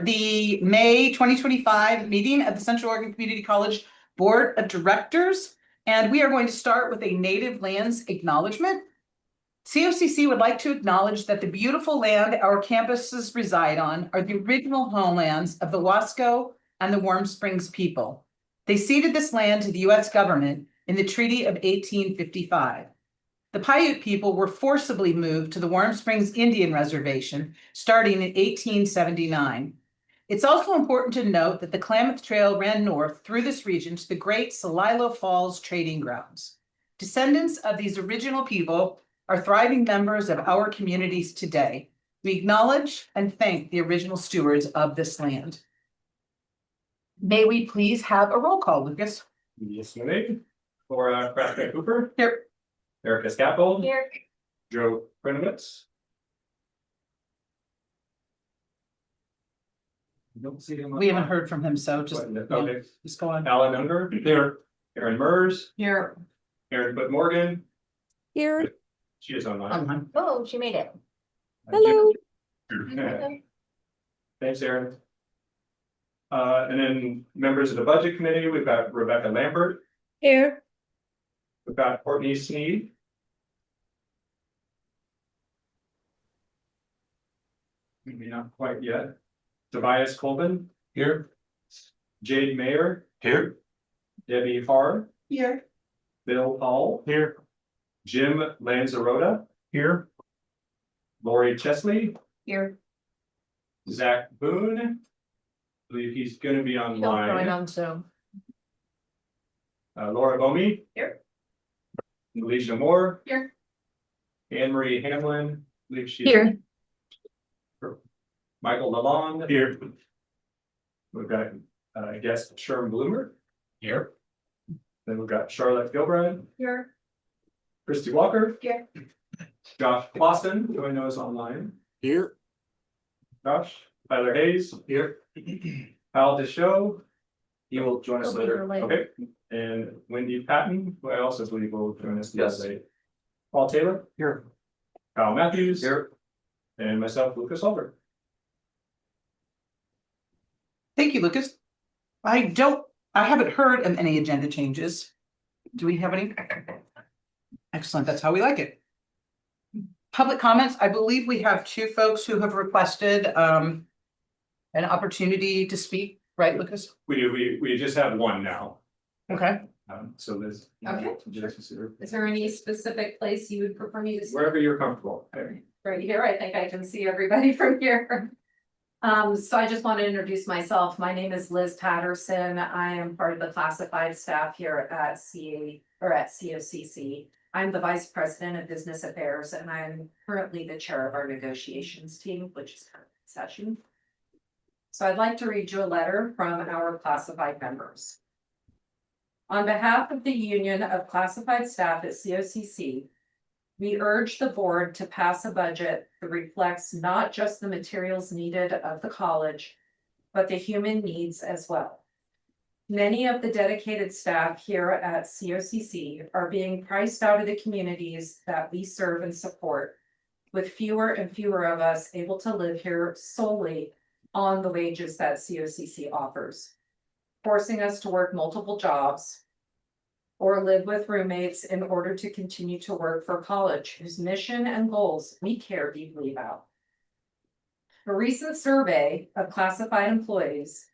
start the May 2025 meeting of the Central Oregon Community College Board of Directors. And we are going to start with a native lands acknowledgement. COCC would like to acknowledge that the beautiful land our campuses reside on are the original homelands of the Wasco and the Warm Springs people. They ceded this land to the U.S. government in the Treaty of 1855. The Paiute people were forcibly moved to the Warm Springs Indian Reservation starting in 1879. It's also important to note that the Klamath Trail ran north through this region to the Great Celilo Falls trading grounds. Descendants of these original people are thriving members of our communities today. We acknowledge and thank the original stewards of this land. May we please have a roll call, Lucas? Yes, ma'am. Laura Kraska Cooper. Here. Erica Scappold. Here. Joe Prinowitz. Don't see him. We haven't heard from him, so just, Okay. just go on. Alan Unger. Here. Aaron Mers. Here. Aaron Foot Morgan. Here. She is online. Oh, she made it. Hello. Okay. Thanks, Aaron. And then members of the budget committee, we've got Rebecca Lambert. Here. We've got Courtney Sneed. Maybe not quite yet. Tobias Colvin. Here. Jade Mayer. Here. Debbie Farr. Here. Bill Hall. Here. Jim Lanzarotta. Here. Lori Chesley. Here. Zach Boone. I believe he's gonna be Going online. on Zoom. Laura Bomey. Here. Alicia Moore. Here. Anne Marie Hamlin. I believe she's Here. Michael Lalonde. Here. We've got guest Sherm Bloomer. Here. Then we've got Charlotte Gilbride. Here. Christy Walker. Here. Josh Clausen, who I know is online. Here. Josh. Tyler Hayes. Here. Al Deschaux. He will join us He'll be later. here later. Okay. And Wendy Patton, who I also believe will join us Yes. today. Paul Taylor. Here. Kyle Matthews. Here. And myself, Lucas Albert. Thank you, Lucas. I haven't heard of any agenda changes. Do we have any? Excellent, that's how we like it. Public comments, I believe we have two folks who have requested an opportunity to speak, right, Lucas? We do, we just have one now. Okay. So Liz. Okay, Just consider Is there any specific place you would prefer me to sit? wherever you're comfortable. Okay. Right here, I think I can see everybody from here. So I just want to introduce myself. My name is Liz Patterson. I am part of the classified staff here at COCC. I'm the Vice President of Business Affairs, and I'm currently the chair of our negotiations team, which is currently in session. So I'd like to read you a letter from our classified members. On behalf of the Union of Classified Staff at COCC, we urge the board to pass a budget that reflects not just the materials needed of the college, but the human needs as well. Many of the dedicated staff here at COCC are being priced out of the communities that we serve and support, with fewer and fewer of us able to live here solely on the wages that COCC offers, forcing us to work multiple jobs or live with roommates in order to continue to work for college whose mission and goals we care deeply about. A recent survey of classified employees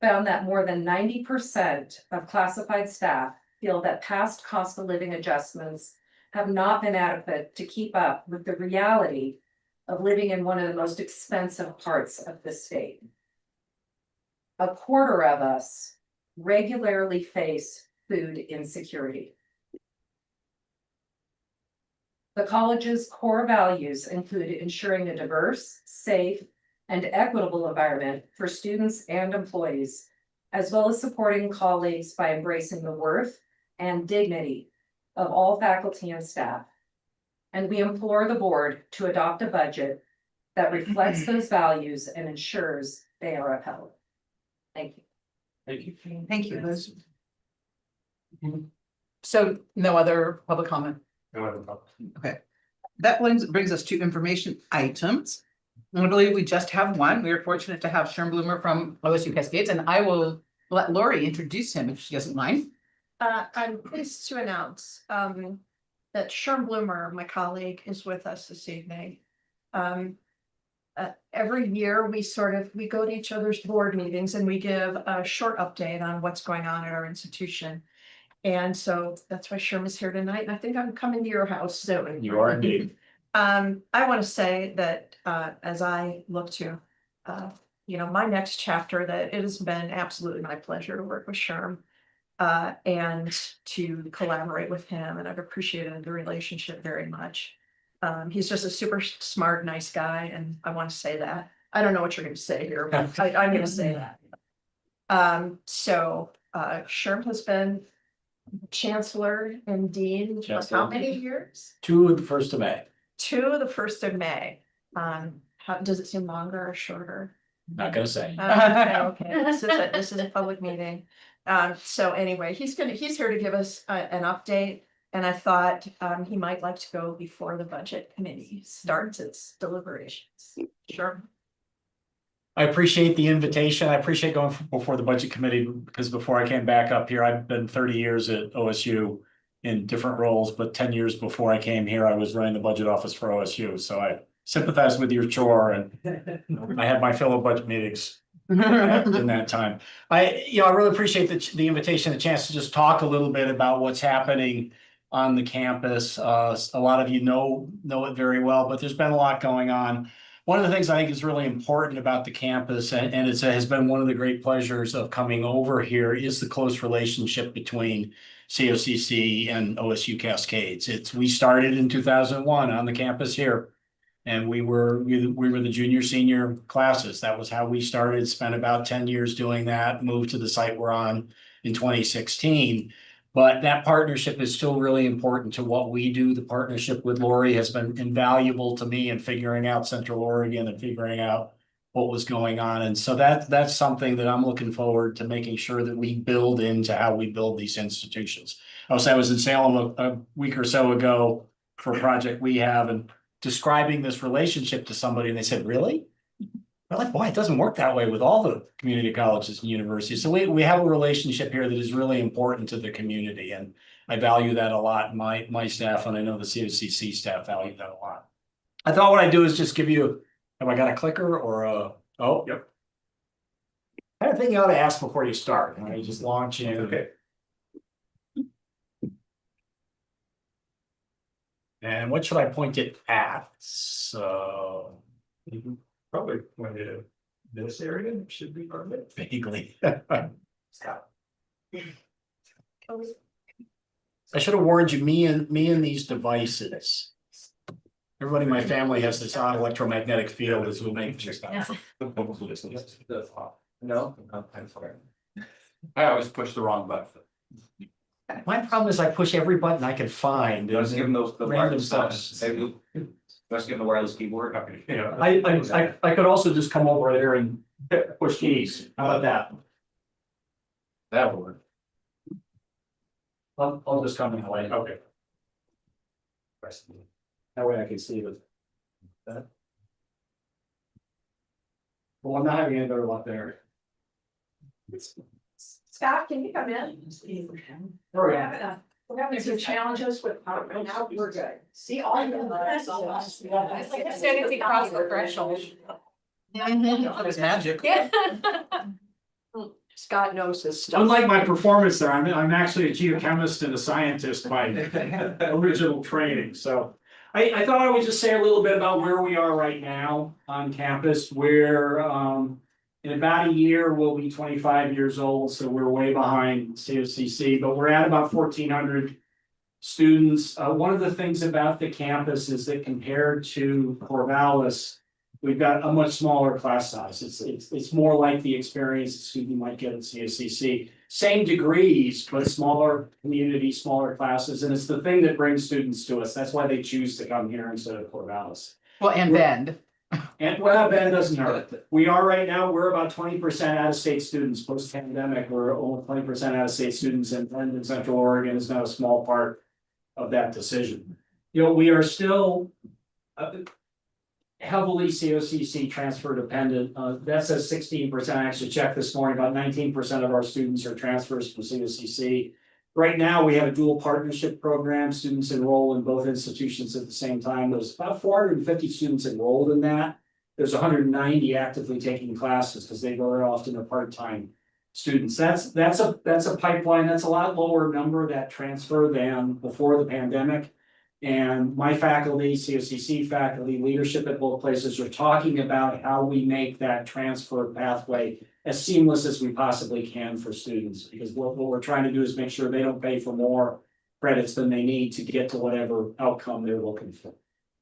found that more than 90% of classified staff feel that past cost of living adjustments have not been adequate to keep up with the reality of living in one of the most expensive parts of the state. A quarter of us regularly face food insecurity. The college's core values include ensuring a diverse, safe, and equitable environment for students and employees, as well as supporting colleagues by embracing the worth and dignity of all faculty and staff. And we implore the board to adopt a budget that reflects those values and ensures they are upheld. Thank you. Thank you. Thank you, Liz. So no other public comment. No other problem. Okay. That brings us to information items. I believe we just have one. We are fortunate to have Sherm Bloomer from OSU Cascades, and I will let Lori introduce him if she doesn't mind. I'm pleased to announce that Sherm Bloomer, my colleague, is with us this evening. Every year we go to each other's board meetings and we give a short update on what's going on at our institution. And so that's why Sherm is here tonight, and I think I'm coming to your house soon. You are indeed. I want to say that as I look to my next chapter, that it has been absolutely my pleasure to work with Sherm and to collaborate with him, and I've appreciated the relationship very much. He's just a super smart, nice guy, and I want to say that. I don't know what you're going to say here, but I'm going to say that. Sherm has been chancellor and dean for how many years? 2 of the 1st of May. 2 the 1st of May. How does it seem longer or shorter? Not gonna say. Okay, this is a public meeting. So anyway, he's here to give us an update, and I thought he might like to go before the budget committee starts its deliberations. Sure. I appreciate the invitation. I appreciate going before the budget committee, because before I came back up here, I've been 30 years at OSU in different roles, but 10 years before I came here, I was running the budget office for OSU. So I sympathize with your chore, and I had my fill of budget meetings in that time. I really appreciate the invitation, the chance to just talk a little bit about what's happening on the campus. A lot of you know it very well, but there's been a lot going on. One of the things I think is really important about the campus, and it has been one of the great pleasures of coming over here, is the close relationship between COCC and OSU Cascades. We started in 2001 on the campus here, and we were the junior senior classes. That was how we started. Spent about 10 years doing that. Moved to the site we're on in 2016. But that partnership is still really important to what we do. The partnership with Lori has been invaluable to me in figuring out Central Oregon and figuring out what was going on. And so that's something that I'm looking forward to making sure that we build into how we build these institutions. I was in Salem a week or so ago for a project we have, and describing this relationship to somebody, and they said, "Really?" We're like, "Boy, it doesn't work that way with all the community colleges and universities." So we have a relationship here that is really important to the community, and I value that a lot. My staff, and I know the COCC staff, value that a lot. I thought what I'd do is just give you, have I got a clicker or a, oh, yep. I think you ought to ask before you start, and you just launch in. Okay. And what should I point it at? So. Probably went to this area, should be perfect. Vaguely. I should have warned you, me and these devices. Everybody in my family has this odd electromagnetic field as we make just that. No, I'm sorry. I always push the wrong button. My problem is I push every button I can find. Let's give them the Random wireless stuff. stuff. Let's give them the wireless keyboard. Yeah. I could also just come over there and push keys. How about that? That would work. I'll just come in the way. Okay. That way I can see that. Well, I'm not having any better luck there. Scott, can you come in? We're having some challenges with right now. We're good. See all the lights. It's like as soon as he crossed the threshold. It was magic. Yeah. Scott knows his stuff. Unlike my performance there, I'm actually a geochemist and a scientist by original training. So I thought I would just say a little bit about where we are right now on campus. We're in about a year, we'll be 25 years old, so we're way behind COCC, but we're at about 1,400 students. One of the things about the campus is that compared to Corvallis, we've got a much smaller class size. It's more like the experience a student might get at COCC. Same degrees, but smaller community, smaller classes, and it's the thing that brings students to us. That's why they choose to come here instead of Corvallis. Well, and Bend. And well, Ben doesn't hurt. We are right now, we're about 20% out of state students. Post-pandemic, we're only 20% out of state students, and Bend in Central Oregon is not a small part of that decision. We are still, heavily COCC transfer dependent. That says 16%. I actually checked this morning, about 19% of our students are transfers from COCC. Right now, we have a dual partnership program. Students enroll in both institutions at the same time. There's about 450 students enrolled in that. There's 190 actively taking classes because they very often are part-time students. That's a pipeline. That's a lot lower number that transfer than before the pandemic. And my faculty, COCC faculty, leadership at both places are talking about how we make that transfer pathway as seamless as we possibly can for students. Because what we're trying to do is make sure they don't pay for more credits than they need to get to whatever outcome they're looking for.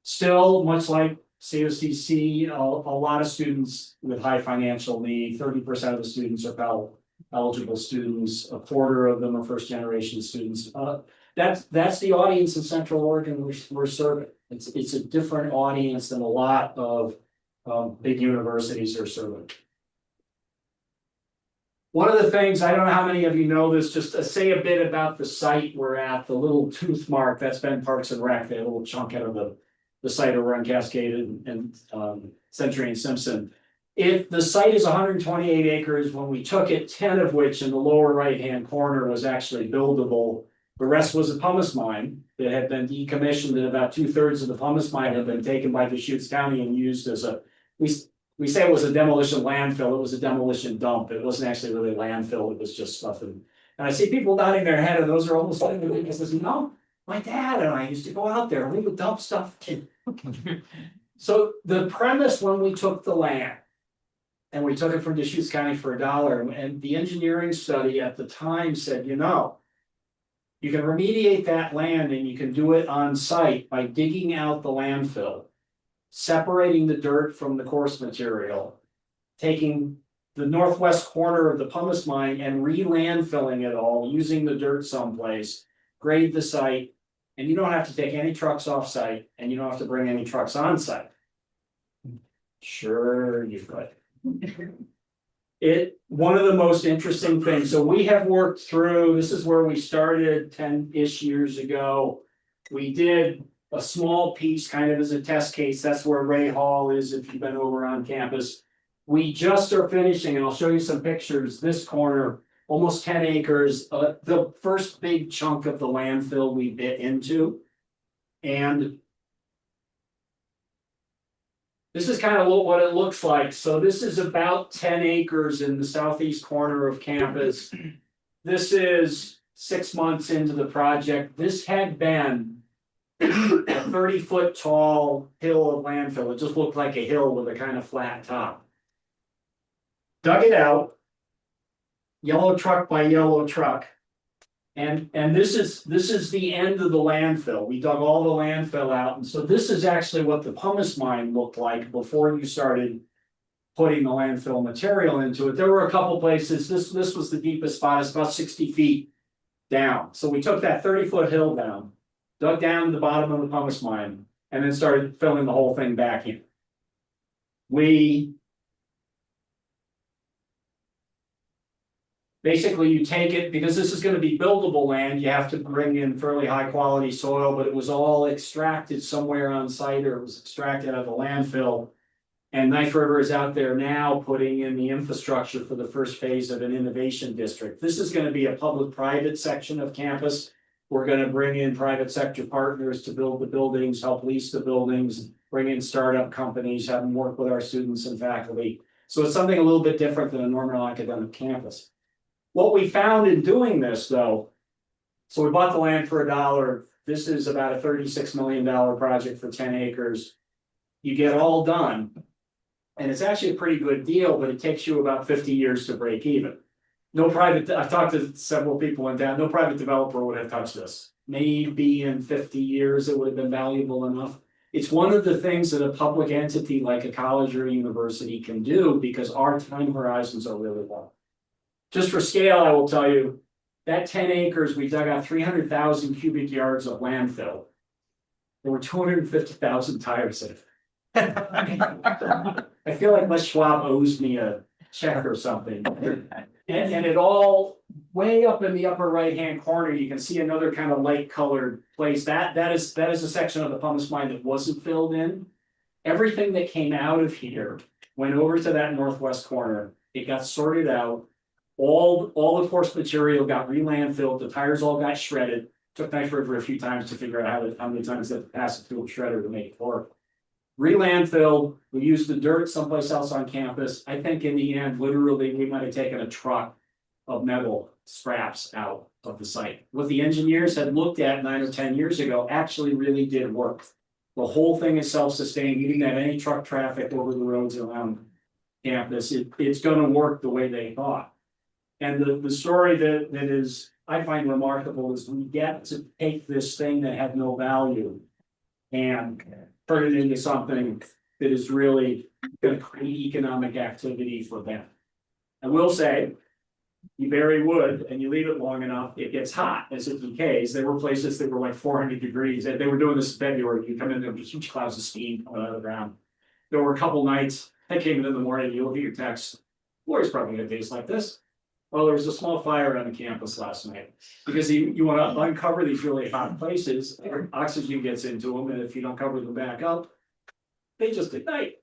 Still, much like COCC, a lot of students with high financial need, 30% of the students are Pell eligible students, a quarter of them are first generation students. That's the audience in Central Oregon we're serving. It's a different audience than a lot of big universities are serving. One of the things, I don't know how many of you know this, just to say a bit about the site we're at, the little tooth mark, that's been Parks and Rec, that little chunk out of the site over on Cascade and Century and Simpson. If the site is 128 acres, when we took it, 10 of which in the lower right-hand corner was actually buildable. The rest was a pumice mine that had been decommissioned, and about 2/3 of the pumice mine had been taken by Deschutes County and used as a, we say it was a demolition landfill, it was a demolition dump. It wasn't actually really landfill, it was just stuff. And I see people nodding their head, and those are almost like, because you know, my dad and I used to go out there and we would dump stuff. So the premise when we took the land, and we took it from Deschutes County for $1, and the engineering study at the time said, you know, you can remediate that land and you can do it on site by digging out the landfill, separating the dirt from the coarse material, taking the northwest corner of the pumice mine and re-landfilling it all, using the dirt someplace, grade the site, and you don't have to take any trucks off site, and you don't have to bring any trucks on site. Sure, you could. One of the most interesting things, so we have worked through, this is where we started 10-ish years ago. We did a small piece kind of as a test case. That's where Ray Hall is if you've been over on campus. We just are finishing, and I'll show you some pictures. This corner, almost 10 acres, the first big chunk of the landfill we bit into. And this is kind of what it looks like. So this is about 10 acres in the southeast corner of campus. This is 6 months into the project. This had been a 30-foot tall hill of landfill. It just looked like a hill with a kind of flat top. Dug it out, yellow truck by yellow truck. And this is the end of the landfill. We dug all the landfill out, and so this is actually what the pumice mine looked like before you started putting the landfill material into it. There were a couple places. This was the deepest spot. It's about 60 feet down. So we took that 30-foot hill down, dug down to the bottom of the pumice mine, and then started filling the whole thing back in. Basically, you take it, because this is going to be buildable land, you have to bring in fairly high quality soil, but it was all extracted somewhere on site, or it was extracted out of the landfill. And Knife River is out there now putting in the infrastructure for the first phase of an innovation district. This is going to be a public-private section of campus. We're going to bring in private sector partners to build the buildings, help lease the buildings, bring in startup companies, have them work with our students and faculty. So it's something a little bit different than a normal academic campus. What we found in doing this, though, so we bought the land for $1. This is about a $36 million project for 10 acres. You get all done, and it's actually a pretty good deal, but it takes you about 50 years to break even. I've talked to several people in town, no private developer would have touched this. Maybe in 50 years it would have been valuable enough. It's one of the things that a public entity like a college or a university can do, because our time horizons are really long. Just for scale, I will tell you, that 10 acres, we dug out 300,000 cubic yards of landfill. There were 250,000 tires in it. I feel like Les Schwab owes me a check or something. And it all, way up in the upper right-hand corner, you can see another kind of light colored place. That is a section of the pumice mine that wasn't filled in. Everything that came out of here went over to that northwest corner. It got sorted out. All the course material got re-landfilled. The tires all got shredded. Took Knife River a few times to figure out how many times they had to pass it through a shredder to make it work. Re-landfilled. We used the dirt someplace else on campus. I think in the end, literally, we might have taken a truck of metal scraps out of the site. What the engineers had looked at 9 or 10 years ago actually really did work. The whole thing is self-sustained. You didn't have any truck traffic over the roads around campus. It's gonna work the way they thought. And the story that is, I find remarkable is we get to take this thing that had no value and turn it into something that is really gonna create economic activity for them. I will say, you bury wood and you leave it long enough, it gets hot as it decays. There were places that were like 400 degrees, and they were doing this in February. You come in, there'll be huge clouds of steam coming out of the ground. There were a couple nights, I came in the morning, you look at your text, Lori's probably gonna days like this. Well, there was a small fire on the campus last night, because you wanna uncover these really hot places, oxygen gets into them, and if you don't cover them back up, they just ignite.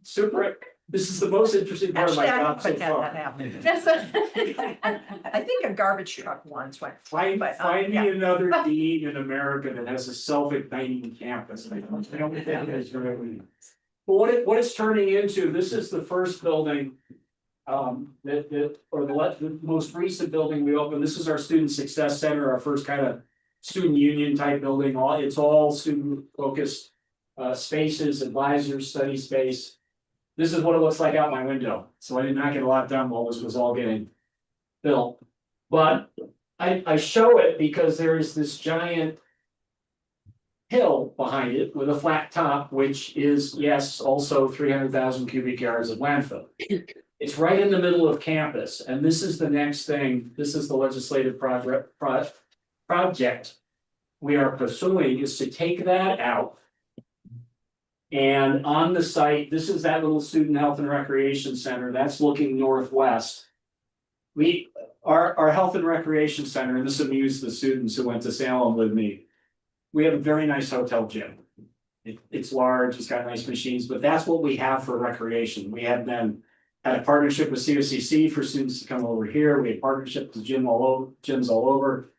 Super. This is the most interesting part of my Actually, I job so haven't had that far. happen. I think a garbage truck once went. Find But, me yeah. another dean in America that has a self-igniting campus. I don't think that is really. But what it's turning into, this is the first building. The most recent building we opened, this is our Student Success Center, our first kind of student union type building. It's all student focused spaces, advisors, study space. This is what it looks like out my window. So I did not get a lot done while this was all getting built. But I show it because there is this giant hill behind it with a flat top, which is, yes, also 300,000 cubic yards of landfill. It's right in the middle of campus, and this is the next thing. This is the legislative project we are pursuing, is to take that out. And on the site, this is that little student health and recreation center that's looking northwest. Our health and recreation center, and this amused the students who went to Salem with me. We have a very nice hotel gym. It's large, it's got nice machines, but that's what we have for recreation. We have then had a partnership with COCC for students to come over here. We have partnerships with gyms all over.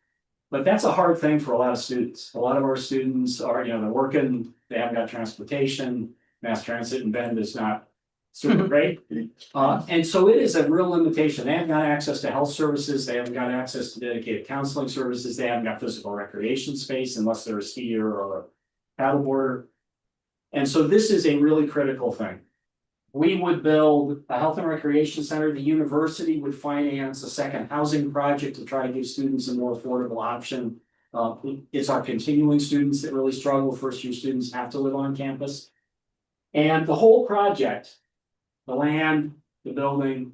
But that's a hard thing for a lot of students. A lot of our students are, they're working, they haven't got transportation, mass transit in Bend is not super great. And so it is a real limitation. They haven't got access to health services, they haven't got access to dedicated counseling services, they haven't got physical recreation space unless they're a skier or a paddleboarder. And so this is a really critical thing. We would build a health and recreation center. The university would finance a second housing project to try to give students a more affordable option. It's our continuing students that really struggle. First year students have to live on campus. And the whole project, the land, the building,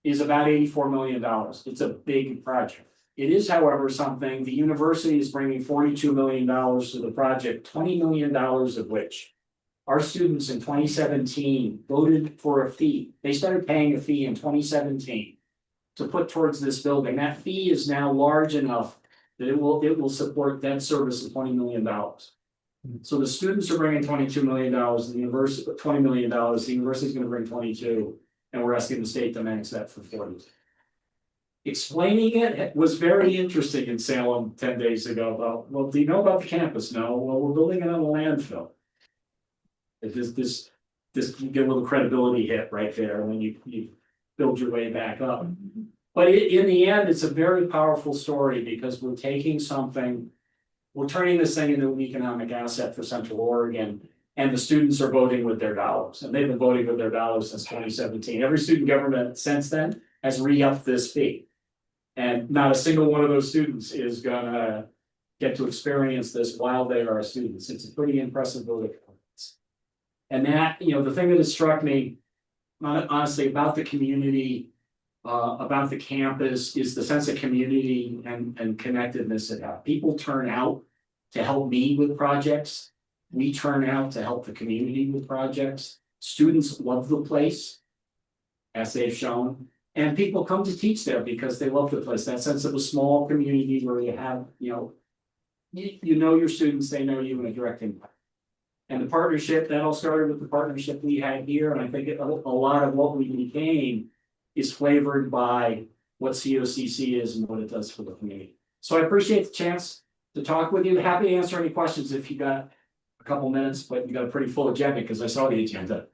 is about $84 million. It's a big project. It is, however, something the university is bringing $42 million to the project, $20 million of which our students in 2017 voted for a fee. They started paying a fee in 2017 to put towards this building. That fee is now large enough that it will support debt service of $20 million. So the students are bringing $22 million, the university $20 million, the university is going to bring 22, and we're asking the state to match that for 40. Explaining it was very interesting in Salem 10 days ago. Well, do you know about the campus? No. Well, we're building it on a landfill. This you get a little credibility hit right there when you build your way back up. But in the end, it's a very powerful story because we're taking something, we're turning this thing into an economic asset for Central Oregon, and the students are voting with their dollars, and they've been voting with their dollars since 2017. Every student government since then has re-upped this fee, and not a single one of those students is gonna get to experience this while they are students. It's a pretty impressive voting. And that, the thing that has struck me, honestly, about the community, about the campus, is the sense of community and connectedness it has. People turn out to help me with projects. We turn out to help the community with projects. Students love the place, as they've shown, and people come to teach there because they love the place. That sense of a small community where you have, you know your students, they know you in a direct impact. And the partnership, that all started with the partnership we had here, and I think a lot of what we became is flavored by what COCC is and what it does for the community. So I appreciate the chance to talk with you. Happy to answer any questions if you got a couple minutes, but you got a pretty full agenda because I saw the agenda.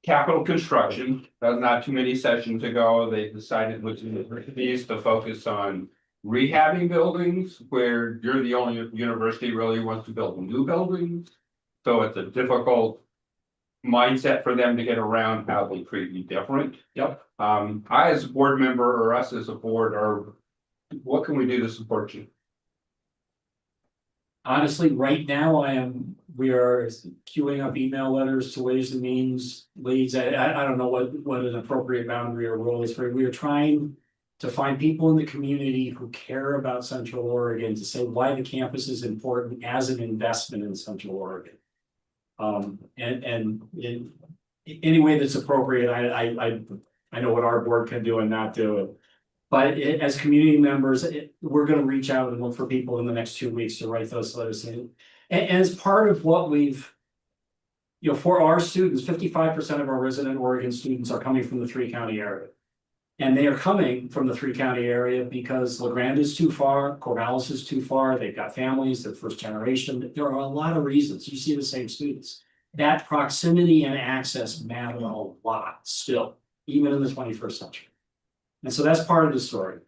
Capital construction, not too many sessions ago, they decided with universities to focus on rehabbing buildings where you're the only university really wants to build new buildings. So it's a difficult mindset for them to get around how they treat you different. Yep. I as a board member or us as a board what can we do to support you? Honestly, right now we are queuing up email letters to Ways and Means leads. I don't know what an appropriate boundary or role is for. We are trying to find people in the community who care about Central Oregon to say why the campus is important as an investment in Central Oregon. And in any way that's appropriate, I know what our board can do and not do. But as community members, we're gonna reach out and look for people in the next 2 weeks to write those letters in. And as part of what we've. You know, for our students, 55% of our resident Oregon students are coming from the 3-county area. And they are coming from the 3-county area because La Grande is too far, Corvallis is too far, they've got families, they're first generation. There are a lot of reasons. You see the same students. That proximity and access matter a lot still, even in the 21st century. And so that's part of the story.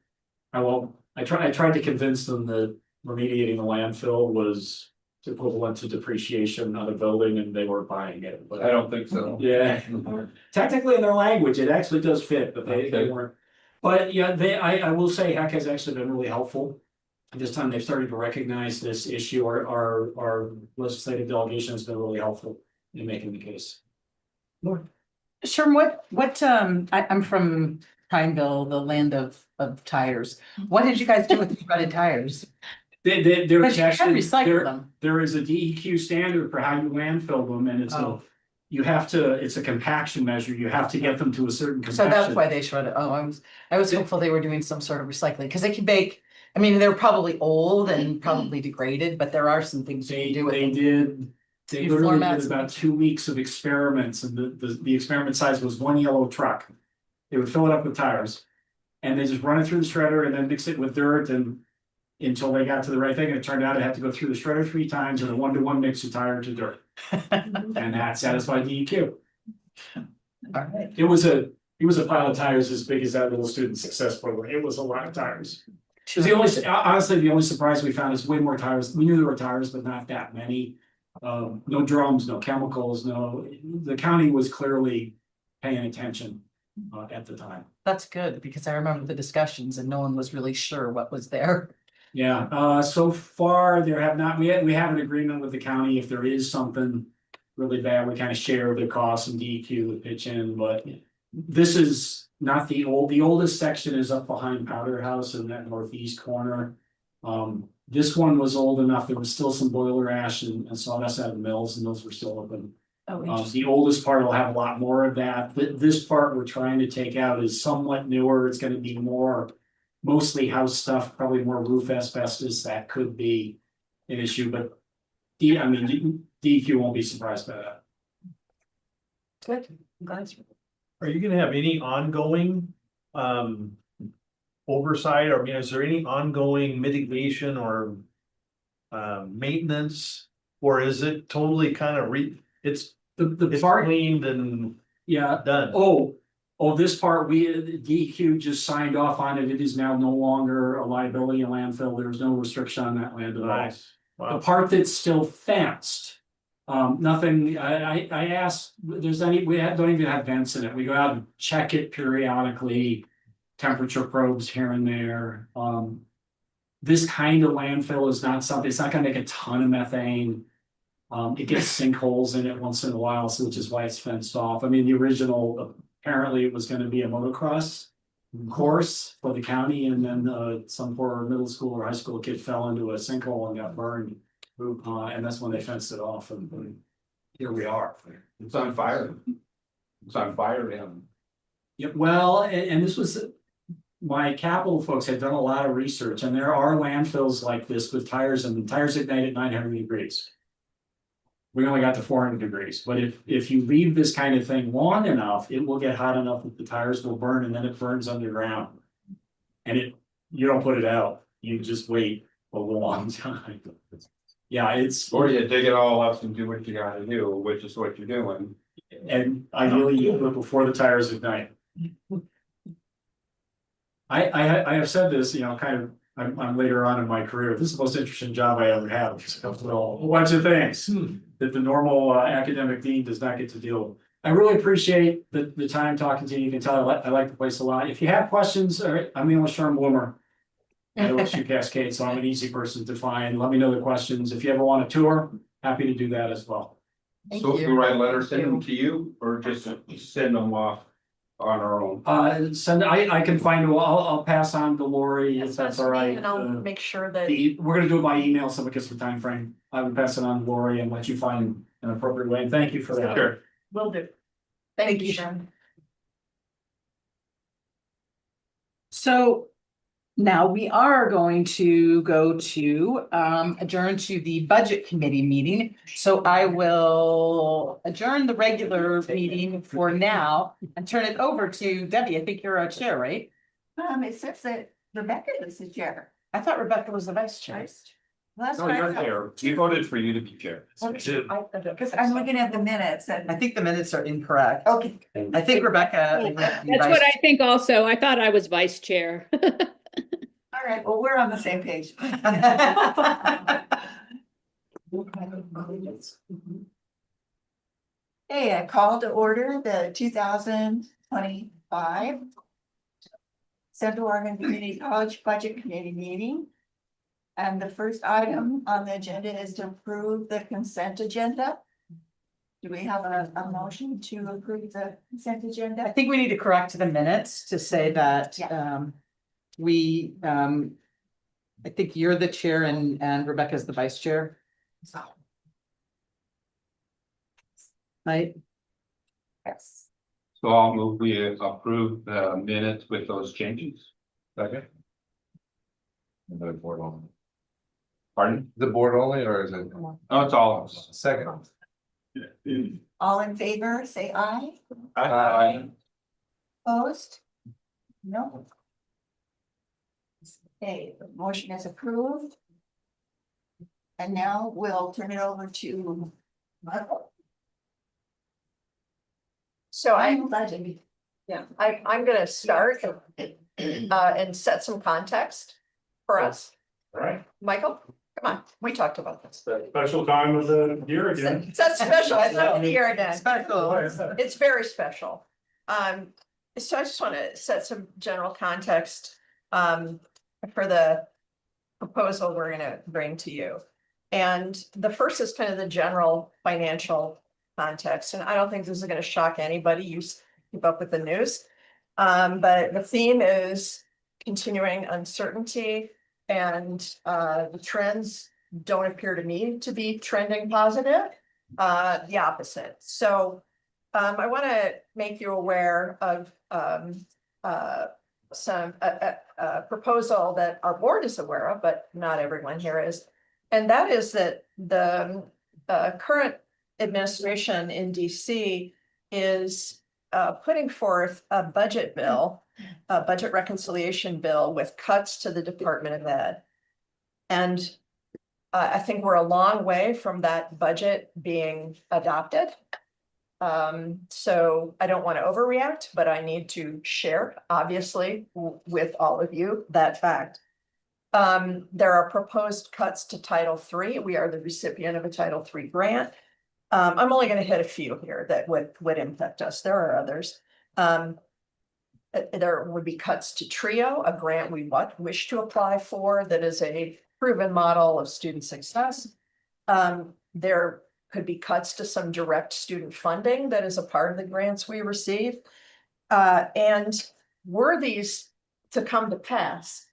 I tried to convince them that remediating the landfill was equivalent to depreciation on a building and they weren't buying it, but I don't think so. yeah. Technically in their language, it actually does fit, but they weren't. But yeah, I will say HEC has actually been really helpful. At this time, they've started to recognize this issue. Our legislative delegation has been really helpful in making the case. Sherm, I'm from Pineville, the land of tires. What did you guys do with the shredded tires? There's Because you can actually, recycle them. there is a DEQ standard for how you landfill them and it's it's a compaction measure. You have to get them to a certain So compaction. that's why they shredded. Oh, I was hopeful they were doing some sort of recycling, because they can bake. I mean, they're probably old and probably degraded, but there are some things you can do with them. They Use literally floor did mats. about 2 weeks of experiments and the experiment size was one yellow truck. They would fill it up with tires. And they just run it through the shredder and then mix it with dirt and until they got to the right thing. And it turned out it had to go through the shredder 3 times and a 1-to-1 mix of tire to dirt. And that satisfied DEQ. All right. It was a pile of tires as big as that little student success program. It was a lot of tires. Honestly, the only surprise we found is way more tires. We knew there were tires, but not that many. No drums, no chemicals, the county was clearly paying attention at the time. That's good, because I remember the discussions and no one was really sure what was there. Yeah, so far there have not, we have an agreement with the county. If there is something really bad, we kind of share the costs and DEQ would pitch in, but this is not the oldest section is up behind Powder House in that northeast corner. This one was old enough, there was still some boiler ash and sawdust out of the mills and those were still open. Oh, interesting. The oldest part will have a lot more of that. This part we're trying to take out is somewhat newer. It's gonna be mostly house stuff, probably more roof asbestos. That could be an issue, but DEQ won't be surprised by that. Good. I'm glad. Are you gonna have any ongoing oversight, or I mean, is there any ongoing mitigation or maintenance? Or is it totally kind of it's part, cleaned and yeah, done? this part, DEQ just signed off on it. It is now no longer a liability in landfill. There's no restriction on that land at all. Nice. The Wow. part that's still fenced, nothing, I asked, don't even have vents in it. We go out and check it periodically. Temperature probes here and there. This kind of landfill is not something, it's not gonna make a ton of methane. It gets sinkholes in it once in a while, so which is why it's fenced off. I mean, the original, apparently it was gonna be a motocross course for the county, and then some poor middle school or high school kid fell into a sinkhole and got burned. And that's when they fenced it off, and here we are. It's on fire. It's on fire now. Yeah, well, and this was, my capital folks had done a lot of research, and there are landfills like this with tires, and the tires ignite at 900 degrees. We only got to 400 degrees, but if you leave this kind of thing long enough, it will get hot enough that the tires will burn, and then it burns underground. And you don't put it out, you just wait a long time. Yeah, it's, Or you dig it all up and do what you gotta do, which is what you're doing. and ideally you do it before the tires ignite. I have said this, you know, kind of, I'm later on in my career, this is the most interesting job I ever had, because it comes with a whole bunch of things that the normal academic dean does not get to deal with. I really appreciate the time talking to you. You can tell I like the place a lot. If you have questions, all right, I'm the only Sherm Bloomer at OSU Cascade, so I'm an easy person to find. Let me know the questions. If you ever want a tour, happy to do that as well. So if you write letters, send them to you, or just send them off on our own? I can find, I'll pass on to Lori if that's all right. And I'll make sure that. We're gonna do it by email, so it gets the time frame. I would pass it on to Lori and let you find an appropriate way, and thank you for that. Sure. Will do. Thank you, you. Sharon. So now we are going to go to adjourn to the budget committee meeting. So I will adjourn the regular meeting for now and turn it over to Debbie. I think you're our chair, right? It says that Rebecca is the chair. I thought Rebecca was the vice chair. Last No, you're there. We voted for you to be chair. Because I'm looking at the minutes I and, think the minutes are incorrect. okay, I think Rebecca. That's what I think also. I thought I was vice chair. all right, well, we're on the same page. Hey, I call to order the 2025 Central Oregon Community College Budget Committee meeting. And the first item on the agenda is to approve the consent agenda. Do we have a motion to approve the consent I agenda? think we need to correct the minutes to say that we I think you're the chair and Rebecca's the vice chair, right? Yes. So I'll move, we approve the minutes with those changes. Okay. The board only. Pardon? The board only, or is it? Oh, it's all of us. Second. All in favor, say aye. Aye. Opposed? No. Okay, the motion is approved. And now we'll turn it over to Michael. So I'm budget. I'm gonna start and set some context for us. Right, Michael, come on, we talked about this. special time of the year again. That's special, I love to hear again. Special. It's very special. So I just want to set some general context for the proposal we're gonna bring to you. And the first is kind of the general financial context, and I don't think this is gonna shock anybody. You keep up with the news. But the theme is continuing uncertainty, and the trends don't appear to me to be trending positive, the opposite. So I want to make you aware of some proposal that our board is aware of, but not everyone here is. And that is that the current administration in DC is putting forth a budget bill, a budget reconciliation bill with cuts to the Department of Ed. And I think we're a long way from that budget being adopted. So I don't want to overreact, but I need to share, obviously, with all of you that fact. There are proposed cuts to Title III. We are the recipient of a Title III grant. I'm only going to hit a few here that would impact us. There are others. There would be cuts to TRIO, a grant we wish to apply for that is a proven model of student success. There could be cuts to some direct student funding that is a part of the grants we receive. And were these to come to pass,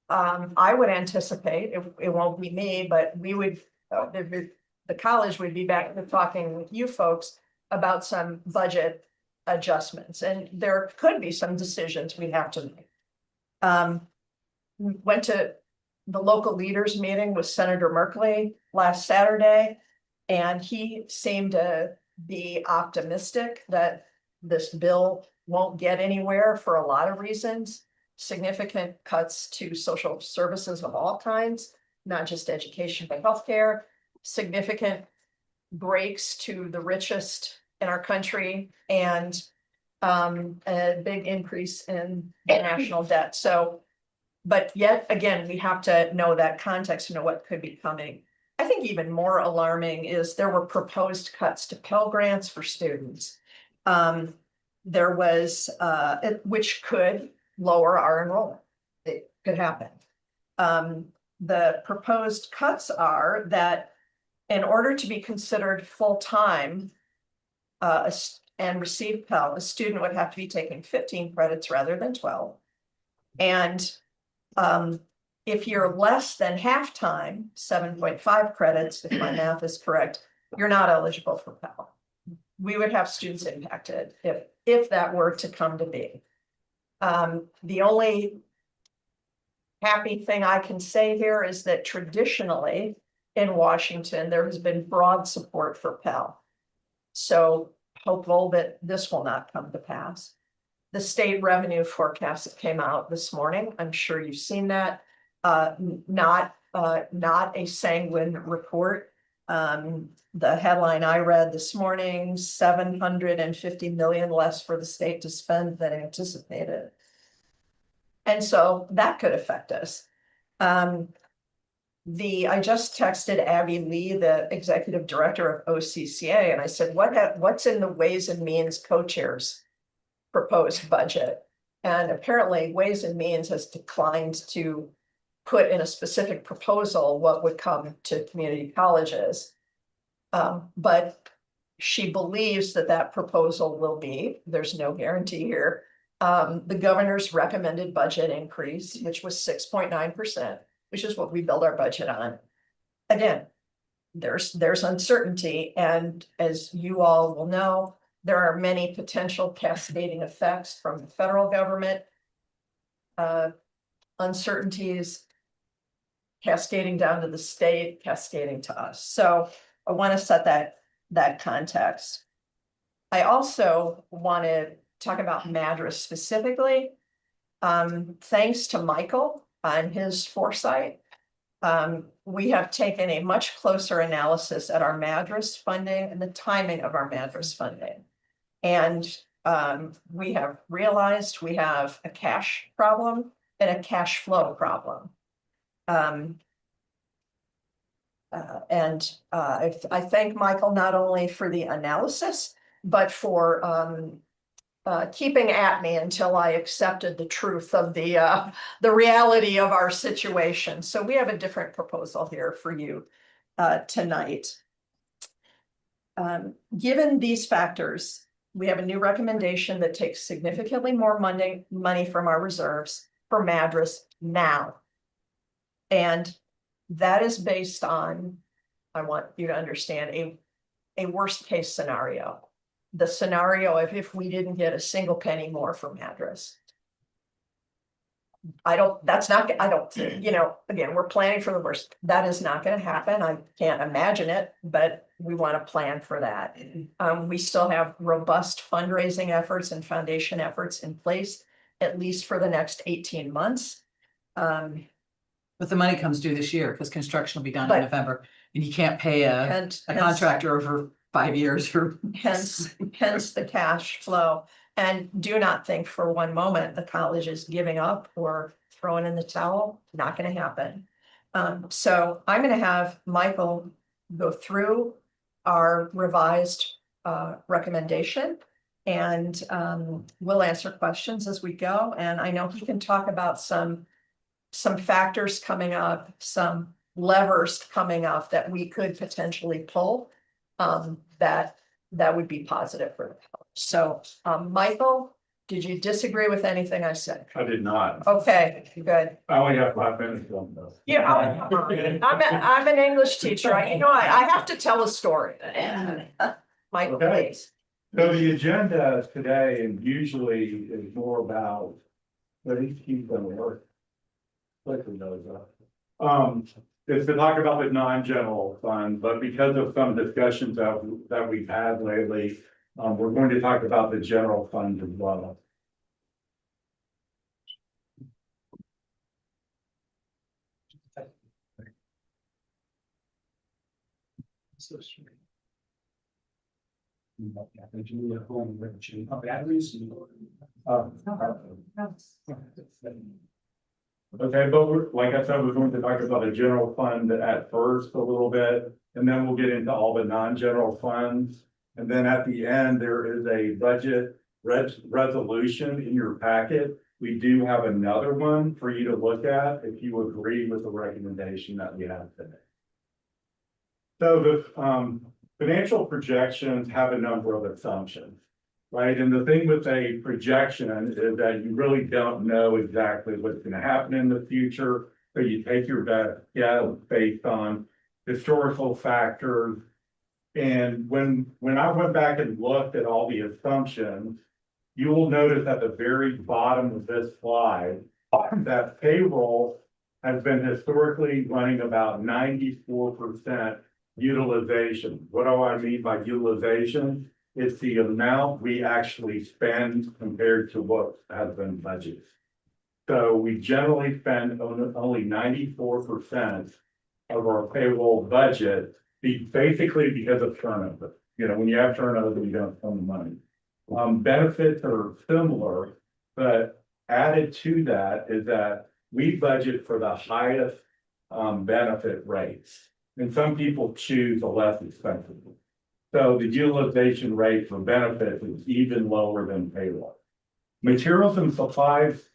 I would anticipate, it won't be me, but we would, the college would be back to talking with you folks about some budget adjustments, and there could be some decisions we have to make. Went to the local leaders meeting with Senator Merkley last Saturday. And he seemed to be optimistic that this bill won't get anywhere for a lot of reasons. Significant cuts to social services of all kinds, not just education, but healthcare, significant breaks to the richest in our country, and a big increase in national debt. So, but yet again, we have to know that context to know what could be coming. I think even more alarming is there were proposed cuts to Pell Grants for students. There was, which could lower our enrollment. It could happen. The proposed cuts are that in order to be considered full-time and receive Pell, a student would have to be taking 15 credits rather than 12. And if you're less than half-time, 7.5 credits, if my math is correct, you're not eligible for Pell. We would have students impacted if that were to come to be. The only happy thing I can say here is that traditionally in Washington, there has been broad support for Pell. So hopeful that this will not come to pass. The state revenue forecast that came out this morning, I'm sure you've seen that, not a sanguine report. The headline I read this morning, 750 million less for the state to spend than anticipated. And so that could affect us. I just texted Abby Lee, the executive director of OCCA, and I said, what's in the Ways and Means co-chair's proposed budget? And apparently Ways and Means has declined to put in a specific proposal what would come to community colleges. But she believes that proposal will be, there's no guarantee here, the governor's recommended budget increase, which was 6.9%, which is what we build our budget on. Again, there's uncertainty, and as you all will know, there are many potential cascading effects from the federal government, uncertainties cascading down to the state, cascading to us. So I want to set that context. I also want to talk about Madras specifically. Thanks to Michael on his foresight, we have taken a much closer analysis at our Madras funding and the timing of our Madras funding. And we have realized we have a cash problem and a cash flow problem. I thank Michael not only for the analysis, but for keeping at me until I accepted the truth of the reality of our situation. So we have a different proposal here for you tonight. Given these factors, we have a new recommendation that takes significantly more money from our reserves for Madras now. And that is based on, I want you to understand, a worst case scenario. The scenario of if we didn't get a single penny more from Madras. Again, we're planning for the worst. That is not going to happen. I can't imagine it, but we want to plan for that. We still have robust fundraising efforts and foundation efforts in place, at least for the next 18 months. But the money comes due this year because construction will be done in November, and you can't pay a contractor over 5 years or hence the cash flow. And do not think for one moment the college is giving up or throwing in the towel. Not going to happen. So I'm going to have Michael go through our revised recommendation, and we'll answer questions as we go. And I know he can talk about some factors coming up, some levers coming up that we could potentially pull that would be positive for the college. So Michael, did you disagree with anything I said? I did not. Okay, good. I only have 5 minutes on this. Yeah, I'm an English teacher. I have to tell a story. Michael, Okay. please. So the agenda today and usually is more about But he's gonna work. Likely knows that. Is to talk about the non-general fund, but because of some discussions that we've had lately, we're going to talk about the general fund as well. Okay, but like I said, we're going to talk about a general fund at first a little bit, and then we'll get into all the non-general funds. And then at the end, there is a budget resolution in your packet. We do have another one for you to look at if you agree with the recommendation that we have today. So the financial projections have a number of assumptions, right? And the thing with a projection is that you really don't know exactly what's going to happen in the future. So you take your best guess based on historical factors. And when I went back and looked at all the assumptions, you will notice at the very bottom of this slide that payroll has been historically running about 94% utilization. What do I mean by utilization? It's the amount we actually spend compared to what has been budgeted. So we generally spend only 94% of our payroll budget, basically because of turnover. You know, when you have turnover, you don't spend the money. Benefits are similar, but added to that is that we budget for the highest benefit rates. And some people choose a less expensive one. So the utilization rate for benefits is even lower than payroll. Materials and supplies,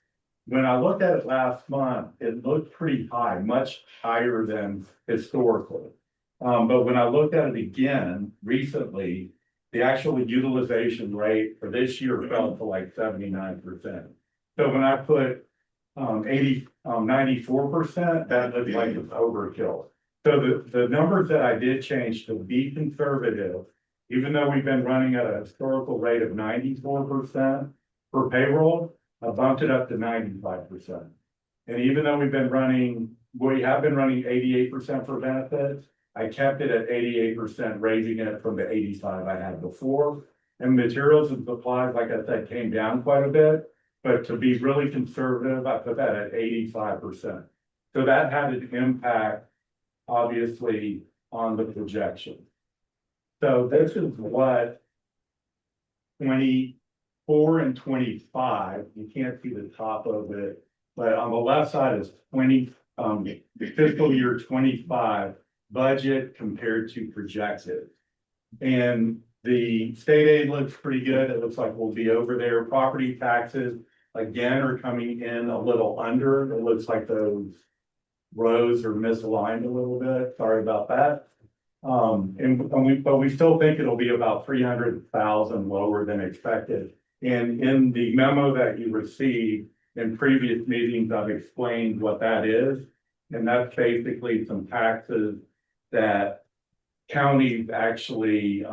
when I looked at it last month, it looked pretty high, much higher than historically. But when I looked at it again recently, the actual utilization rate for this year fell to like 79%. So when I put 94%, that looked like it's overkill. So the numbers that I did change to be conservative, even though we've been running at a historical rate of 94% for payroll, I bumped it up to 95%. And even though we have been running 88% for benefits, I kept it at 88%, raising it from the 85 I had before. And materials and supplies, like I said, came down quite a bit, but to be really conservative, I put that at 85%. So that had an impact, obviously, on the projection. So this is what 24 and 25, you can't see the top of it, but on the left side is fiscal year 25 budget compared to projected. And the state aid looks pretty good. It looks like we'll be over there. Property taxes, again, are coming in a little under. It looks like those rows are misaligned a little bit. Sorry about that. But we still think it'll be about 300,000 lower than expected. And in the memo that you received in previous meetings, I've explained what that is. And that's basically some taxes that counties actually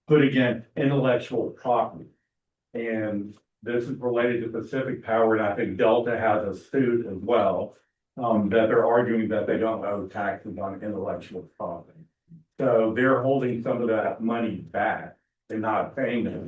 put against intellectual property. And this is related to Pacific Power, and I think Delta has a suit as well, that they're arguing that they don't owe taxes on intellectual property. So they're holding some of that money back. They're not paying it.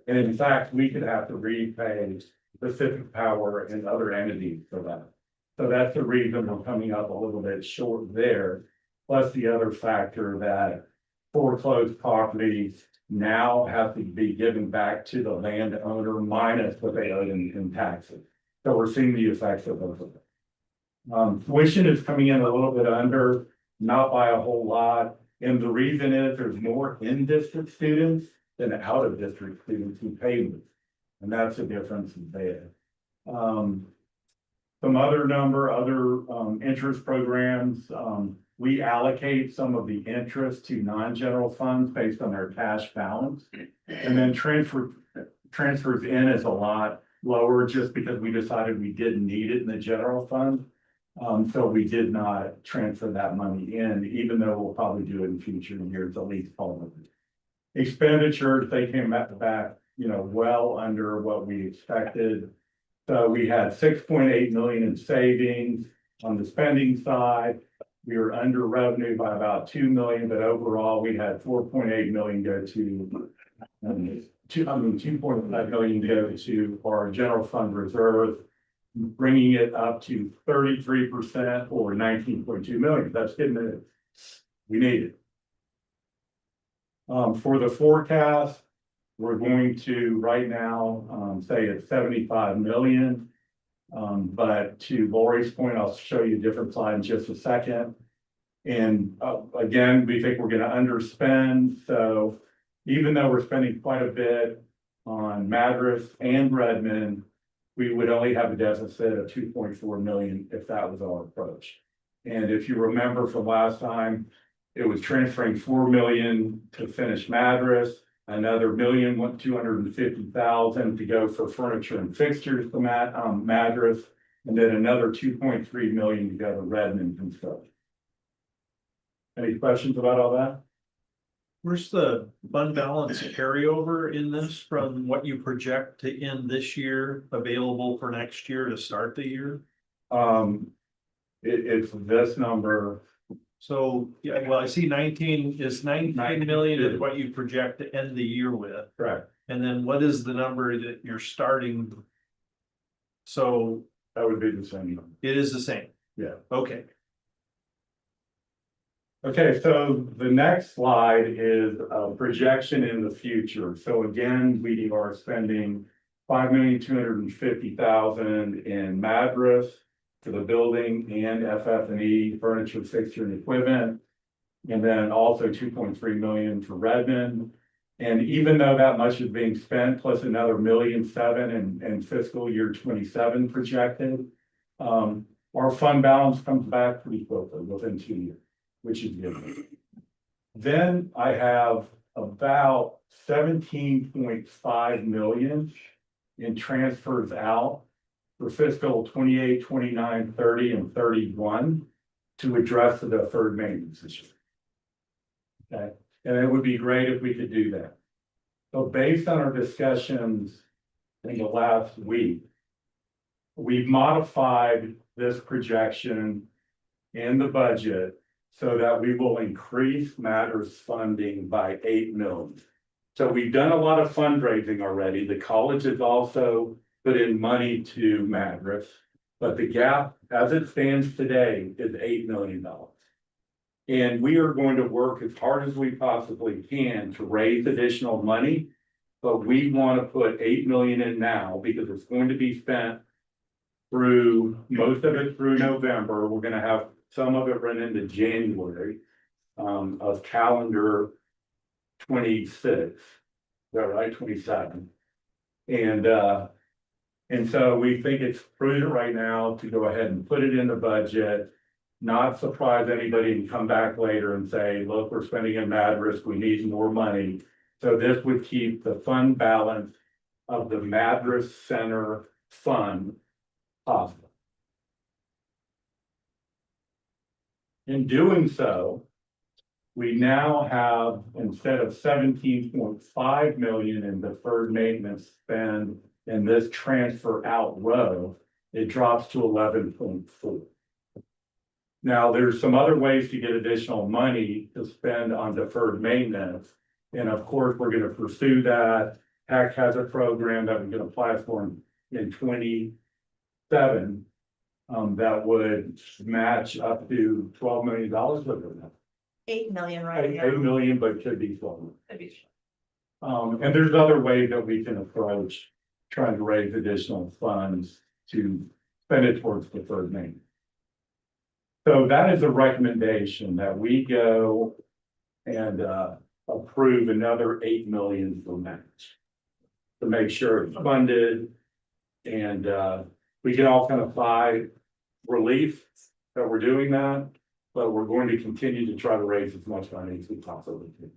And in fact, we could have to repay Pacific Power and other entities for that. So that's the reason we're coming up a little bit short there. Plus the other factor that foreclosed properties now have to be given back to the landowner minus what they owed in taxes. So we're seeing the effects of both of them. Tuition is coming in a little bit under, not by a whole lot. And the reason is there's more in-district students than out-of-district students who pay them. And that's the difference there. Some other interest programs, we allocate some of the interest to non-general funds based on their cash balance. And then transfers in is a lot lower just because we decided we didn't need it in the general fund. So we did not transfer that money in, even though we'll probably do it in future years, at least part of it. Expenditures, they came back, well under what we expected. So we had 6.8 million in savings on the spending side. We were under revenue by about 2 million, but overall we had 4.8 million go to 2.5 million go to our general fund reserve, bringing it up to 33% or 19.2 million. That's getting it. We need it. For the forecast, we're going to right now, say it's 75 million. But to Lori's point, I'll show you a different slide in just a second. And again, we think we're gonna underspend, so even though we're spending quite a bit on Madras and Redmond, we would only have a deficit of 2.4 million if that was our approach. And if you remember from last time, it was transferring 4 million to finish Madras, another 1,250,000 to go for furniture and fixtures to Madras, and then another 2.3 million to go to Redmond and stuff. Any questions about all that? Where's the fund balance carryover in this from what you project to end this year available for next year to start the year? It's this number. So, yeah, well, I see 19 million is what you project to end the year with. Correct. And then what is the number that you're starting? So That would be the same number. it is the same. Yeah. Okay. Okay, so the next slide is a projection in the future. So again, we are spending 5,250,000 in Madras for the building and FF&E, furniture, fixture, and equipment. And then also 2.3 million for Redmond. And even though that much is being spent, plus another 1,700,000 in fiscal year 27 projected, our fund balance comes back pretty quickly within 2 years, which is good. Then I have about 17.5 million in transfers out for fiscal 28, 29, 30, and 31 to address the deferred maintenance issue. Okay, and it would be great if we could do that. So based on our discussions in the last week, we've modified this projection in the budget so that we will increase Matters funding by 8 million. So we've done a lot of fundraising already. The college has also put in money to Madras, but the gap as it stands today is $8 million. And we are going to work as hard as we possibly can to raise additional money. But we want to put 8 million in now because it's going to be spent through most of it through November. We're going to have some of it run into January of calendar 26. Is that right? 27. And so we think it's prudent right now to go ahead and put it in the budget, not surprise anybody and come back later and say, look, we're spending in Madras, we need more money. So this would keep the fund balance of the Madras Center Fund possible. In doing so, we now have, instead of 17.5 million in deferred maintenance spend in this transfer out row, it drops to 11.4. Now, there's some other ways to get additional money to spend on deferred maintenance. And of course, we're going to pursue that. HAC has a program that we can apply for in 27 that would match up to $12 million. 8 million right now. 8 million, but it could be 12. And there's other ways that we can approach trying to raise additional funds to spend it towards deferred maintenance. So that is a recommendation that we go and approve another 8 million for match to make sure it's funded, and we can all kind of find relief that we're doing that, but we're going to continue to try to raise as much money as we possibly can.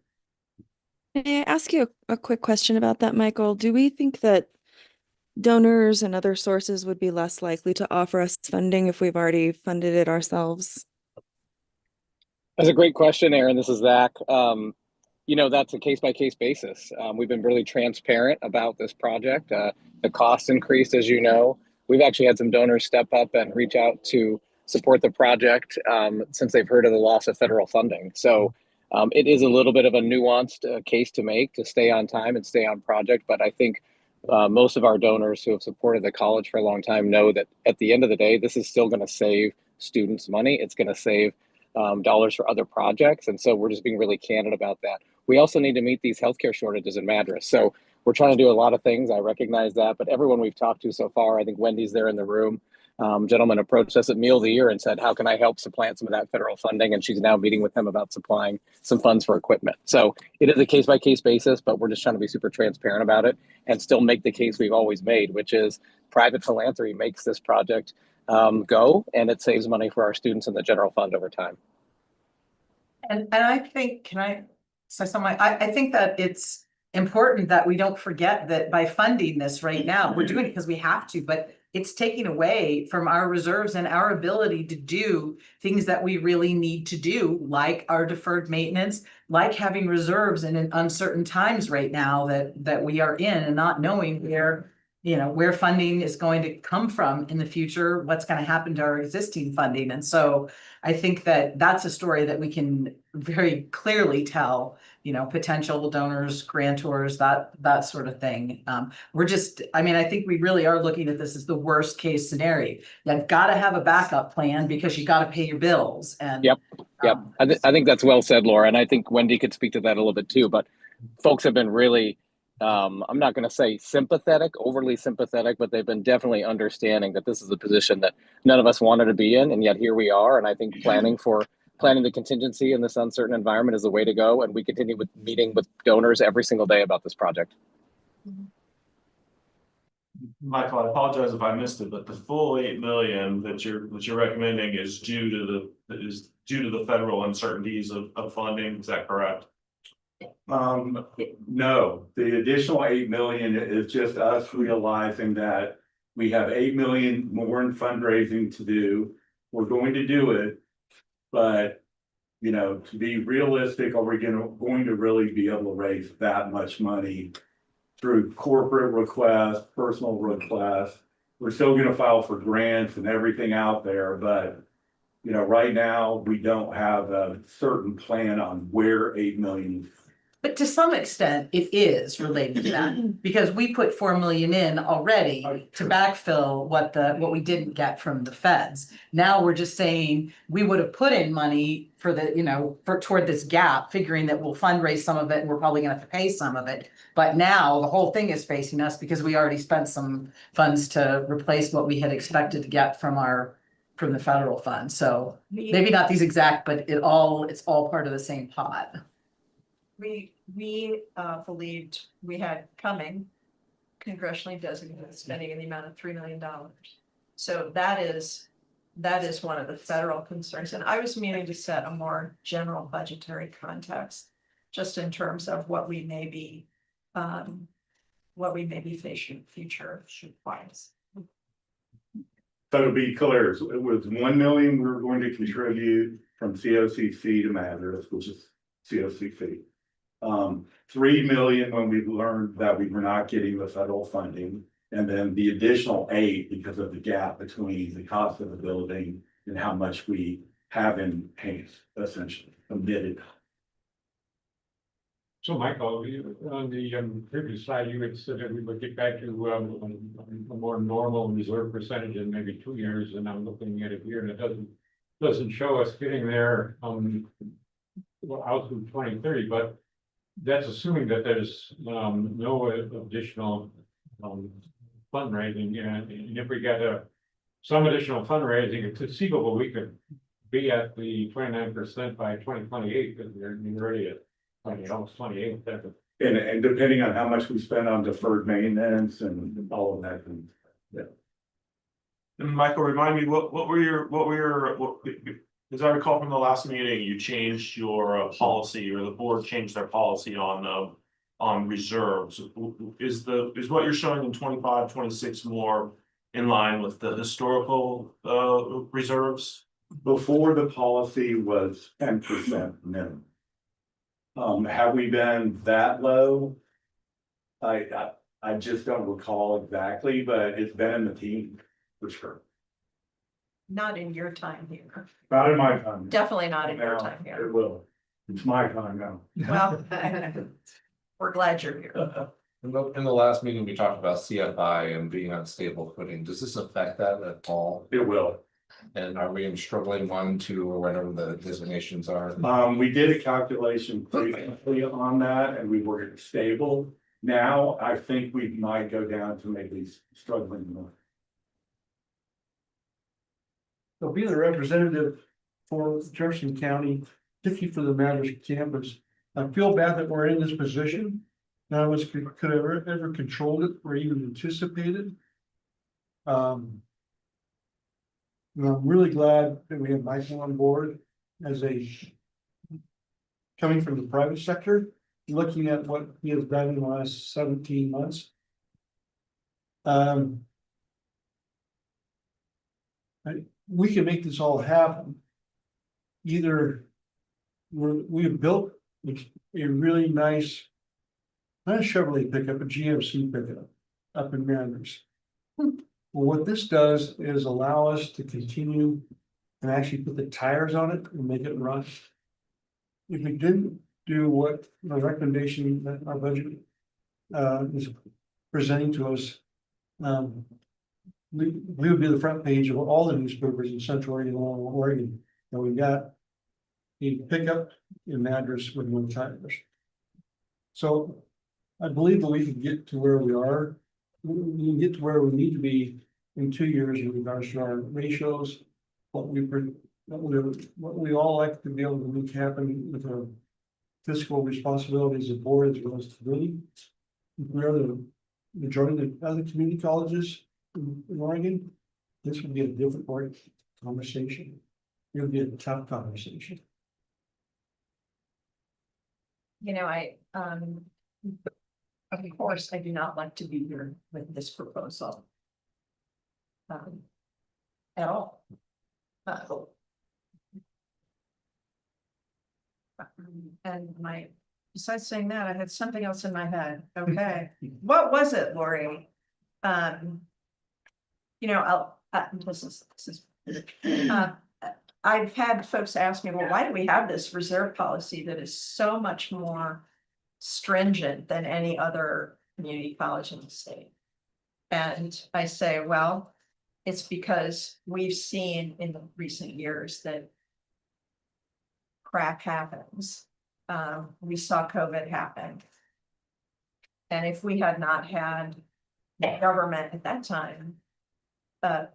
May I ask you a quick question about that, Michael? Do we think that donors and other sources would be less likely to offer us funding if we've already funded it ourselves? That's a great question, Aaron. This is Zach. That's a case-by-case basis. We've been really transparent about this project. The cost increase, as you know, we've actually had some donors step up and reach out to support the project since they've heard of the loss of federal funding. So it is a little bit of a nuanced case to make to stay on time and stay on project. But I think most of our donors who have supported the college for a long time know that at the end of the day, this is still going to save students money. It's going to save dollars for other projects. And so we're just being really candid about that. We also need to meet these healthcare shortages in Madras. So we're trying to do a lot of things. I recognize that, but everyone we've talked to so far, I think Wendy's there in the room. Gentleman approached us at Meal of the Year and said, how can I help supplant some of that federal funding? And she's now meeting with them about supplying some funds for equipment. So it is a case by case basis, but we're just trying to be super transparent about it and still make the case we've always made, which is private philanthropy makes this project go, and it saves money for our students in the general fund over time. And I think, can I say something? I think that it's important that we don't forget that by funding this right now, we're doing it because we have to, but it's taking away from our reserves and our ability to do things that we really need to do, like our deferred maintenance, like having reserves in uncertain times right now that we are in, and not knowing where, you know, where funding is going to come from in the future, what's going to happen to our existing funding. And so I think that that's a story that we can very clearly tell, you know, potential donors, grantors, that sort of thing. We're just, I mean, I think we really are looking at this as the worst case scenario. You've got to have a backup plan because you got to pay your bills. And Yep. I think that's well said, Laura. And I think Wendy could speak to that a little bit too, but folks have been really, I'm not going to say sympathetic, overly sympathetic, but they've been definitely understanding that this is a position that none of us wanted to be in. And yet here we are. And I think planning the contingency in this uncertain environment is the way to go. And we continue with meeting with donors every single day about this project. Michael, I apologize if I missed it, but the full 8 million that you're recommending is due to the federal uncertainties of funding. Is that correct? No, the additional 8 million is just us realizing that we have 8 million more in fundraising to do. We're going to do it, but you know, to be realistic, are we going to really be able to raise that much money through corporate requests, personal requests? We're still going to file for grants and everything out there, but you know, right now we don't have a certain plan on where 8 million. But to some extent, it is related to that, because we put 4 million in already to backfill what we didn't get from the feds. Now we're just saying we would have put in money for the, you know, toward this gap, figuring that we'll fundraise some of it and we're probably gonna have to pay some of it. But now the whole thing is facing us because we already spent some funds to replace what we had expected to get from the federal fund. So maybe not these exact, but it's all part of the same pot. We believed we had coming congressionally designated spending in the amount of $3 million. So that is one of the federal concerns. And I was meaning to set a more general budgetary context, just in terms of what we may be facing future wise. So to be clear, it was 1 million we were going to contribute from COCC to Madras, which is COCC. 3 million when we learned that we were not getting the federal funding, and then the additional 8 because of the gap between the cost of the building and how much we have in paint, essentially committed. So Michael, on the previous slide, you had said that we would get back to a more normal reserve percentage in maybe 2 years, and I'm looking at it here, and it doesn't show us getting there out through 2030, but that's assuming that there's no additional fundraising, and if we get some additional fundraising, it's conceivable we could be at the 29% by 2028, because we're already at almost 28. And depending on how much we spend on deferred maintenance and all of that. Yeah. And Michael, remind me, what were your as I recall from the last meeting, you changed your policy, or the board changed their policy on reserves. Is what you're showing in 25, 26 more in line with the historical reserves? Before the policy was 10% minimum. Have we been that low? I just don't recall exactly, but it's been in the team. for sure. Not in your time here. Not in my time. Definitely not in your Now, time here. It will. It's my time now. Well, we're glad you're here. In the last meeting, we talked about CFI and being on stable footing. Does this affect that at all? It will. And are we in struggling 1, 2, or whatever the designations are? We did a calculation previously on that and we were stable. Now I think we might go down to maybe struggling more. So being the representative for Jefferson County, particularly for the Madras campus, I feel bad that we're in this position. None of us could have ever controlled it or even anticipated. And I'm really glad that we have Michael on board as coming from the private sector, looking at what he has done in the last 17 months. We can make this all happen. Either we have built a really nice, not a Chevrolet pickup, a GMC pickup up in Madras. Well, what this does is allow us to continue and actually put the tires on it and make it run. If we didn't do what the recommendation that our budget is presenting to us, we would be the front page of all the newspapers in Central Oregon, Oregon. And we got a pickup in Madras with no tires. So I believe that we can get to where we are. We can get to where we need to be in 2 years in regards to our ratios. What we all like to be able to make happen with our fiscal responsibilities of board as well as stability. We are the majority of the other community colleges in Oregon. This would be a different conversation. It would be a tough conversation. You know, of course, I do not like to be here with this proposal. At all. And besides saying that, I had something else in my head. Okay, what was it, Lori? You know, I've had folks ask me, well, why do we have this reserve policy that is so much more stringent than any other community college in the state? And I say, well, it's because we've seen in the recent years that crap happens. We saw COVID happen. And if we had not had the government at that time,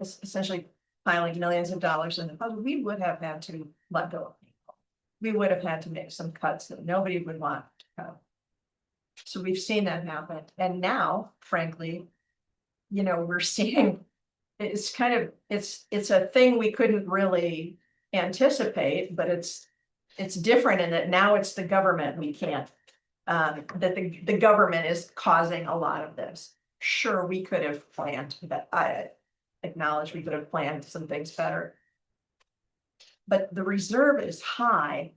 essentially piling millions of dollars in the budget, we would have had to let go of people. We would have had to make some cuts that nobody would want to cut. So we've seen that happen. And now, frankly, you know, we're seeing it's kind of, it's a thing we couldn't really anticipate, but it's different in that now it's the government we can't, that the government is causing a lot of this. Sure, we could have planned, but I acknowledge we could have planned some things better. But the reserve is high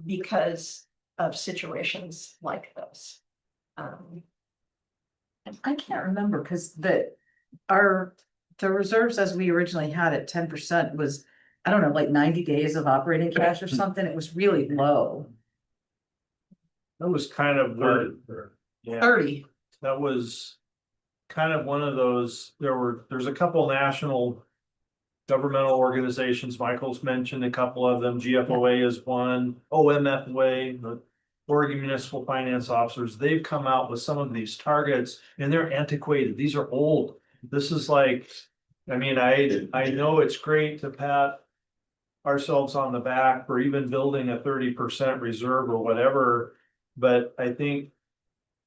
because of situations like this. I can't remember because the reserves as we originally had at 10% was, I don't know, like 90 days of operating cash or something. It was really low. That was kind of yeah, 30. that was kind of one of those, there's a couple national governmental organizations, Michael's mentioned a couple of them, GFOA is one, OMFOA, the Oregon Municipal Finance Officers, they've come out with some of these targets and they're antiquated, these are old. This is like, I mean, I know it's great to pat ourselves on the back for even building a 30% reserve or whatever, but I think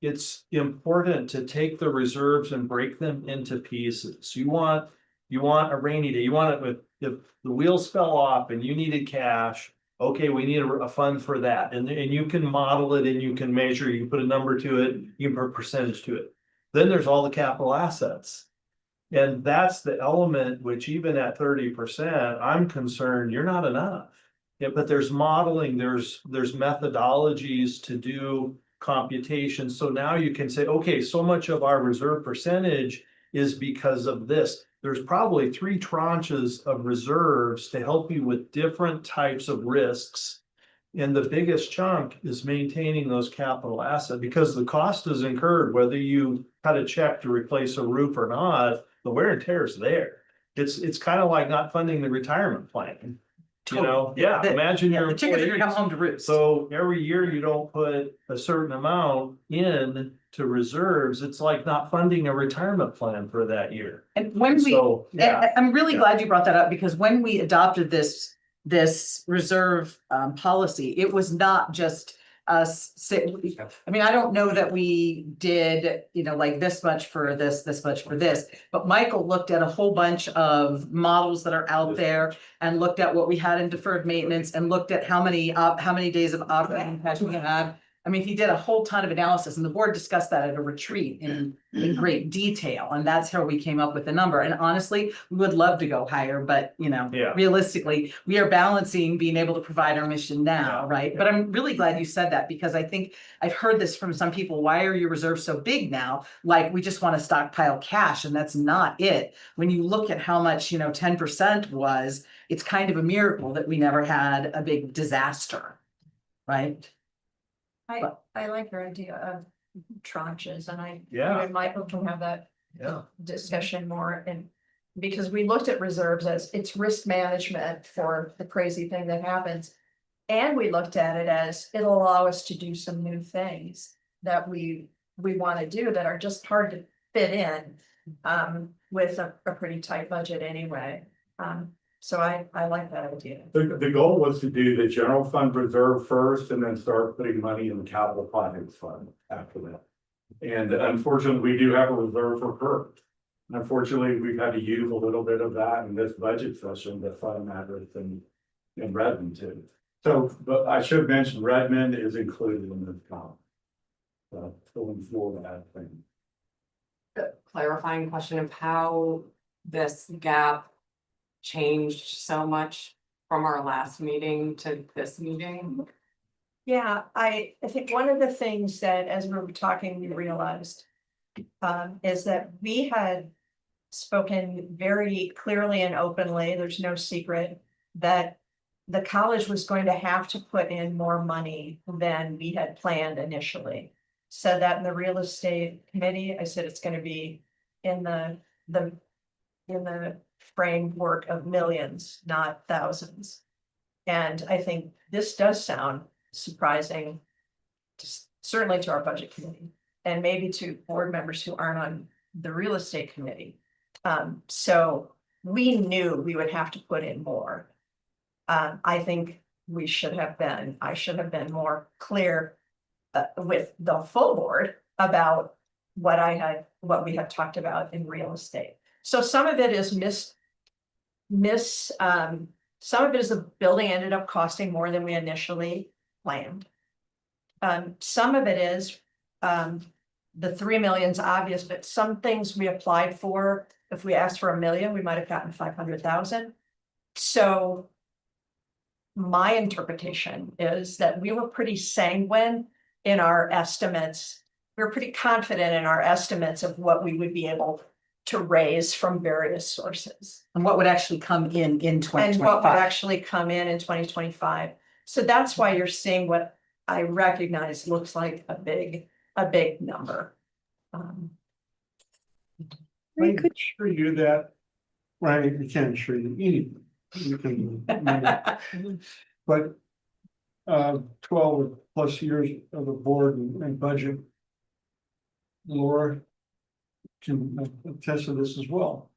it's important to take the reserves and break them into pieces. You want a rainy day, you want it with, if the wheels fell off and you needed cash, okay, we need a fund for that. And you can model it and you can measure, you can put a number to it, you can put a percentage to it. Then there's all the capital assets. And that's the element which even at 30%, I'm concerned you're not enough. Yeah, but there's modeling, there's methodologies to do computations. So now you can say, okay, so much of our reserve percentage is because of this. there's probably 3 tranches of reserves to help you with different types of risks. And the biggest chunk is maintaining those capital assets, because the cost is incurred, whether you cut a check to replace a roof or not, the wear and tear is there. It's kind of like not funding the retirement plan. You know, yeah, imagine your The chickens are gonna come employees. home to roost. So every year you don't put a certain amount in to reserves, it's like not funding a retirement plan for that year. And when we, So, and yeah, I'm really glad you brought that up, because when we adopted this reserve policy, it was not just us say, I mean, I don't know that we did, like this much for this much for this. But Michael looked at a whole bunch of models that are out there and looked at what we had in deferred maintenance and looked at how many days of operating cash we had. I mean, he did a whole ton of analysis, and the board discussed that at a retreat in great detail, and that's how we came up with the number. And honestly, we would love to go higher, but Yeah. realistically, we are balancing being able to provide our mission now, Yeah. right? But I'm really glad you said that, because I think I've heard this from some people. Why are your reserves so big now? Like, we just want to stockpile cash, and that's not it. When you look at how much, 10% was, it's kind of a miracle that we never had a big disaster, right? I like your idea of tranches, and you Yeah. and Michael can have that yeah. discussion more, and because we looked at reserves as it's risk management for the crazy thing that happens. And we looked at it as it'll allow us to do some new things that we want to do that are just hard to fit in with a pretty tight budget anyway. So I like that idea. The goal was to do the general fund reserve first and then start putting money in the capital projects fund after that. And unfortunately, we do have a reserve for PERT. Unfortunately, we've had to use a little bit of that in this budget session to fund Madras and Redmond too. So, but I should mention Redmond is included in this column. Going forward, I think. Clarifying question of how this gap changed so much from our last meeting to this meeting? Yeah, I think one of the things that as we were talking, we realized is that we had spoken very clearly and openly, there's no secret, that the college was going to have to put in more money than we had planned initially. Said that in the real estate committee, I said it's going to be in the framework of millions, not thousands. And I think this does sound surprising, certainly to our budget committee, and maybe to board members who aren't on the real estate committee. So we knew we would have to put in more. I think I should have been more clear with the full board about what we had talked about in real estate. So some of it is some of it is the building ended up costing more than we initially planned. Some of it is the 3 million's obvious, but some things we applied for, if we asked for $1 million, we might have gotten 500,000. So my interpretation is that we were pretty sanguine in our estimates. We were pretty confident in our estimates of what we would be able to raise from various sources. And what would actually come in 2025. And what would actually come in 2025. So that's why you're seeing what I recognize looks like a big number. I could assure you that, well, I can't assure you anything. You can, but 12 plus years of the board and budget, Laura can attest to this as well.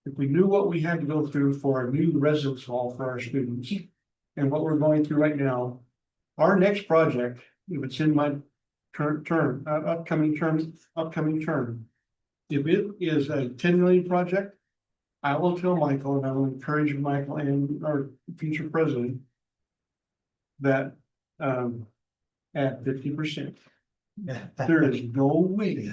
If we knew what we had to go through for a new residence hall for our students and what we're going through right now, our next project, if it's in my upcoming term, if it is a 10 million project, I will tell Michael, and I will encourage Michael and our future president that at 50%, there is no way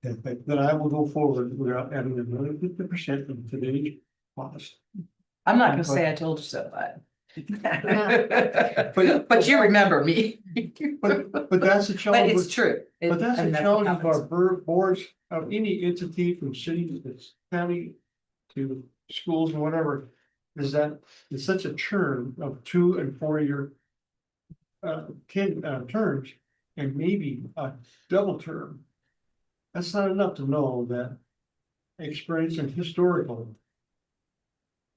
that I will go forward without adding another 50% of today's cost. I'm not gonna say I told you so, but you remember me. But that's a challenge. But it's true. But that's a challenge of our boards, of any entity from city to county to schools and whatever, is that it's such a churn of 2 and 4 year terms, and maybe a double term. That's not enough to know that experience and historical.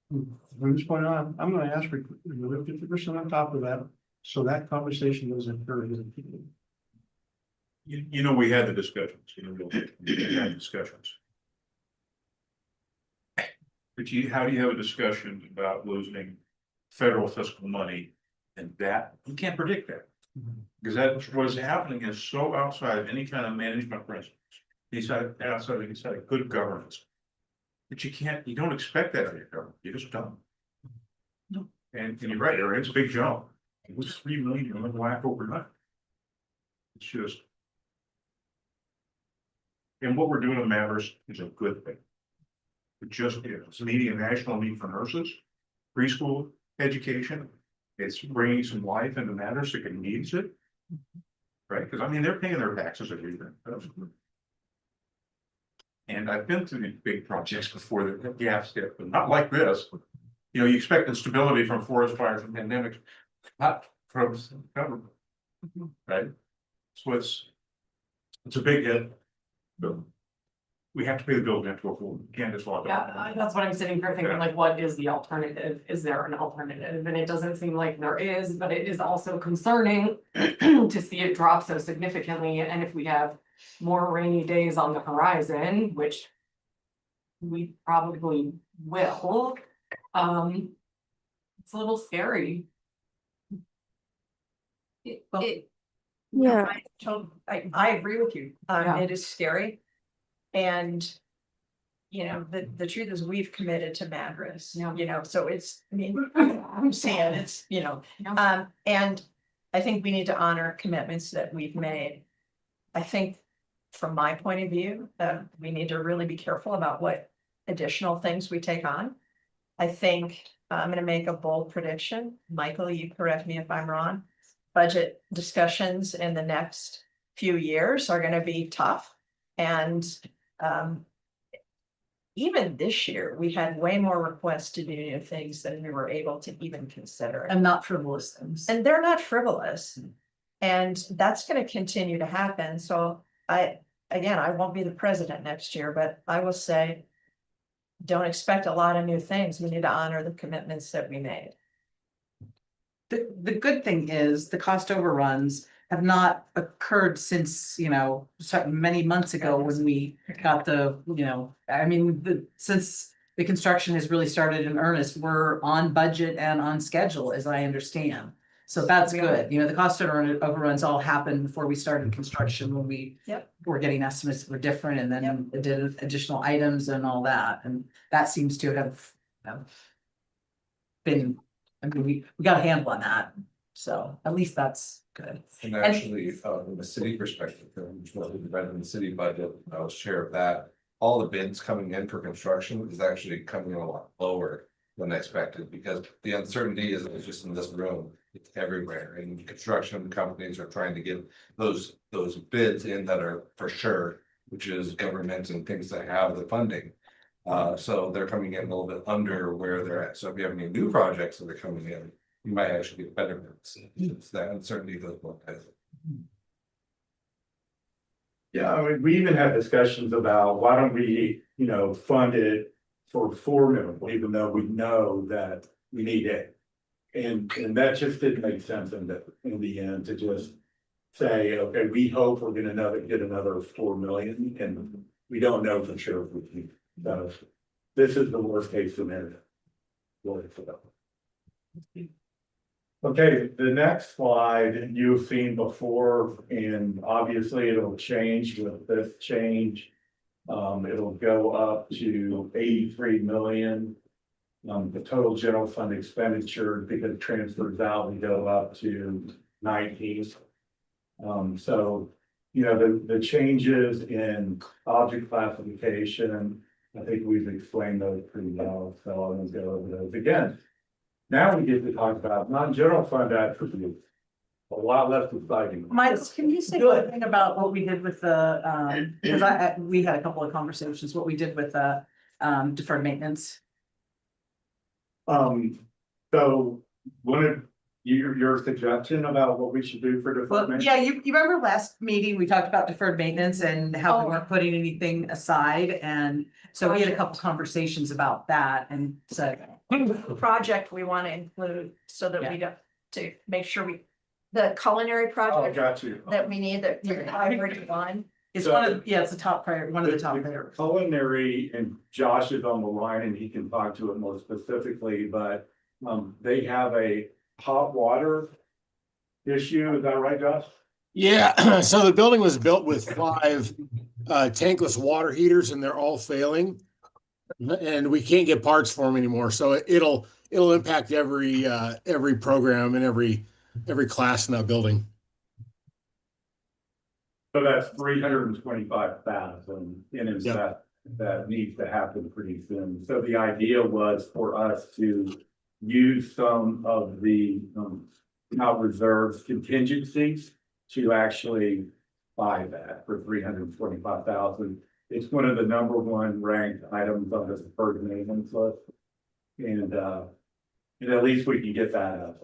From this point on, I'm gonna ask for another 50% on top of that, so that conversation doesn't occur. You know, we had the discussions, we had discussions. But how do you have a discussion about losing federal fiscal money and that, you can't predict that. Because that, what is happening is so outside of any kind of management principles. Outside of good governance. But you don't expect that of your government, you just don't. No. And you're right, it's a big jump. It was 3 million in the black overnight. It's just. And what we're doing in Matters is a good thing. It just is meeting a national need for nurses, preschool education. It's bringing some life into Matters that needs it. Right, because I mean, they're paying their taxes every year. And I've been through these big projects before that have gaps there, but not like this. You know, you expect stability from forest fires and pandemics, not from government. Right? So it's a big hit. But we have to pay the bill to afford. You can't just walk out. Yeah, that's what I'm sitting here thinking, like, what is the alternative? Is there an alternative? And it doesn't seem like there is, but it is also concerning to see it drop so significantly. And if we have more rainy days on the horizon, which we probably will, it's a little scary. Yeah, I agree with you. Yeah. It is scary. And, you know, the truth is we've committed to Madras, you know, so it's, I mean, I'm saying it's, you know, and I think we need to honor commitments that we've made. I think from my point of view, we need to really be careful about what additional things we take on. I think I'm gonna make a bold prediction. Michael, you correct me if I'm wrong. Budget discussions in the next few years are gonna be tough. And even this year, we had way more requests to do new things than we were able to even consider. And not frivolous things. And they're not frivolous. And that's gonna continue to happen. So I won't be the president next year, but I will say, don't expect a lot of new things. We need to honor the commitments that we made. The good thing is the cost overruns have not occurred since, you know, many months ago when we got the, you know, I mean, since the construction has really started in earnest, we're on budget and on schedule, as I understand. So that's good. You know, the cost overruns all happened before we started construction, when we were getting estimates that were different, and then did additional items and all that. And that seems to have been, I mean, we got a handle on that. So at least that's good. And actually, from a city perspective, which was divided in the city budget, I was chair of that. All the bids coming in for construction is actually coming in a lot lower than expected, because the uncertainty isn't just in this room, it's everywhere. And construction companies are trying to get those bids in that are for sure, which is government and things that have the funding. So they're coming in a little bit under where they're at. So if you have any new projects that are coming in, you might actually get better bids. It's that uncertainty goes both ways. Yeah, I mean, we even had discussions about why don't we, you know, fund it for formidable, even though we know that we need it. And that just didn't make sense in the end, to just say, okay, we hope we're gonna get another 4 million, and we don't know for sure if we can. So this is the worst case scenario. Okay, the next slide you've seen before, and obviously it'll change with this change. It'll go up to 83 million. The total general fund expenditure, because it transfers out, we go up to 19. So, you know, the changes in object classification, I think we've explained those pretty well, so I won't go over those again. Now we get to talk about non-general fund attributes. A lot less exciting. Michael, can you say one thing about what we did with the, because we had a couple of conversations, what we did with the deferred maintenance. So one of your suggestion about what we should do for Well, deferment? yeah, you remember last meeting, we talked about deferred maintenance and how we Oh. weren't putting anything aside, and so we had a couple conversations about that, and so. Project we want to include so that we don't, to make sure the culinary Oh, project got you. that we need, that you're priority one. It's one of, yeah, it's a top priority, one of the top priorities. Culinary, and Josh is on the line and he can talk to it more specifically, but they have a hot water issue. Is that right, Josh? Yeah, so the building was built with 5 tankless water heaters and they're all failing. And we can't get parts for them anymore. So it'll impact every program and every class in that building. So that's 325,000 and that needs to happen pretty soon. So the idea was for us to use some of the not reserves contingencies to actually buy that for 325,000. It's one of the #1 ranked items on the deferred maintenance list. And at least we can get that up.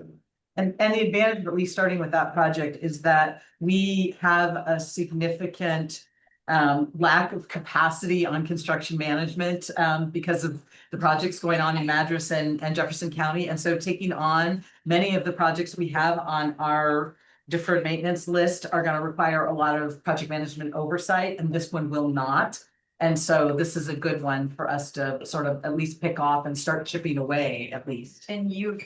And the advantage of at least starting with that project is that we have a significant lack of capacity on construction management because of the projects going on in Madras and Jefferson County. And so taking on many of the projects we have on our deferred maintenance list are going to require a lot of project management oversight, and this one will not. And so this is a good one for us to sort of at least pick off and start chipping away at least. And to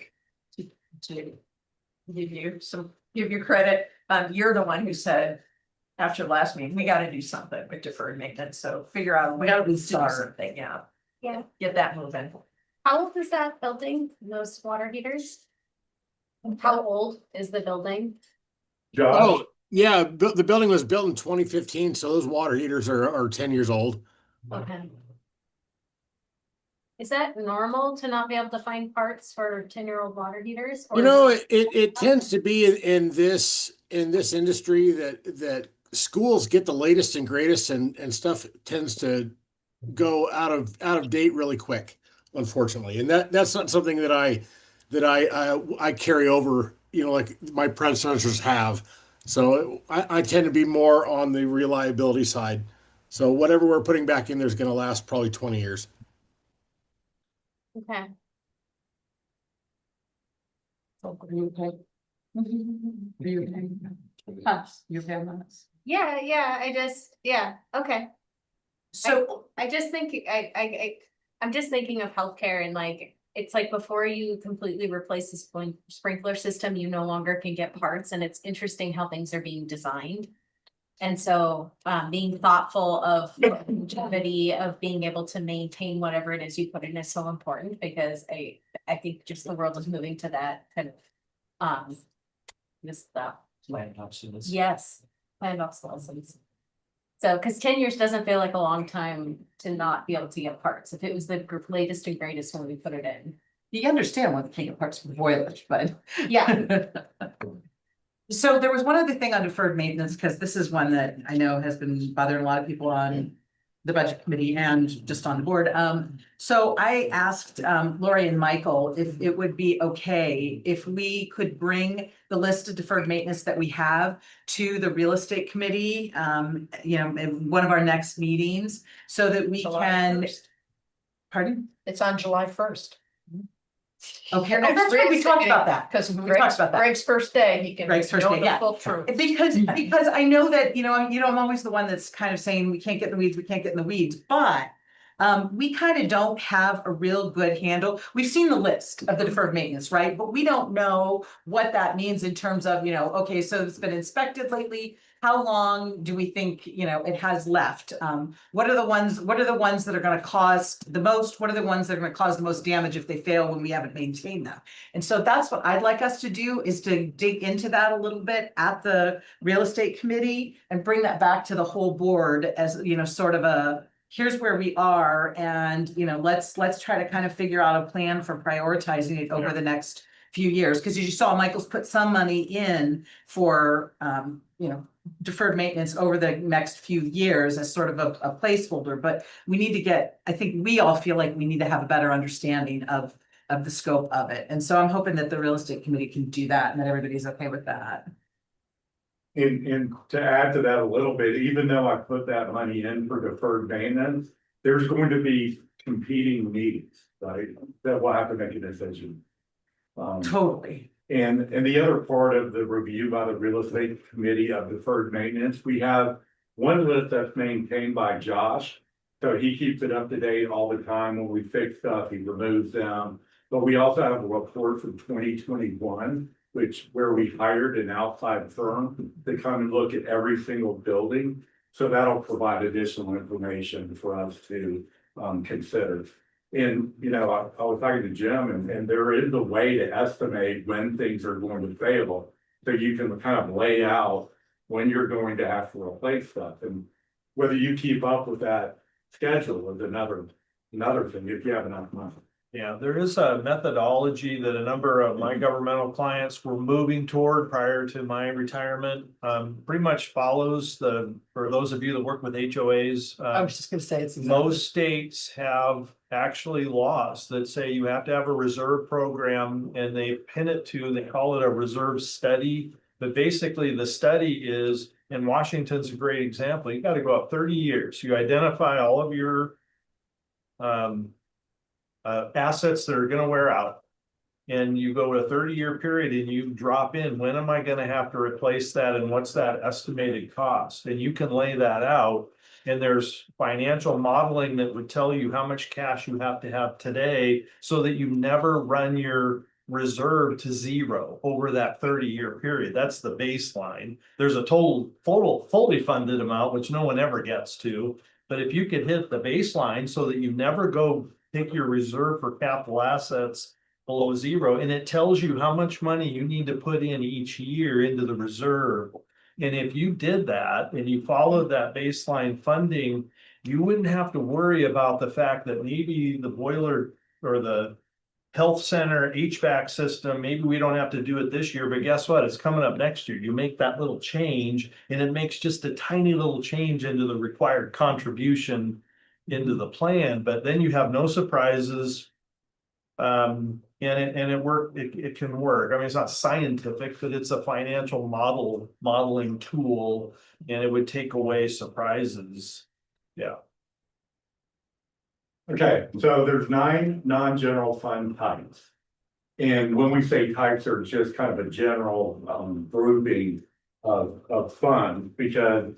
give you credit, you're the one who said after last meeting, we got to do something with deferred maintenance. So figure out a way to do something. Yeah. Yeah. Get that moving. How old is that building, those water heaters? How old is the building? Josh? Oh, yeah, the building was built in 2015, so those water heaters are 10 years old. Okay. Is that normal to not be able to find parts for 10-year-old water heaters? You know, it tends to be in this industry that schools get the latest and greatest and stuff tends to go out of date really quick, unfortunately. And that's not something that I carry over, like my predecessors have. So I tend to be more on the reliability side. So whatever we're putting back in there is going to last probably 20 years. Okay. Are you okay? Are you okay? Us, you okay with us? Yeah, okay. So I just think I'm just thinking of healthcare and like it's like before you completely replace the sprinkler system, you no longer can get parts, and it's interesting how things are being designed. And so being thoughtful of longevity of being able to maintain whatever it is you put in is so important, because I think just the world is moving to that kind of this stuff. Planned obsolescence. Yes, planned obsolescence. So, because 10 years doesn't feel like a long time to not be able to get parts. If it was the latest and greatest when we put it in. you understand what the king of parts for boilers, but. Yeah. So there was one other thing on deferred maintenance, because this is one that I know has been bothering a lot of people on the budget committee and just on the board. So I asked Lori and Michael if it would be okay if we could bring the list of deferred maintenance that we have to the real estate committee, in one of our next meetings, so that we July can. 1st. Pardon? It's on July 1st. Okay, oh, that's right, we talked about that. Because We talked about that. Greg's first day, he can Greg's first know day, the yeah. full truth. Because I know that, I'm always the one that's kind of saying, we can't get in the weeds, we can't get in the weeds, but. We kind of don't have a real good handle. We've seen the list of the deferred maintenance, right? But we don't know what that means in terms of, okay, so it's been inspected lately. How long do we think, it has left? What are the ones that are gonna cost the most? What are the ones that are gonna cause the most damage if they fail when we haven't maintained them? And so that's what I'd like us to do, is to dig into that a little bit at the real estate committee and bring that back to the whole board as, sort of a, here's where we are, and let's try to kind of figure out a plan for prioritizing it over the next few years. Because as you saw, Michael's put some money in for you know, deferred maintenance over the next few years as sort of a placeholder, but we need to get, I think we all feel like we need to have a better understanding of the scope of it. And so I'm hoping that the real estate committee can do that and that everybody's okay with that. And to add to that a little bit, even though I put that money in for deferred maintenance, there's going to be competing needs, right? That will have to make a decision. Totally. And the other part of the review by the real estate committee of deferred maintenance, we have one list that's maintained by Josh. So he keeps it up to date all the time. When we fix stuff, he removes them. But we also have a report from 2021, where we hired an outside firm to come and look at every single building. So that'll provide additional information for us to consider. And, you know, I was talking to Jim, and there is a way to estimate when things are going to fail. So you can kind of lay out when you're going to have to replace stuff. And whether you keep up with that schedule is another thing, if you have enough money. Yeah, there is a methodology that a number of my governmental clients were moving toward prior to my retirement. Pretty much follows for those of you that work with HOAs. I was just gonna say it's. Most states have actually laws that say you have to have a reserve program, and they pin it to, they call it a reserve study. But basically the study is, and Washington's a great example, you got to go up 30 years. You identify all of your assets that are going to wear out. And you go to a 30-year period and you drop in, when am I going to have to replace that? And what's that estimated cost? And you can lay that out. And there's financial modeling that would tell you how much cash you have to have today so that you never run your reserve to zero over that 30-year period. That's the baseline. There's a total fully funded amount, which no one ever gets to. But if you could hit the baseline so that you never go take your reserve for capital assets below zero, and it tells you how much money you need to put in each year into the reserve. And if you did that and you followed that baseline funding, you wouldn't have to worry about the fact that maybe the boiler or the health center HVAC system, maybe we don't have to do it this year, but guess what? It's coming up next year. You make that little change and it makes just a tiny little change into the required contribution into the plan, but then you have no surprises. And it can work. I mean, it's not scientific, but it's a financial modeling tool, and it would take away surprises. Yeah. Okay, so there's 9 non-general fund types. And when we say types, they're just kind of a general grouping of funds, because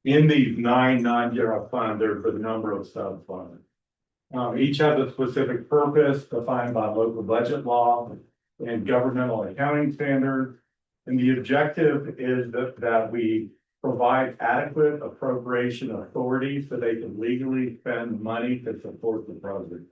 in these 9 non-general funds, there's a number of sub-funds. Each has a specific purpose defined by local budget law and governmental accounting standards. And the objective is that we provide adequate appropriation authority so they can legally spend money to support the project.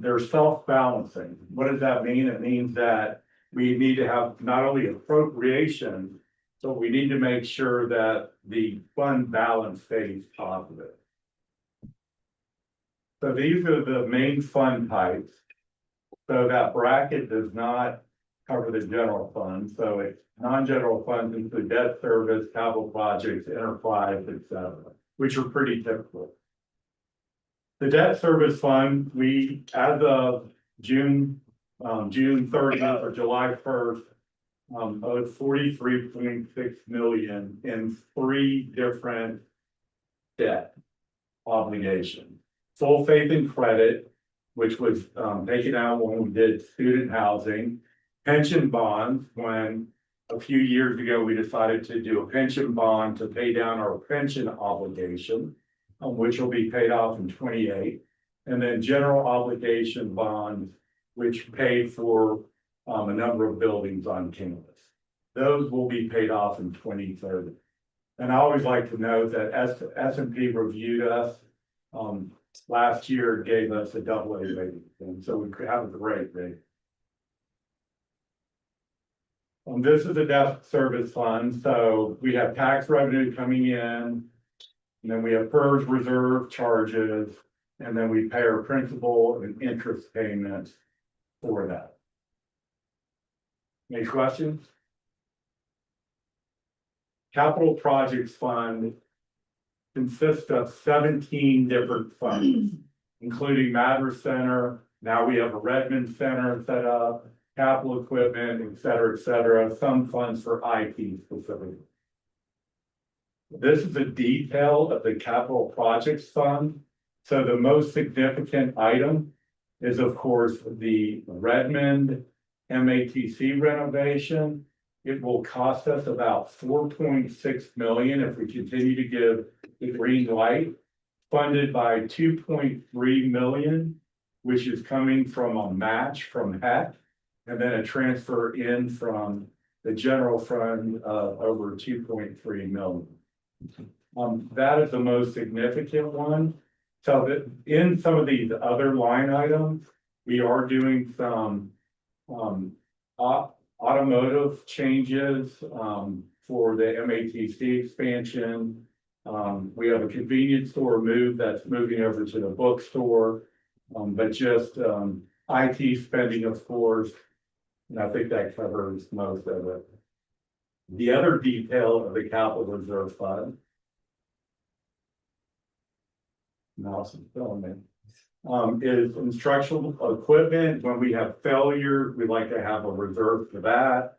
They're self-balancing. What does that mean? It means that we need to have not only appropriation, but we need to make sure that the fund balance stays positive. So these are the main fund types. So that bracket does not cover the general fund. So it's non-general funds include debt service, capital projects, enterprise, etc., which are pretty typical. The debt service fund, we, as of June 30th or July 1st, owed $43.6 million in 3 different debt obligations. Full faith and credit, which was taken out when we did student housing, pension bonds, when a few years ago we decided to do a pension bond to pay down our pension obligation, which will be paid off in 28, and then general obligation bonds, which pay for a number of buildings on campus. Those will be paid off in 2030. And I always like to note that S&P reviewed us last year, gave us a AA rating, and so we have a great rating. This is the debt service fund, so we have tax revenue coming in, and then we have PERS reserve charges, and then we pay our principal and interest payments for that. Any questions? capital projects fund consists of 17 different funds, including Madras Center. Now we have a Redmond Center set up, capital equipment, et cetera, some funds for IT specifically. This is a detail of the capital projects fund. So the most significant item is, of course, the Redmond MATC renovation. It will cost us about 4.6 million if we continue to give the green light, funded by 2.3 million, which is coming from a match from HEC, and then a transfer in from the general fund of over 2.3 million. That is the most significant one. So that in some of these other line items, we are doing some automotive changes for the MATC expansion. We have a convenience store move that's moving over to the bookstore, but just IT spending, of course, and I think that covers most of it. The other detail of the capital reserve fund. Now some filming. Is instructional equipment. When we have failure, we like to have a reserve for that.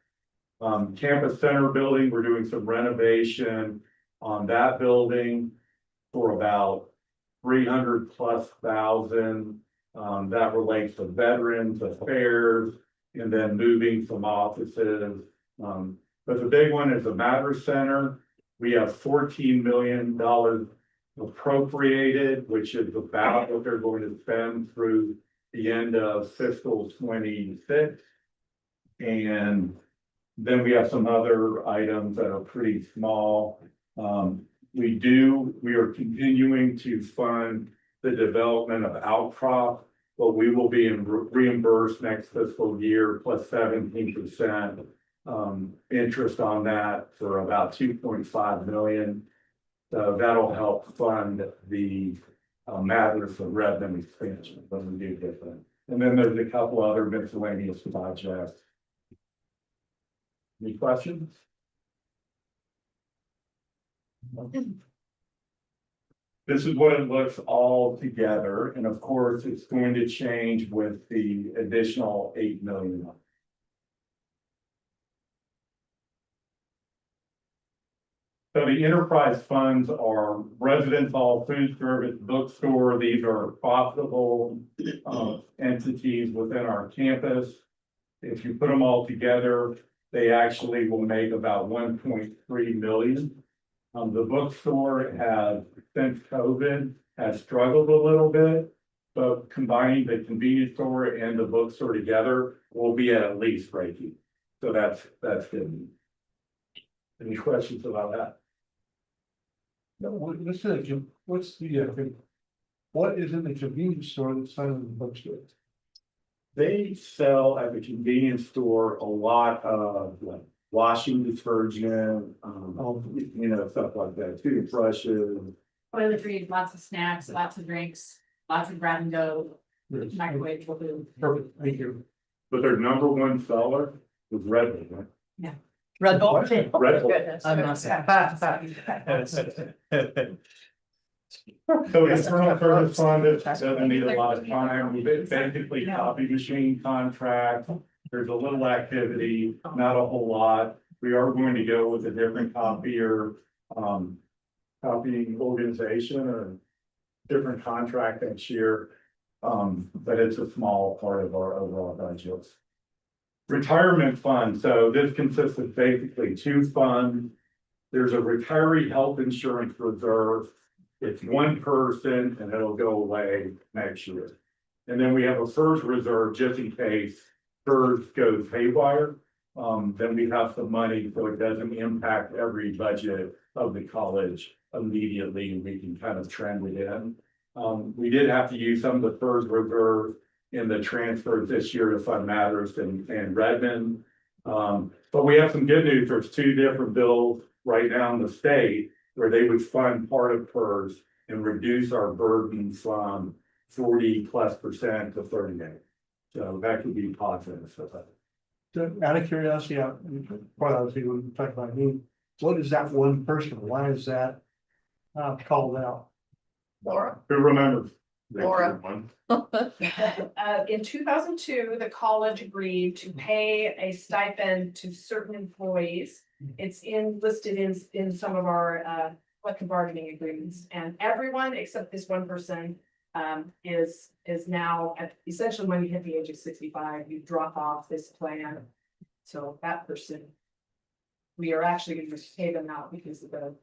Campus center building, we're doing some renovation on that building for about 300,000+. That relates to veterans affairs and then moving some offices. But the big one is the Madras Center. We have $14 million appropriated, which is about what they're going to spend through the end of fiscal 26. And then we have some other items that are pretty small. We are continuing to fund the development of Outcrop, but we will be reimbursed next fiscal year plus 17% interest on that for about 2.5 million. So that'll help fund the Madras and Redmond expansion when we do different. And then there's a couple other miscellaneous projects. Any questions? This is what it looks all together, and of course, it's going to change with the additional 8 million. So the enterprise funds are residence hall, food service, bookstore. These are profitable entities within our campus. If you put them all together, they actually will make about 1.3 million. The bookstore has, since COVID, has struggled a little bit, but combining the convenience store and the bookstore together, will be at least breaking. So that's good. Any questions about that? No, what is in the convenience store that's not in the bookstore? They sell at the convenience store a lot of like washing detergent, stuff like that, toothbrushes. Toiletries, lots of snacks, lots of drinks, lots of grab and go, microwave food. Perfect, thank you. But their number one seller is Red Bull, right? Yeah. Red Bull. Red Bull. I'm not saying. So internal service fund, it doesn't need a lot of time. We basically copy machine contract. There's a little activity, not a whole lot. We are going to go with a different copier, copying organization or different contract next year. But it's a small part of our overall budget. Retirement fund. So this consists of basically two funds. There's a retiree health insurance reserve. It's one person and it'll go away next year. And then we have a FERS reserve just in case FERS goes haywire. Then we have some money so it doesn't impact every budget of the college immediately, and we can kind of trend it in. We did have to use some of the FERS reserve in the transfers this year to fund Madras and Redmond. But we have some good news. There's two different bills right now in the state where they would fund part of FERS and reduce our burden from 40+% to 38. So that could be positive. Out of curiosity, quite honestly, when we talk about me, what is that one person? Why is that called out? Laura. Who remembers? Laura. In 2002, the college agreed to pay a stipend to certain employees. It's listed in some of our collective bargaining agreements, and everyone except this one person is now essentially when you hit the age of 65, you drop off this plan. So that person, we are actually going to pay them out because of the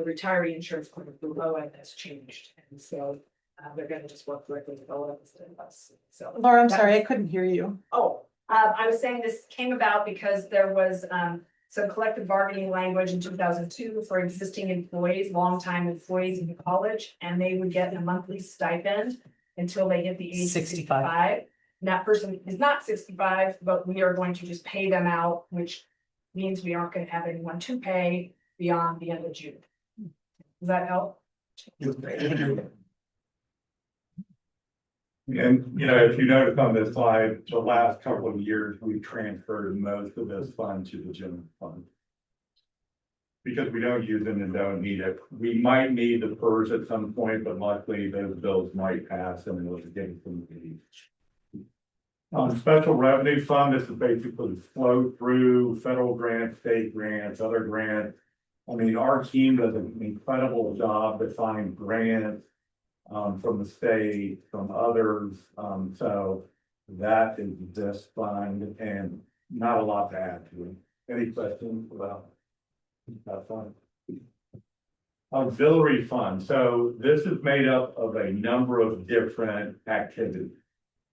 retiree insurance plan below it has changed, and so they're going to just work directly with OA instead of us. So Laura, I'm sorry, I couldn't hear you. I was saying this came about because there was some collective bargaining language in 2002 for existing employees, longtime employees in the college, and they would get a monthly stipend until they hit the age of 65. And that person is not 65, but we are going to just pay them out, which means we aren't going to have anyone to pay beyond the end of June. Does that help? And, you know, if you notice on this slide, the last couple of years, we've transferred most of this fund to the general fund. Because we don't use it and don't need it. We might need the PERS at some point, but luckily those bills might pass and we'll get some of these. Special revenue fund, this is basically flow through federal grants, state grants, other grants. I mean, our team does an incredible job to find grants from the state, from others. So that is this fund and not a lot to add to it. Any questions about that fund? Auxiliary fund. So this is made up of a number of different activities.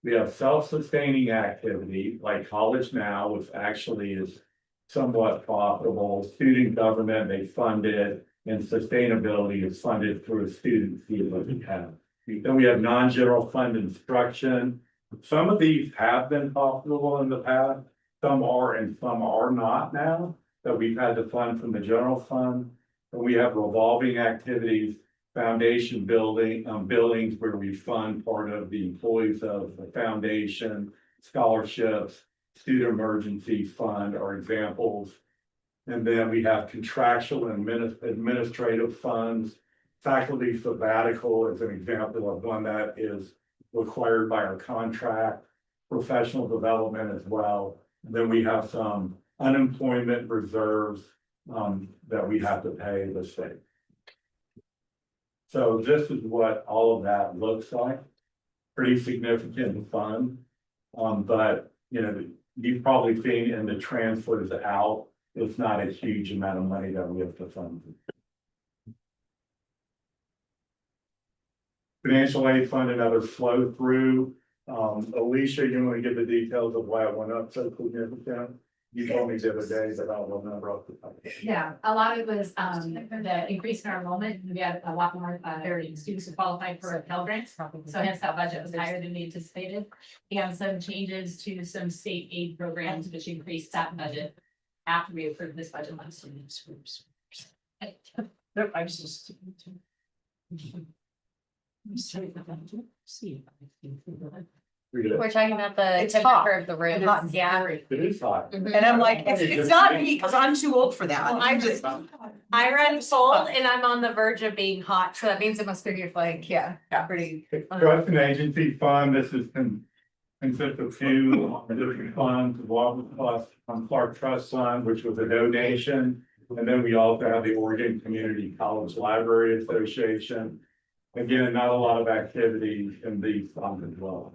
We have self-sustaining activity like College Now, which actually is somewhat profitable. Student government, they fund it, and sustainability is funded through a student fee that we have. Then we have non-general fund instruction. Some of these have been profitable in the past. Some are and some are not now that we've had to fund from the general fund. And we have revolving activities, foundation buildings where we fund part of the employees of the foundation, scholarships, student emergency fund are examples. And then we have contractual and administrative funds. Faculty sabbatical is an example of one that is required by our contract, professional development as well. And then we have some unemployment reserves that we have to pay the state. So this is what all of that looks like. Pretty significant fund. But you know, you've probably seen in the transfers out, it's not a huge amount of money that we have to fund. Financial aid fund, another flow through. Alicia, you want to give the details of why it went up so significant? You told me the other day that I'll remember off the top. Yeah, a lot of it was the increase in our enrollment. We had a lot more students who qualified for Pell Grants. So hence that budget was higher than we anticipated. And some changes to some state aid programs, which increased that budget after we approved this budget last year. Nope, I just. We're talking about the It's temperature hot. of the room. Hot. Yeah. It is hot. Mhm. And I'm like, it's not me, because I'm too old for that. Well, I'm just, I run cold and I'm on the verge of being hot, so that means it must be like, yeah, pretty. Trust and agency fund, this is consists of two different funds, one plus Clark Trust Fund, which was a donation. And then we also have the Oregon Community College Library Association. Again, not a lot of activity in these funds as well.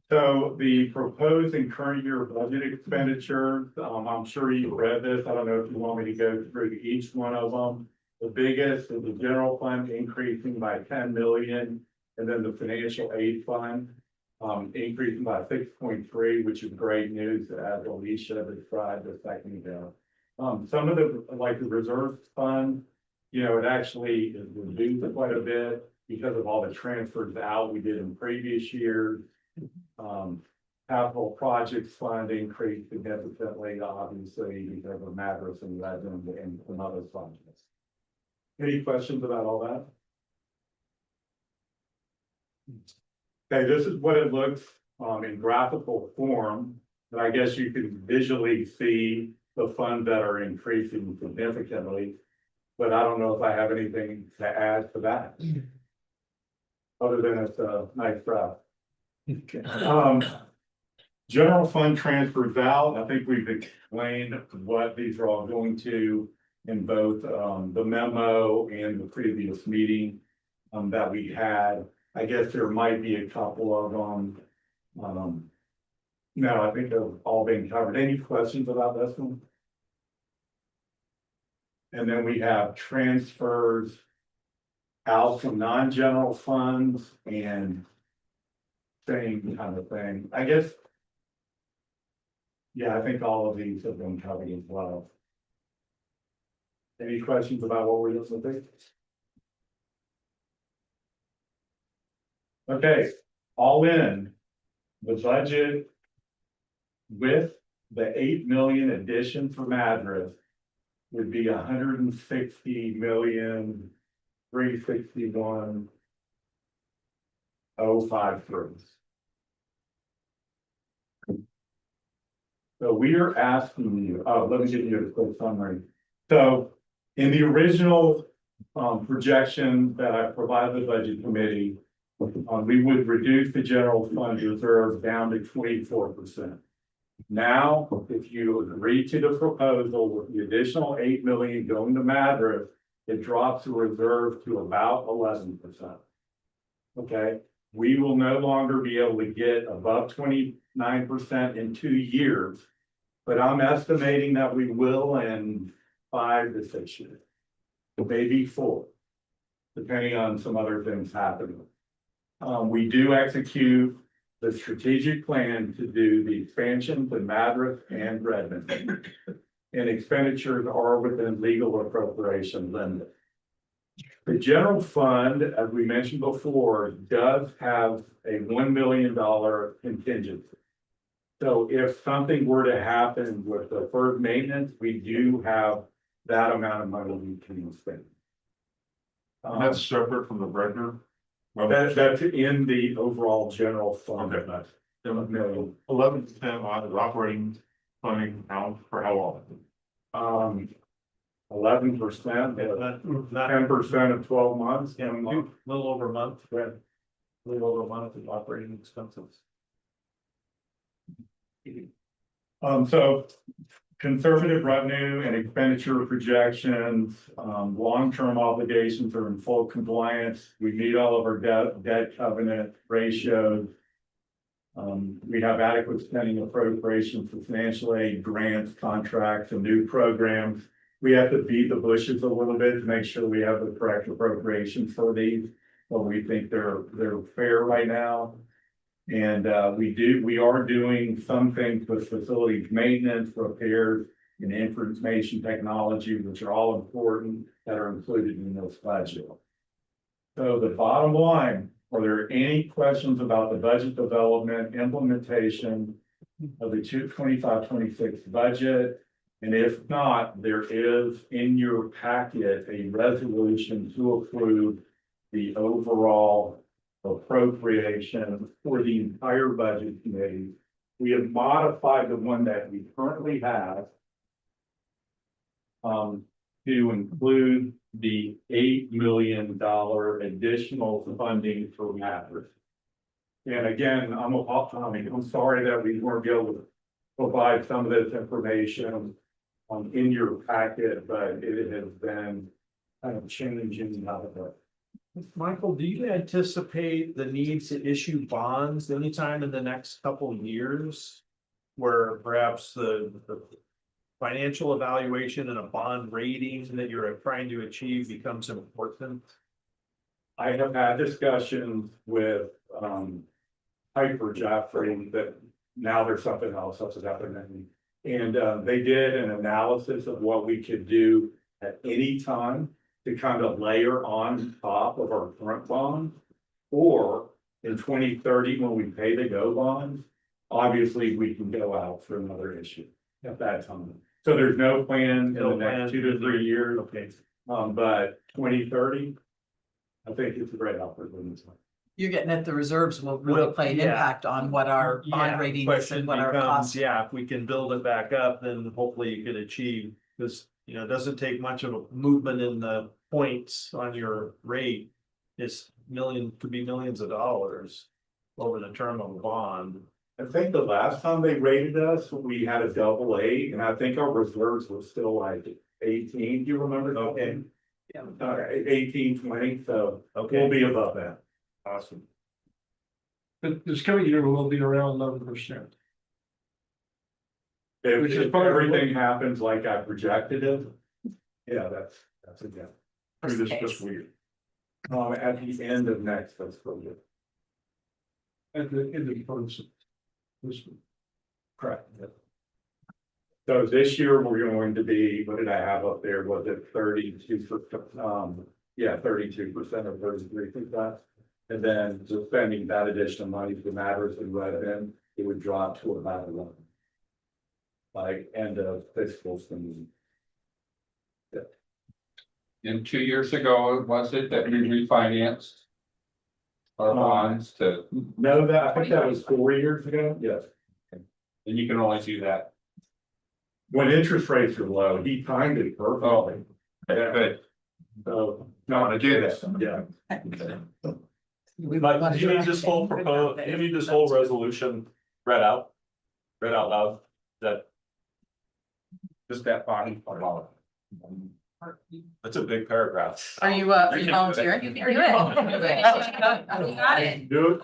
So the proposed and current year budget expenditures, I'm sure you read this. I don't know if you want me to go through each one of them. The biggest is the general fund increasing by 10 million, and then the financial aid fund increasing by 6.3, which is great news, as Alicia described a second ago. Some of the, like the reserve fund, you know, it actually is reduced quite a bit because of all the transfers out we did in previous years. Capital projects fund increased significantly, obviously, because of Madras and Redmond and some other funds. Any questions about all that? Okay, this is what it looks in graphical form, but I guess you can visually see the funds that are increasing significantly. But I don't know if I have anything to add to that. Other than it's a nice draft. General fund transfers out, I think we've explained what these are all going to in both the memo and the previous meeting that we had. I guess there might be a couple of them. No, I think they've all been covered. Any questions about this one? And then we have transfers out from non-general funds and same kind of thing, I guess. Yeah, I think all of these have been covered as well. Any questions about what we're looking at? Okay, all in, the budget with the 8 million addition for Madras would be 160,361,053. So we are asking you, let me give you a quick summary. So in the original projection that I provided the budget committee, we would reduce the general fund reserve down to 24%. Now, if you agree to the proposal with the additional 8 million going to Madras, it drops the reserve to about 11%. Okay, we will no longer be able to get above 29% in 2 years, but I'm estimating that we will in 5 to 6 years, maybe 4, depending on some other things happening. We do execute the strategic plan to do the expansion to Madras and Redmond. And expenditures are within legal appropriation limits. The general fund, as we mentioned before, does have a $1 million contingency. So if something were to happen with the deferred maintenance, we do have that amount of money we can spend. That's separate from the Bredner. That's in the overall general fund. Okay. $1 11% on the operating funding now for how long? 11%, 10% of 12 months. Yeah, we do a little over a month. Yeah. A little over a month of operating expenses. So conservative revenue and expenditure projections, long-term obligations are in full compliance. We meet all of our debt covenant ratios. We have adequate spending appropriation for financial aid, grants, contracts, and new programs. We have to beat the bushes a little bit to make sure we have the correct appropriations for these, but we think they're fair right now. And we are doing some things with facilities maintenance, repairs, and information technology, which are all important that are included in this budget. So the bottom line, are there any questions about the budget development, implementation of the 25-26 budget? And if not, there is in your packet a resolution to approve the overall appropriation for the entire budget committee. We have modified the one that we currently have to include the $8 million additional funding for Madras. And again, I'm sorry that we weren't able to provide some of this information in your packet, but it has been kind of changing out of it. Michael, do you anticipate the need to issue bonds anytime in the next couple of years? Where perhaps the financial evaluation and a bond rating that you're trying to achieve becomes important? I have had discussions with Piper Jaffray that now there's something else that's happening. And they did an analysis of what we could do at any time to kind of layer on top of our current bond. Or in 2030, when we pay the go bonds, obviously we can go out for another issue at that time. So there's no plan in the next 2 to 3 years. Okay. But 2030, I think it's a great opportunity. You're getting at the reserves will really Well, play an yeah. impact on what our Yeah, bond rating is question and what our becomes, costs. yeah, if we can build it back up, then hopefully you can achieve, because, you know, it doesn't take much of a movement in the points on your rate. It's could be millions of dollars over the term of a bond. I think the last time they rated us, we had a AA, and I think our reserves were still like 18, do you remember? Okay. 18, 20, so Okay. we'll be above that. Awesome. But this coming year will be around 11%. Which is If part of what- everything happens like I projected it, yeah, that's a good. Through this Worst case. fiscal year. At the end of next fiscal year. At the end of the first. Correct. So this year, we're going to be, what did I have up there, was it 32%, 32% or 33%? And then just spending that additional money for matters in revenue, it would drop to about 11. By end of fiscal season. And 2 years ago, was it that we refinanced our bonds to, No, I think that was 4 years ago, yes. and you can only do that? When interest rates are low, he timed it perfectly. Good. So. Don't wanna do this. Yeah. Mike, do you need this whole do you need this whole resolution read out loud? That, Just that bottom part. that's a big paragraph. Are you volunteering? You got it. Do it.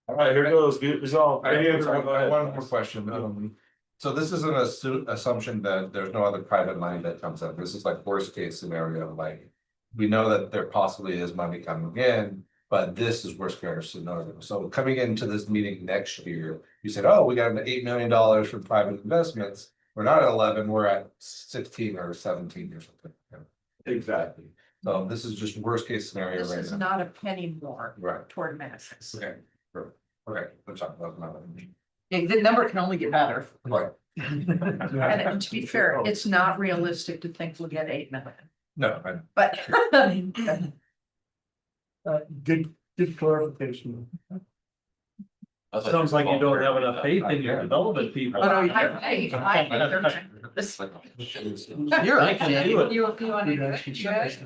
All right, here goes, be it resolved. I have Go ahead. one more question. So this is an assumption that there's no other private money that comes up. This is like worst case scenario, like. We know that there possibly is money coming in, but this is worst case scenario. So coming into this meeting next year, you said, oh, we got an $8 million from private investments. We're not at 11, we're at 16 or 17 or something. Exactly. So this is just worst case scenario This right is now. not a penny more Right, toward Madison. okay, perfect. Okay, let's talk about that. Yeah, the number can only get better. Right, And to be fair, it's not realistic to think we'll get 8 million, no, but. Good clarification. Sounds like you don't have enough faith in your development people. Oh, no, you- You're right. You wanna do it?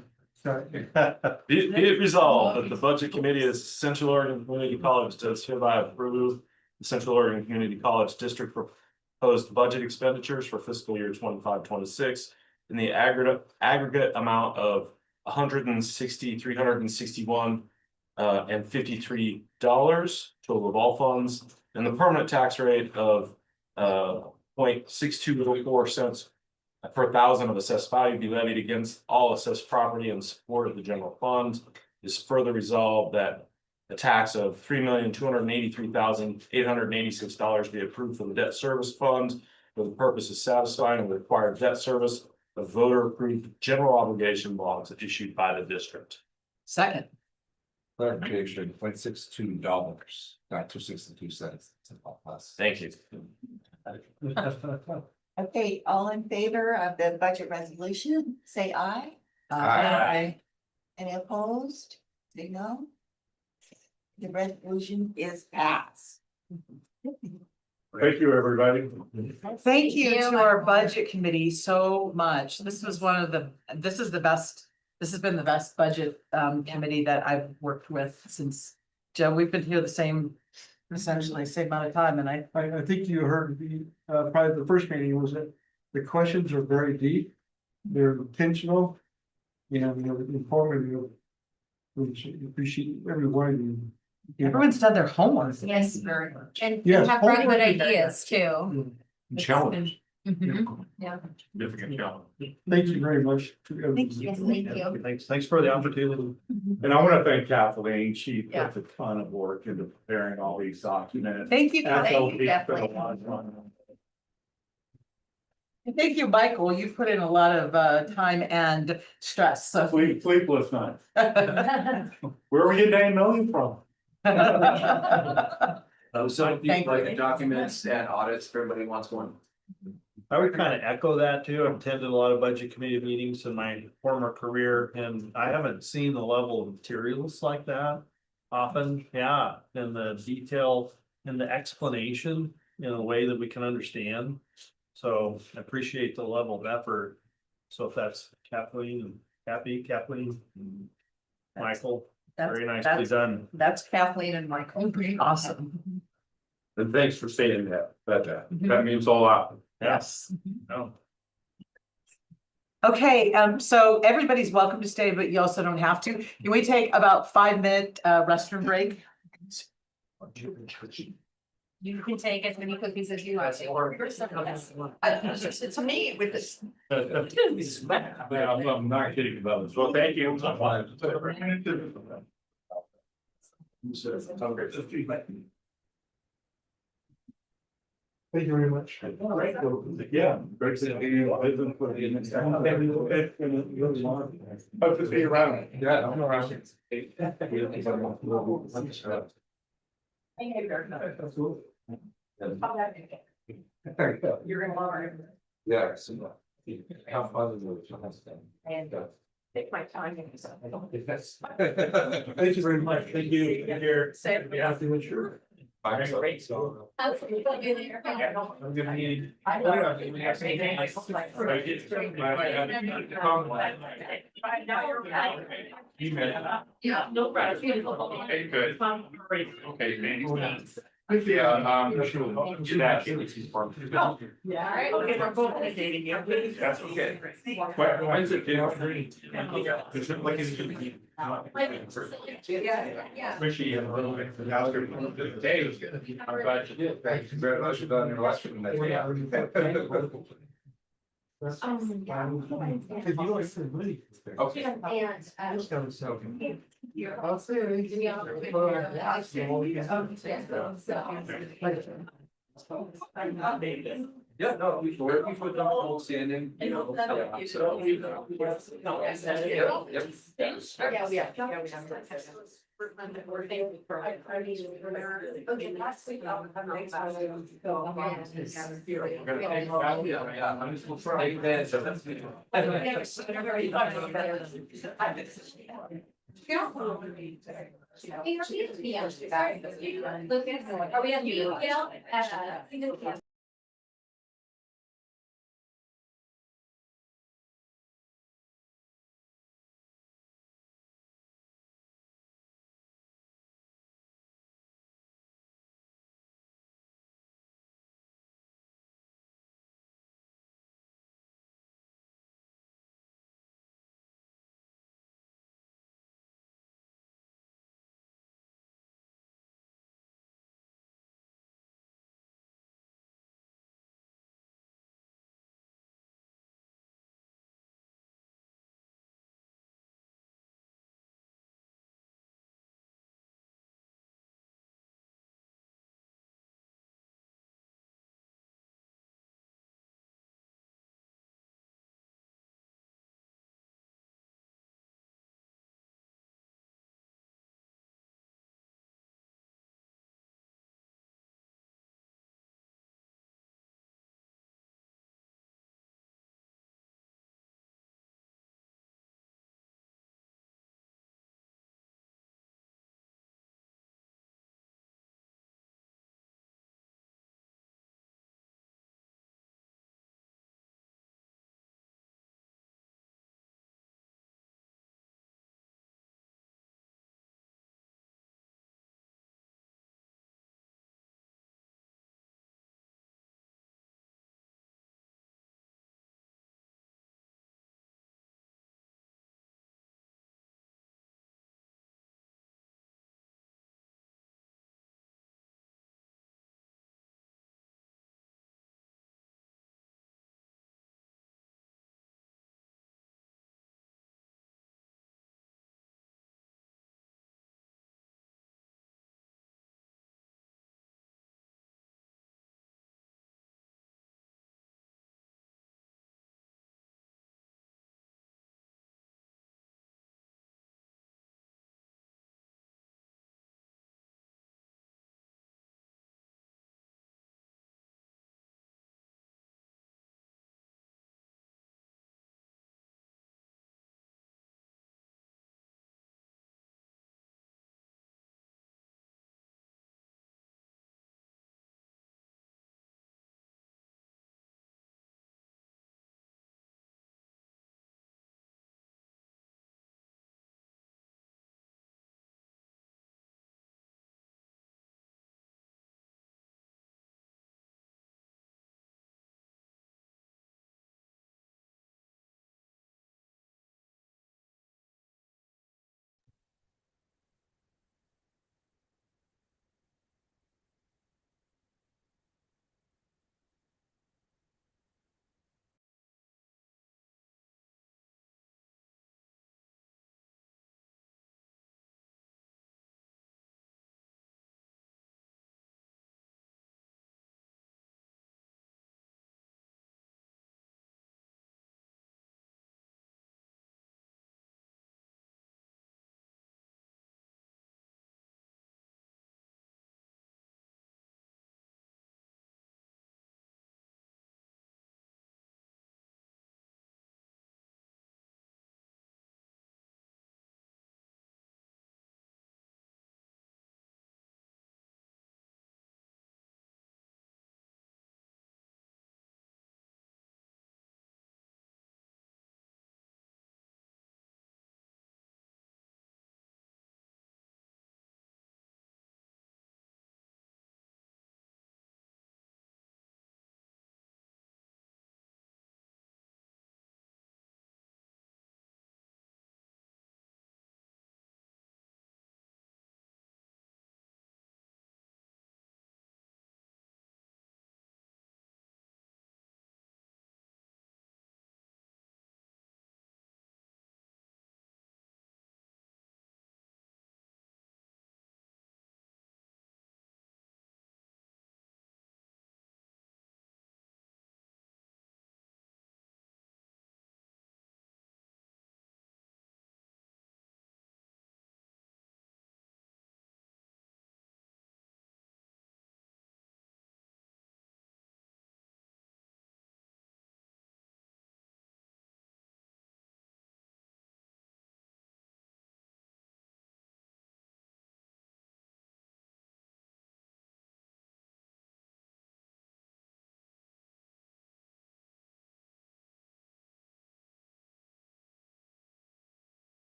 Be it resolved that the budget committee of Central Oregon Community College does hereby approve the Central Oregon Community College District proposed budget expenditures for fiscal year 25-26 in the aggregate amount of $160,361 and $53 total of all funds, and the permanent tax rate of 0.6204 cents per thousand of assessed value be levied against all assessed property in support of the general fund. Is further resolved that a tax of $3,283,886 be approved for the debt service fund for the purpose of satisfying the required debt service of voter approved general obligation bonds issued by the district. Second. clarification, $0.62, not 2.62 cents. It's a lot less. Thank you. Okay, all in favor of the budget resolution, say aye. Aye. Any opposed? Say no. The resolution is passed. Thank you, everybody. Thank you Thank to you. our budget committee so much. This was this is the best, this has been the best budget committee that I've worked with since, Joe, we've been here essentially same amount of time, and I think you heard probably the first meeting was that the questions are very deep. They're intentional. And they're informative. Which I appreciate every one of you. everyone's done their homework. Yes, Very much. and Yes, have very good hopefully- ideas too. Challenge. Mhm. Yeah. Significant challenge. Thank you very much. Thank you. Yes, thank you. Thanks for the opportunity. And I want to thank Kathleen. She puts a ton of work into preparing all these documents. Thank you. SLP spent a lot of time. Thank you, Michael. You put in a lot of time and stress, so. Sleepless nights. Where are we getting $8 million from? Thank you. documents and audits, if everybody wants one. I would kind of echo that too. I've attended a lot of budget committee meetings in my former career, and I haven't seen the level of materials like that. often, yeah, and the detail and the explanation in a way that we can understand. So I appreciate the level of effort. So if that's Kathleen and Kathleen, and Michael, very nicely done. That's Kathleen and Michael. Awesome. And thanks for saying that, that means a lot. Yes. No. Okay, so everybody's welcome to stay, but you also don't have to. Can we take about 5 minute restroom break? You can take as many cookies as you want to. It's me with this. I'm not kidding about this, well, thank you. Thank you very much. Yeah. Hope to see you around. Yeah, I'm around. You're gonna love it. Yeah. So, how fun is it? And take my time. Thank you very much. Thank you. Here. Same. Yeah, I think sure. Great. So. I'm gonna need. Yeah, no problem. Okay, good. Okay, thanks. Thank you. Yeah, Yeah, all right. Okay, we're both dating you. That's okay. When's it due? Is it like it's- Yeah. Appreciate it a little bit. The day was good. I'm glad you did. Thanks, congratulations on your election. If you like to leave. Okay. I'll say it. Yeah, no, we're before the whole standing, you know. Yeah, so we- I'm just trying that, so that's. Are we on mute? Yeah.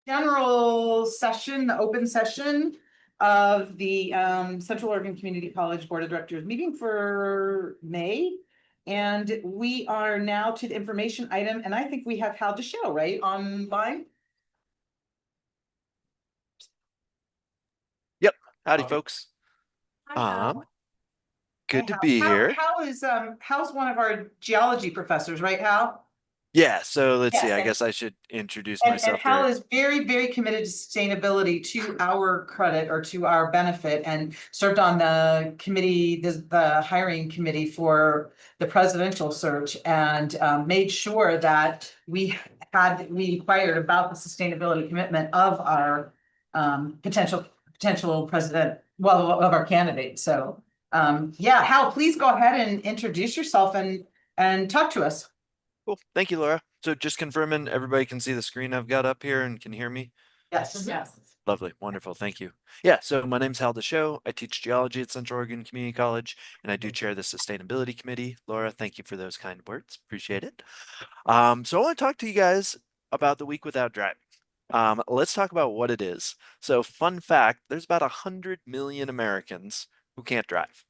general session, the open session of the Central Oregon Community College Board of Directors meeting for May. And we are now to the information item, and I think we have Hal DeShow, right, online? Yep. Howdy, folks. Good to be here. Hal's one of our geology professors, right, Hal? Yeah, so let's see. Yes, I and- guess I should introduce And myself Hal there. is very, very committed to sustainability to our credit or to our benefit, and served on the committee, the hiring committee for the presidential search, and made sure that we inquired about the sustainability commitment of our potential president, well, of our candidate. So yeah, Hal, please go ahead and introduce yourself and talk to us. Cool. Thank you, Laura. So just confirming everybody can see the screen I've got up here and can hear me. Yes. Yes. Lovely. Wonderful. Thank you. Yeah, so my name's Hal DeShow. I teach geology at Central Oregon Community College, and I do chair the sustainability committee. Laura, thank you for those kind words. Appreciate it. So I want to talk to you guys about the week without driving. Let's talk about what it is. So fun fact, there's about 100 million Americans who can't drive.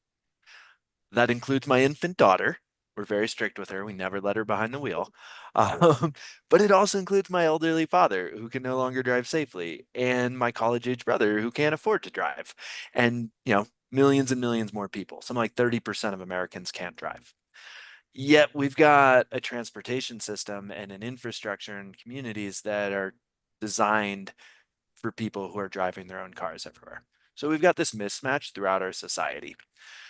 That includes my infant daughter. We're very strict with her. We never let her behind the wheel. But it also includes my elderly father who can no longer drive safely, and my college-age brother who can't afford to drive. And, millions and millions more people. Something like 30% of Americans can't drive. Yet we've got a transportation system and an infrastructure and communities that are designed for people who are driving their own cars everywhere. So we've got this mismatch throughout our society.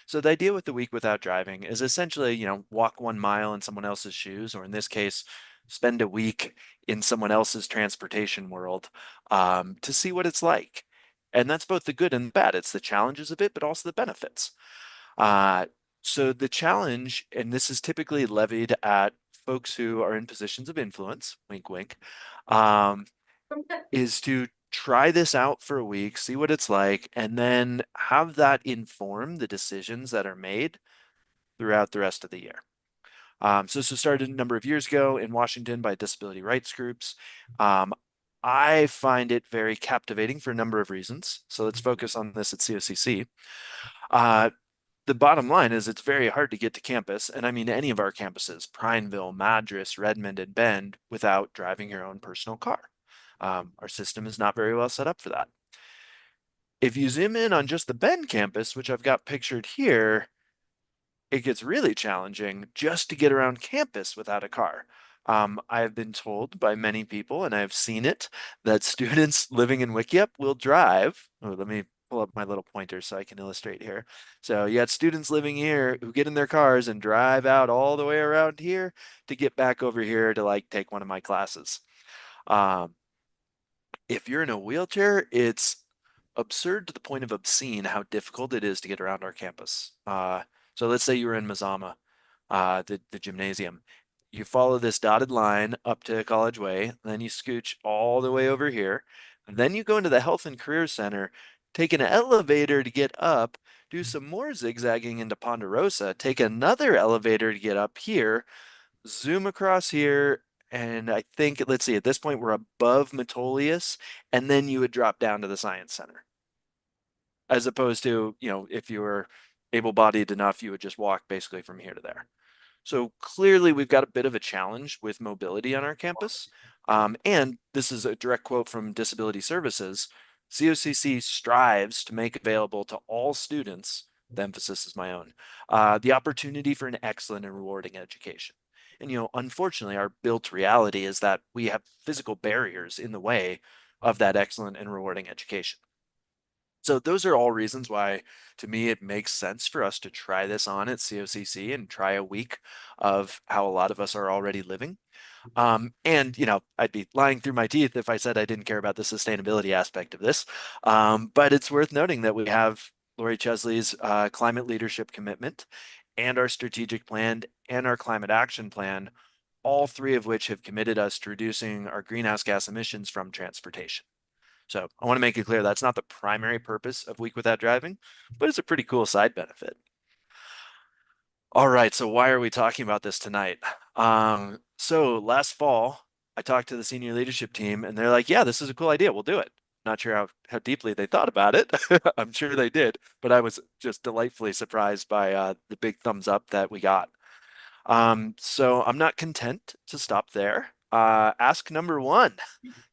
So the idea with the week without driving is essentially, walk 1 mile in someone else's shoes, or in this case, spend a week in someone else's transportation world to see what it's like. And that's both the good and the bad. It's the challenges of it, but also the benefits. So the challenge, and this is typically levied at folks who are in positions of influence, wink, wink, is to try this out for a week, see what it's like, and then have that inform the decisions that are made throughout the rest of the year. So this was started a number of years ago in Washington by disability rights groups. I find it very captivating for a number of reasons. So let's focus on this at COCC. The bottom line is it's very hard to get to campus, and I mean any of our campuses, Prineville, Madras, Redmond, and Bend, without driving your own personal car. Our system is not very well set up for that. If you zoom in on just the Bend campus, which I've got pictured here, it gets really challenging just to get around campus without a car. I have been told by many people, and I've seen it, that students living in Wickiup will drive. Oh, let me pull up my little pointer so I can illustrate here. So you got students living here who get in their cars and drive out all the way around here to get back over here to take one of my classes. If you're in a wheelchair, it's absurd to the point of obscene how difficult it is to get around our campus. So let's say you were in Mazama, the gymnasium. You follow this dotted line up to College Way, then you scooch all the way over here. And then you go into the Health and Career Center, take an elevator to get up, do some more zigzagging into Ponderosa, take another elevator to get up here, zoom across here, and I think, let's see, at this point we're above Metolius, and then you would drop down to the Science Center. As opposed to, if you were able-bodied enough, you would just walk basically from here to there. So clearly we've got a bit of a challenge with mobility on our campus. And this is a direct quote from Disability Services. COCC strives to make available to all students, the emphasis is my own, the opportunity for an excellent and rewarding education. And, unfortunately, our built reality is that we have physical barriers in the way of that excellent and rewarding education. So those are all reasons why, to me, it makes sense for us to try this on at COCC and try a week of how a lot of us are already living. And, I'd be lying through my teeth if I said I didn't care about the sustainability aspect of this. But it's worth noting that we have Lori Chesley's climate leadership commitment and our strategic plan and our climate action plan, all three of which have committed us to reducing our greenhouse gas emissions from transportation. So I want to make it clear that's not the primary purpose of Week Without Driving, but it's a pretty cool side benefit. All right, so why are we talking about this tonight? So last fall, I talked to the senior leadership team and they're like, yeah, this is a cool idea. We'll do it. Not sure how deeply they thought about it. I'm sure they did, but I was just delightfully surprised by the big thumbs up that we got. So I'm not content to stop there. Ask number one,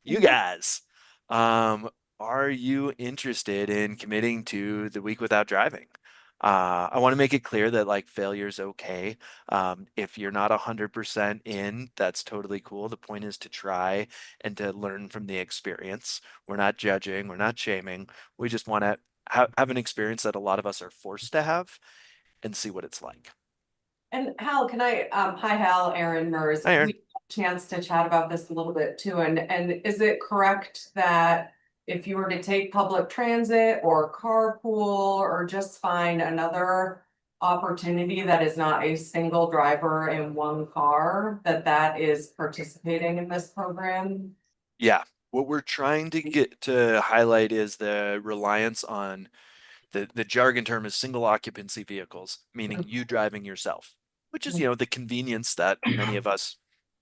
you guys, um, are you interested in committing to the week without driving? I want to make it clear that like failure is okay. If you're not 100% in, that's totally cool. The point is to try and to learn from the experience. We're not judging, we're not shaming. We just want to have an experience that a lot of us are forced to have and see what it's like. And Hal, can I, hi Hal, Aaron Mers. Hi, Aaron. We had a chance to chat about this a little bit too, and is it correct that if you were to take public transit or carpool or just find another opportunity that is not a single driver in one car, that is participating in this program? Yeah, what we're trying to get to highlight is the reliance on the jargon term is single occupancy vehicles, meaning you driving yourself, which is, the convenience that many of us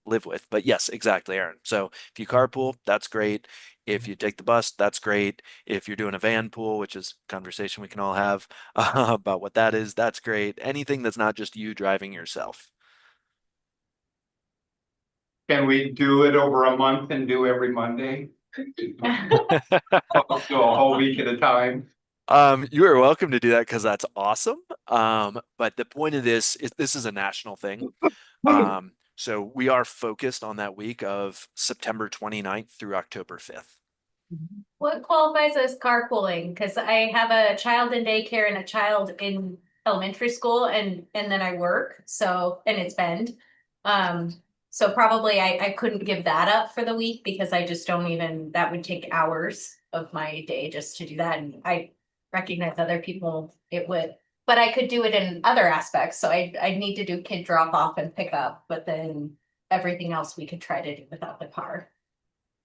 live with. But yes, exactly, Aaron. So if you carpool, that's great. If you take the bus, that's great. If you're doing a van pool, which is a conversation we can all have about what that is, that's great. Anything that's not just you driving yourself. Can we do it over a month and do every Monday? Let's do a whole week at a time. You are welcome to do that because that's awesome. But the point of this is this is a national thing. So we are focused on that week of September 29th through October 5th. What qualifies as carpooling? Because I have a child in daycare and a child in elementary school and then I work, so, and it's Bend. So probably I couldn't give that up for the week because I just don't even, that would take hours of my day just to do that. And I recognize other people, it would, but I could do it in other aspects. So I'd need to do kid drop off and pick up, but then everything else we could try to do without the car.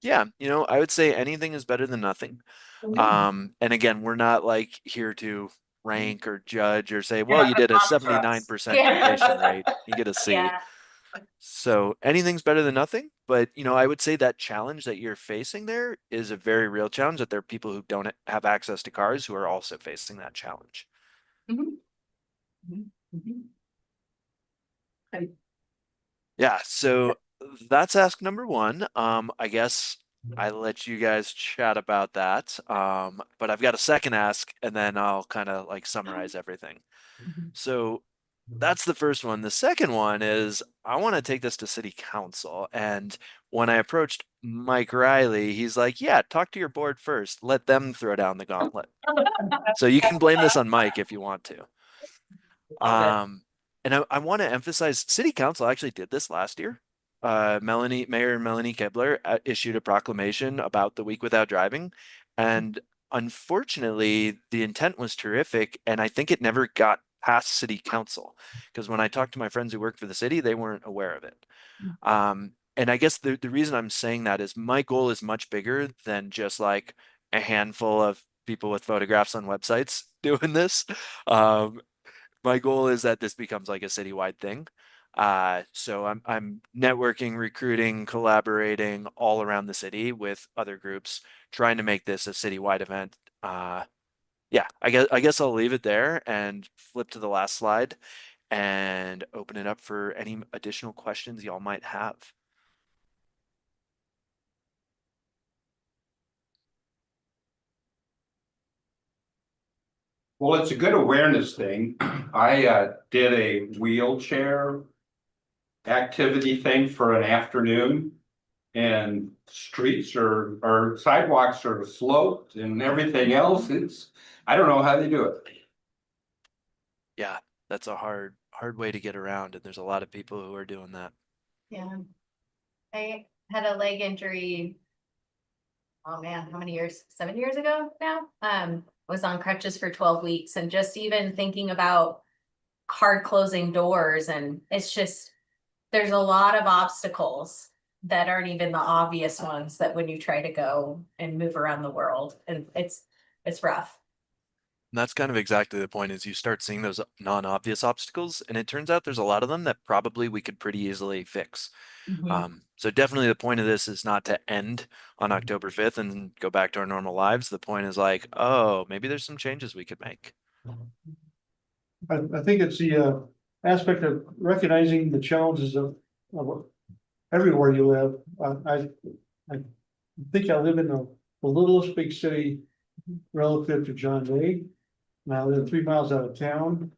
Yeah, I would say anything is better than nothing. And again, we're not like here to rank or judge or say, well, you did a 79% completion rate. You get a C. Yeah. So anything's better than nothing. But, I would say that challenge that you're facing there is a very real challenge, that there are people who don't have access to cars who are also facing that challenge. Yeah, so that's ask number one. I guess I let you guys chat about that. But I've got a second ask and then I'll kind of like summarize everything. So that's the first one. The second one is I want to take this to city council. And when I approached Mike Riley, he's like, yeah, talk to your board first. Let them throw down the gauntlet. So you can blame this on Mike if you want to. And I want to emphasize city council actually did this last year. Mayor Melanie Kibler issued a proclamation about the week without driving. And unfortunately, the intent was terrific. And I think it never got past city council because when I talked to my friends who work for the city, they weren't aware of it. And I guess the reason I'm saying that is my goal is much bigger than just like a handful of people with photographs on websites doing this. My goal is that this becomes like a citywide thing. So I'm networking, recruiting, collaborating all around the city with other groups, trying to make this a citywide event. Yeah, I guess I'll leave it there and flip to the last slide and open it up for any additional questions y'all might have. Well, it's a good awareness thing. I did a wheelchair activity thing for an afternoon. And streets or sidewalks are sloped and everything else. I don't know how they do it. Yeah, that's a hard way to get around, and there's a lot of people who are doing that. Yeah. I had a leg injury. Oh man, how many years? 7 years ago now? Was on crutches for 12 weeks and just even thinking about hard closing doors, and it's just there's a lot of obstacles that aren't even the obvious ones that when you try to go and move around the world, and it's rough. And that's kind of exactly the point is you start seeing those non-obvious obstacles, and it turns out there's a lot of them that probably we could pretty easily fix. So definitely the point of this is not to end on October 5th and go back to our normal lives. The point is like, oh, maybe there's some changes we could make. I think it's the aspect of recognizing the challenges of everywhere you live. I think I live in the littlest big city relative to John Day. And I live 3 miles out of town.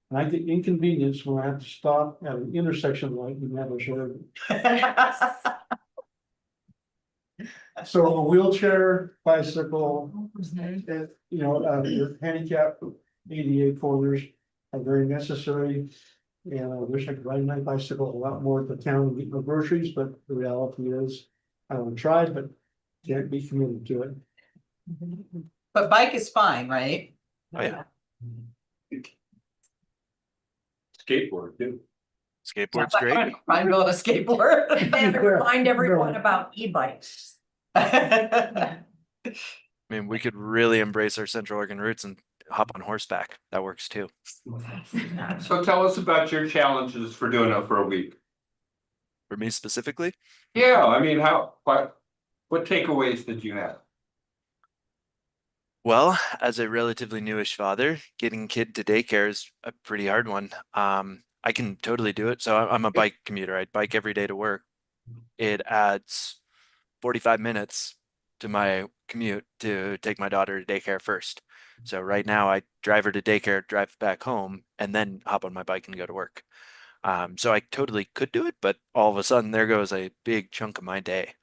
And I get inconvenienced when I have to stop at an intersection light and never show. So a wheelchair, bicycle, your handicap ADA corners are very necessary. And I wish I could ride my bicycle a lot more at the town and get my groceries, but the reality is, I would try, but can't be committed to it. But bike is fine, right? Oh yeah. Skateboard too. Skateboard's great. I build a skateboard. And remind everyone about e-bikes. I mean, we could really embrace our Central Oregon roots and hop on horseback. That works too. So tell us about your challenges for doing it for a week. For me specifically? Yeah, I mean, what takeaways did you have? Well, as a relatively newish father, getting kid to daycare is a pretty hard one. I can totally do it. So I'm a bike commuter. I bike every day to work. It adds 45 minutes to my commute to take my daughter to daycare first. So right now I drive her to daycare, drive back home, and then hop on my bike and go to work. So I totally could do it, but all of a sudden there goes a big chunk of my day.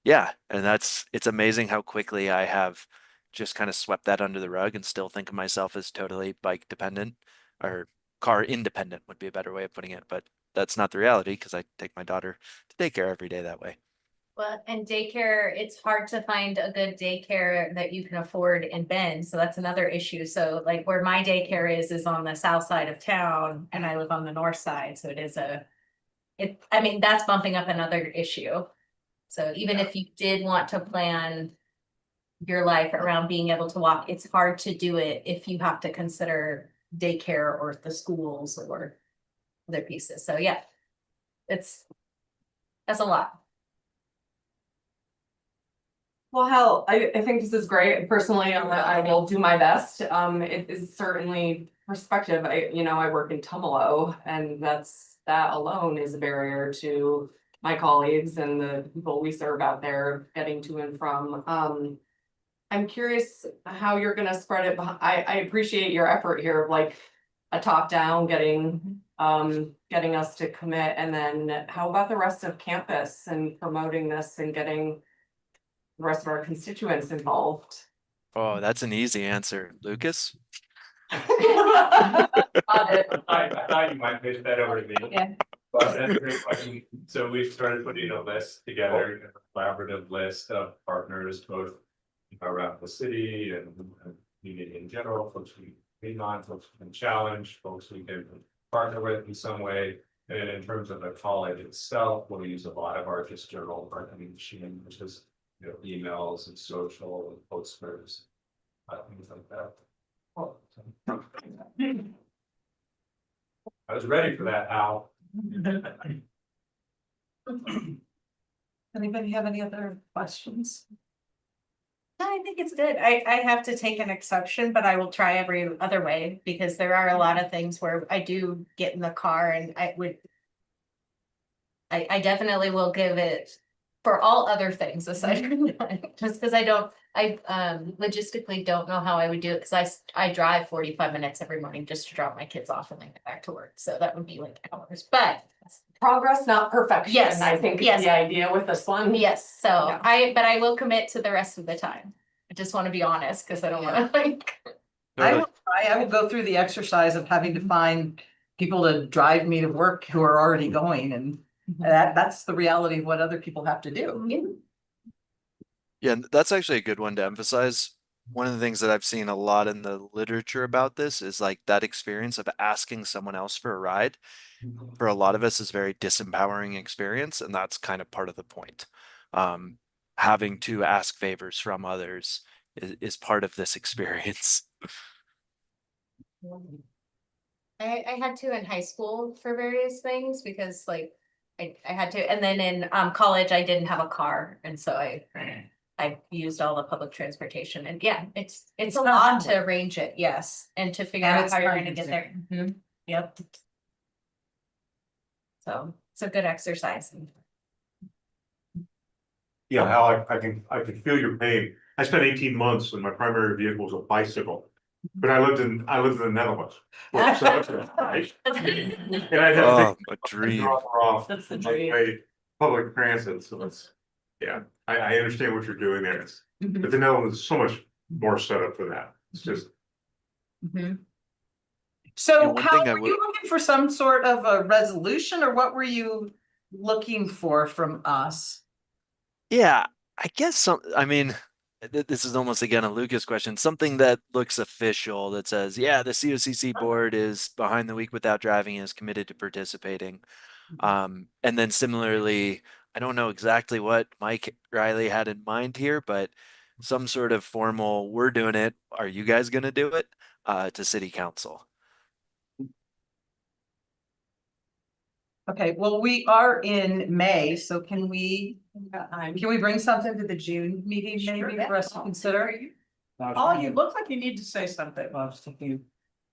Yeah, and it's amazing how quickly I have just kind of swept that under the rug and still think of myself as totally bike dependent or car independent would be a better way of putting it, but that's not the reality because I take my daughter to daycare every day that way. Well, and daycare, it's hard to find a good daycare that you can afford in Bend, so that's another issue. So like where my daycare is on the south side of town and I live on the north side, so I mean, that's bumping up another issue. So even if you did want to plan your life around being able to walk, it's hard to do it if you have to consider daycare or the schools or other pieces. So yeah, that's a lot. Well, Hal, I think this is great. Personally, I will do my best. It is certainly perspective. I work in Tumalo, and that alone is a barrier to my colleagues and the people we serve out there getting to and from. I'm curious how you're gonna spread it. I appreciate your effort here of like a top down getting us to commit, and then how about the rest of campus and promoting this and getting the rest of our constituents involved? Oh, that's an easy answer. Lucas? I thought you might pitch that over to me. Yeah. But that's a great question. So we've started putting a list together, a collaborative list of partners, both around the city and community in general, folks we lean on, folks we can challenge, folks we can partner with in some way. And in terms of the college itself, we'll use a lot of our just general marketing machine, which is emails and social and posters, things like that. Oh, I was ready for that, Al. Anybody have any other questions? No, I think it's good. I have to take an exception, but I will try every other way because there are a lot of things where I do get in the car and I definitely will give it for all other things aside from that, just because I logistically don't know how I would do it because I drive 45 minutes every morning just to drop my kids off and then get back to work. So that would be like hours, but progress, not perfection. Yes, I think is yes. the idea with this one. yes, so Yeah. but I will commit to the rest of the time. I just want to be honest because I don't want to like. I will go through the exercise of having to find people to drive me to work who are already going, and that's the reality of what other people have to do. Yeah, and that's actually a good one to emphasize. One of the things that I've seen a lot in the literature about this is like that experience of asking someone else for a ride. For a lot of us is very disempowering experience, and that's kind of part of the point. Having to ask favors from others is part of this experience. I had to in high school for various things because like I had to, and then in college I didn't have a car, and so I used all the public transportation, and yeah, it's a lot to arrange it, yes, and to figure And out it's how you're time gonna get there. Mhm. Yep. So it's a good exercise. Yeah, Hal, I can feel your pain. I spent 18 months and my primary vehicle was a bicycle. But I lived in the Netherlands. Right? And I'd have Oh, to a dream. drop her off. That's the on dream. my public transit, so it's, yeah, I understand what you're doing there. But the Netherlands is so much more set up for that. It's just. So one how thing I were you looking for some sort of a resolution, or what were you looking for from us? Yeah, I guess I mean, this is almost again a Lucas question, something that looks official that says, yeah, the COCC board is behind the Week Without Driving and is committed to participating. And then similarly, I don't know exactly what Mike Riley had in mind here, but some sort of formal, we're doing it, are you guys going to do it, to city council? Okay, well, we are in May, so can we bring something to the June meeting maybe for us to consider? Oh, you look like you need to say something. I was thinking,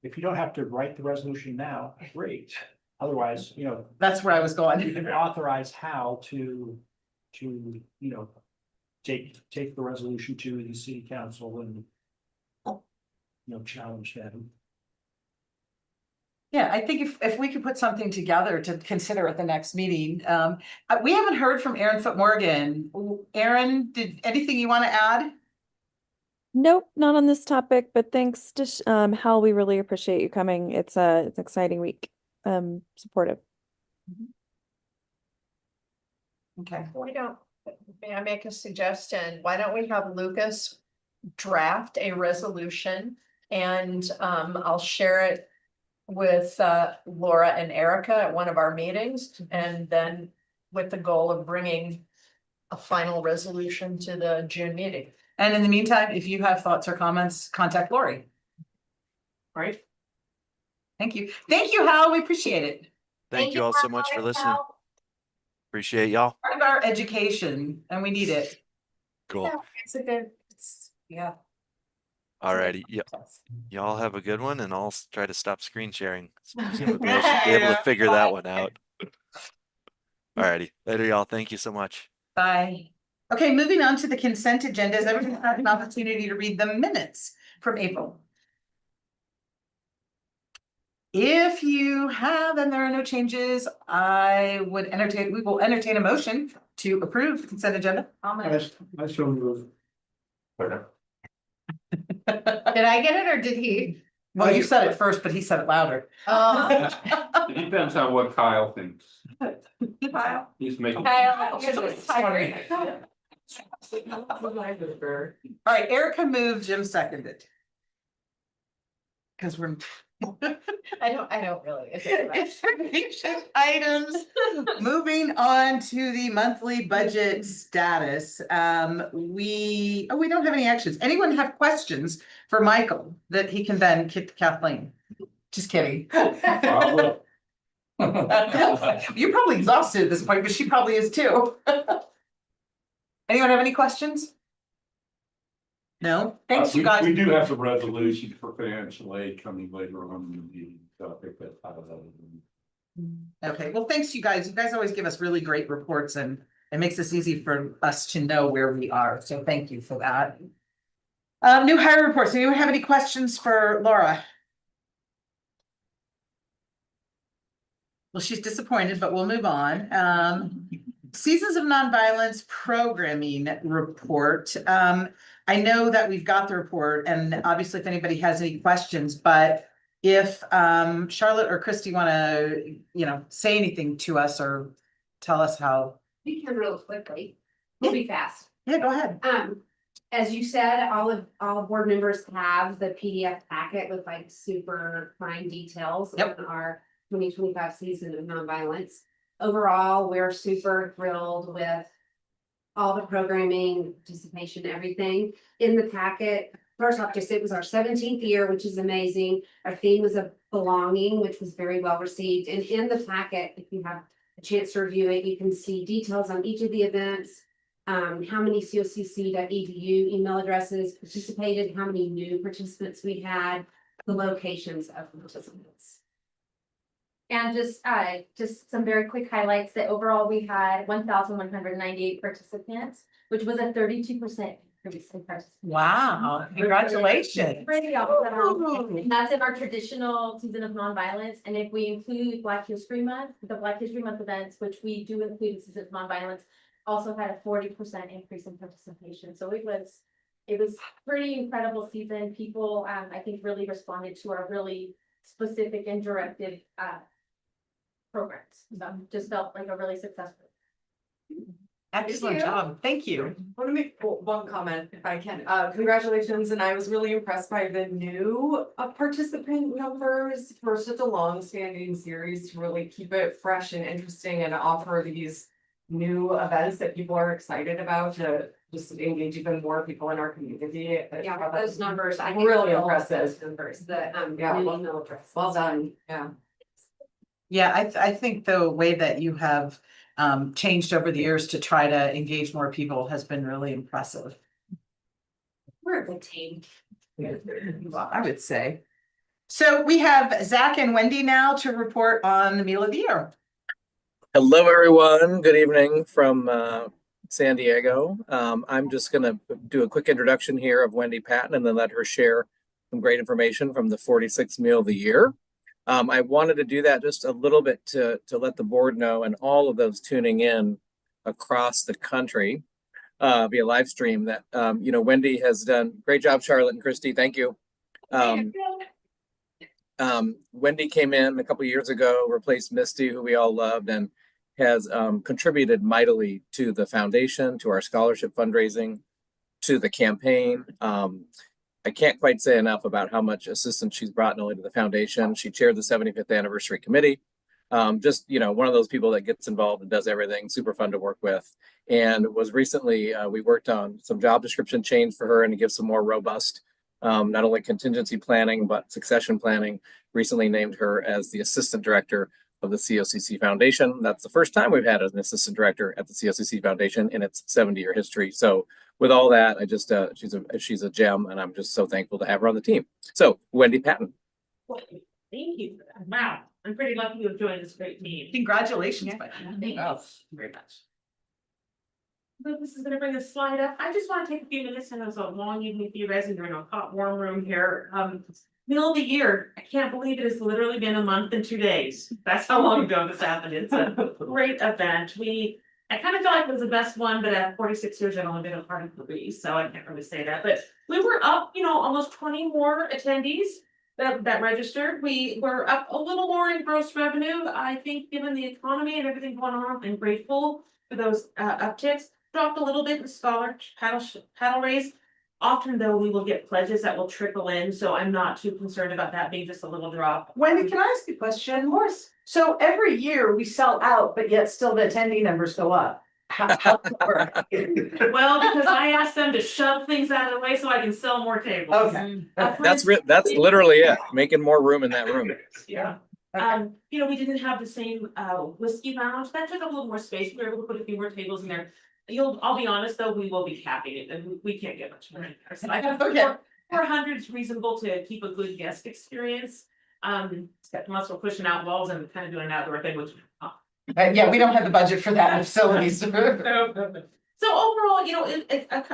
if you don't have to write the resolution now, great. Otherwise, That's where I was going. you can authorize Hal to, take the resolution to the city council and, challenge them. Yeah, I think if we could put something together to consider at the next meeting, we haven't heard from Aaron Foot Morgan. Aaron, did anything you want to add? Nope, not on this topic, but thanks to Hal, we really appreciate you coming. It's an exciting week. Supportive. Okay. May I make a suggestion? Why don't we have Lucas draft a resolution and I'll share it with Laura and Erica at one of our meetings, and then with the goal of bringing a final resolution to the June meeting. And in the meantime, if you have thoughts or comments, contact Lori. Right? Thank you. Thank you, Hal. We appreciate it. Thank you all so much for listening. Appreciate y'all. Part of our education, and we need it. Cool. Yeah, it's a good, yeah. Alrighty. Yeah. Y'all have a good one, and I'll try to stop screen sharing. Presumably I should be able to figure that one out. Alrighty. Later, y'all. Thank you so much. Bye. Okay, moving on to the consent agenda. Has everyone had an opportunity to read the minutes from April? If you have and there are no changes, we will entertain a motion to approve the consent agenda. I so move. Did I get it or did he? Well, you said it first, but he said it louder. It depends on what Kyle thinks. Kyle. He's making. Kyle. All right, Erica moved, Jim seconded. Because we're. I don't really. Information items. Moving on to the monthly budget status. We don't have any actions. Anyone have questions for Michael that he can then kick to Kathleen? Just kidding. You're probably exhausted at this point, but she probably is too. Anyone have any questions? No, thanks you guys. We do have the resolution for financial aid coming later on in the meeting, so I think that's out of that. Okay, well, thanks you guys. You guys always give us really great reports, and it makes this easy for us to know where we are. So thank you for that. New hire reports. Do you have any questions for Laura? Well, she's disappointed, but we'll move on. Seasons of Nonviolence Programming Report. I know that we've got the report, and obviously if anybody has any questions, but if Charlotte or Christy want to, say anything to us or tell us how. We can real quickly. We'll be fast. Yeah, go ahead. As you said, all board members have the PDF packet with like super fine details on our 2025 season of nonviolence. Overall, we're super thrilled with all the programming, participation, everything in the packet. First off, just it was our 17th year, which is amazing. Our theme was a belonging, which was very well received. And in the packet, if you have a chance to review it, you can see details on each of the events, how many COCC.edu email addresses participated, how many new participants we had, the locations of the participants. And just some very quick highlights that overall we had 1,198 participants, which was a 32% increase in participants. Wow, congratulations. Pretty awesome. And that's in our traditional season of nonviolence. And if we include Black History Month, the Black History Month events, which we do include in season of nonviolence, also had a 40% increase in participation. So it was pretty incredible season. People, I think, really responded to our really specific and directed programs. So just felt like a really successful. Excellent job. Thank you. I want to make one comment if I can. Congratulations, and I was really impressed by the new participant numbers for such a long-standing series to really keep it fresh and interesting and offer these new events that people are excited about to just engage even more people in our community. Yeah, those numbers, I think Really all of impressive. those numbers, the Yeah, new well- email address. Well done, yeah. Yeah, I think the way that you have changed over the years to try to engage more people has been really impressive. We're a good team. I would say. So we have Zach and Wendy now to report on the meal of the year. Hello, everyone. Good evening from San Diego. I'm just going to do a quick introduction here of Wendy Patton and then let her share some great information from the 46th meal of the year. I wanted to do that just a little bit to let the board know and all of those tuning in across the country via live stream that, Wendy has done a great job, Charlotte and Christy. Thank you. Wendy came in a couple years ago, replaced Misty, who we all loved, and has contributed mightily to the foundation, to our scholarship fundraising, to the campaign. I can't quite say enough about how much assistance she's brought not only to the foundation. She chaired the 75th anniversary committee. Just, one of those people that gets involved and does everything, super fun to work with. And was recently, we worked on some job description change for her and to give some more robust, not only contingency planning, but succession planning. Recently named her as the assistant director of the COCC Foundation. That's the first time we've had an assistant director at the COCC Foundation in its 70-year history. So with all that, I just, she's a gem, and I'm just so thankful to have her on the team. So Wendy Patton. Thank you. Wow, I'm pretty lucky to have joined this great team. Congratulations. Thank you very much. So this is gonna bring a slide up. I just want to take a few minutes, and it was a long evening for you guys, and you're in a hot, warm room here. Middle of the year. I can't believe it has literally been a month and 2 days. That's how long ago this happened. It's a great event. I kind of felt like it was the best one, but at 46 years, I've only been a part of 3, so I can't really say that. But we were up, almost 20 more attendees that registered. We were up a little more in gross revenue. I think given the economy and everything going on, I'm grateful for those upticks. Dropped a little bit in scholar paddle raise. Often though, we will get pledges that will trickle in, so I'm not too concerned about that being just a little drop. Wendy, can I ask you a question? Of course. So every year we sell out, but yet still the attendee numbers go up. How does that work? Well, because I asked them to shove things out of the way so I can sell more tables. Okay. That's literally it. Making more room in that room. Yeah. We didn't have the same whiskey lounge. That took a little more space. We were able to put a few more tables in there. I'll be honest though, we will be capping it and we can't get much more in there. So I think 400 is reasonable to keep a good guest experience. Unless we're pushing out walls and kind of doing an outdoor thing, which. Yeah, we don't have the budget for that in facilities. So overall,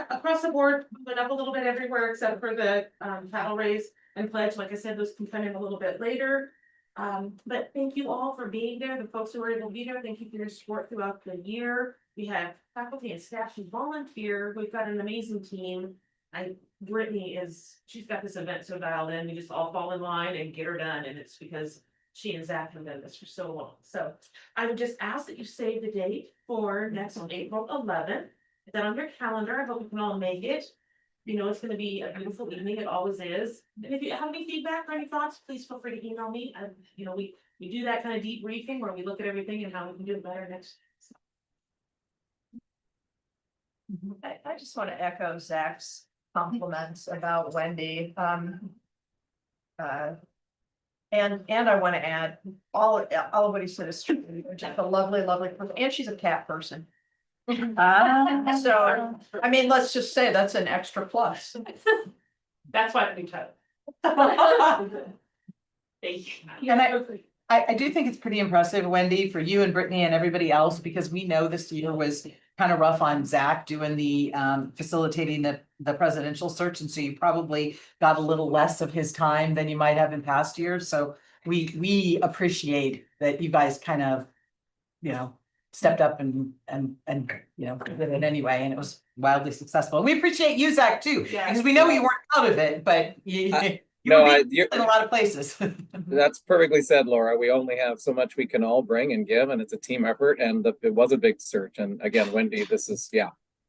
across the board, went up a little bit everywhere except for the paddle raise and pledge. Like I said, those can come in a little bit later. But thank you all for being there. The folks who were able to be there, thank you for your support throughout the year. We have faculty and staff who volunteer. We've got an amazing team. Brittany she's got this event so dialed in. We just all fall in line and get her done. And it's because she and Zach have done this for so long. So I would just ask that you save the date for next on April 11th. Put that on your calendar. I hope we can all make it. It's going to be a beautiful evening. It always is. And if you have any feedback or any thoughts, please feel free to email me. We do that kind of deep briefing where we look at everything and how we can do it better next. I just want to echo Zach's compliments about Wendy. And I want to add, all of what he said is true, just a lovely, lovely person, and she's a cat person. So, I mean, let's just say that's an extra plus. That's why we cut. Thank you. And I do think it's pretty impressive, Wendy, for you and Brittany and everybody else, because we know this year was kind of rough on Zach doing the facilitating the presidential search. And so you probably got a little less of his time than you might have in past years. So we appreciate that you guys kind of, stepped up and did it anyway, and it was wildly successful. We appreciate you, Zach, too, because we know you weren't out of it, but you No, were in a lot of places. That's perfectly said, Laura. We only have so much we can all bring and give, and it's a team effort. And it was a big search. And again, Wendy, this is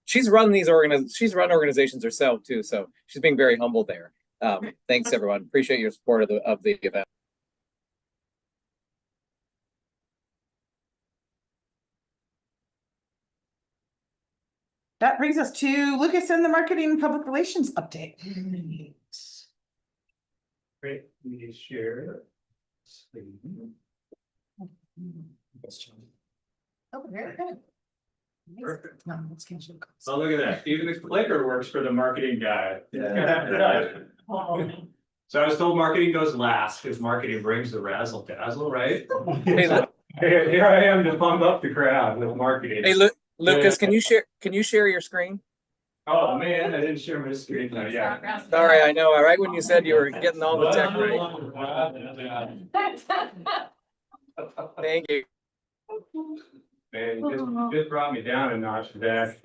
she's run organizations herself too, so she's being very humble there. Thanks, everyone. Appreciate your support of the event. That brings us to Lucas and the marketing and public relations update. Great, we share. Oh, very good. Perfect. No, let's cancel. Oh, look at that. Even the clicker works for the marketing guy. So I was told marketing goes last because marketing brings the razzle dazzle, right? Here I am to pump up the crowd with marketing. Hey, Lucas, can you share your screen? Oh, man, I didn't share my screen. No, yeah. Sorry, I know. Right when you said you were getting all the tech right. Thank you. Man, you just brought me down a notch today.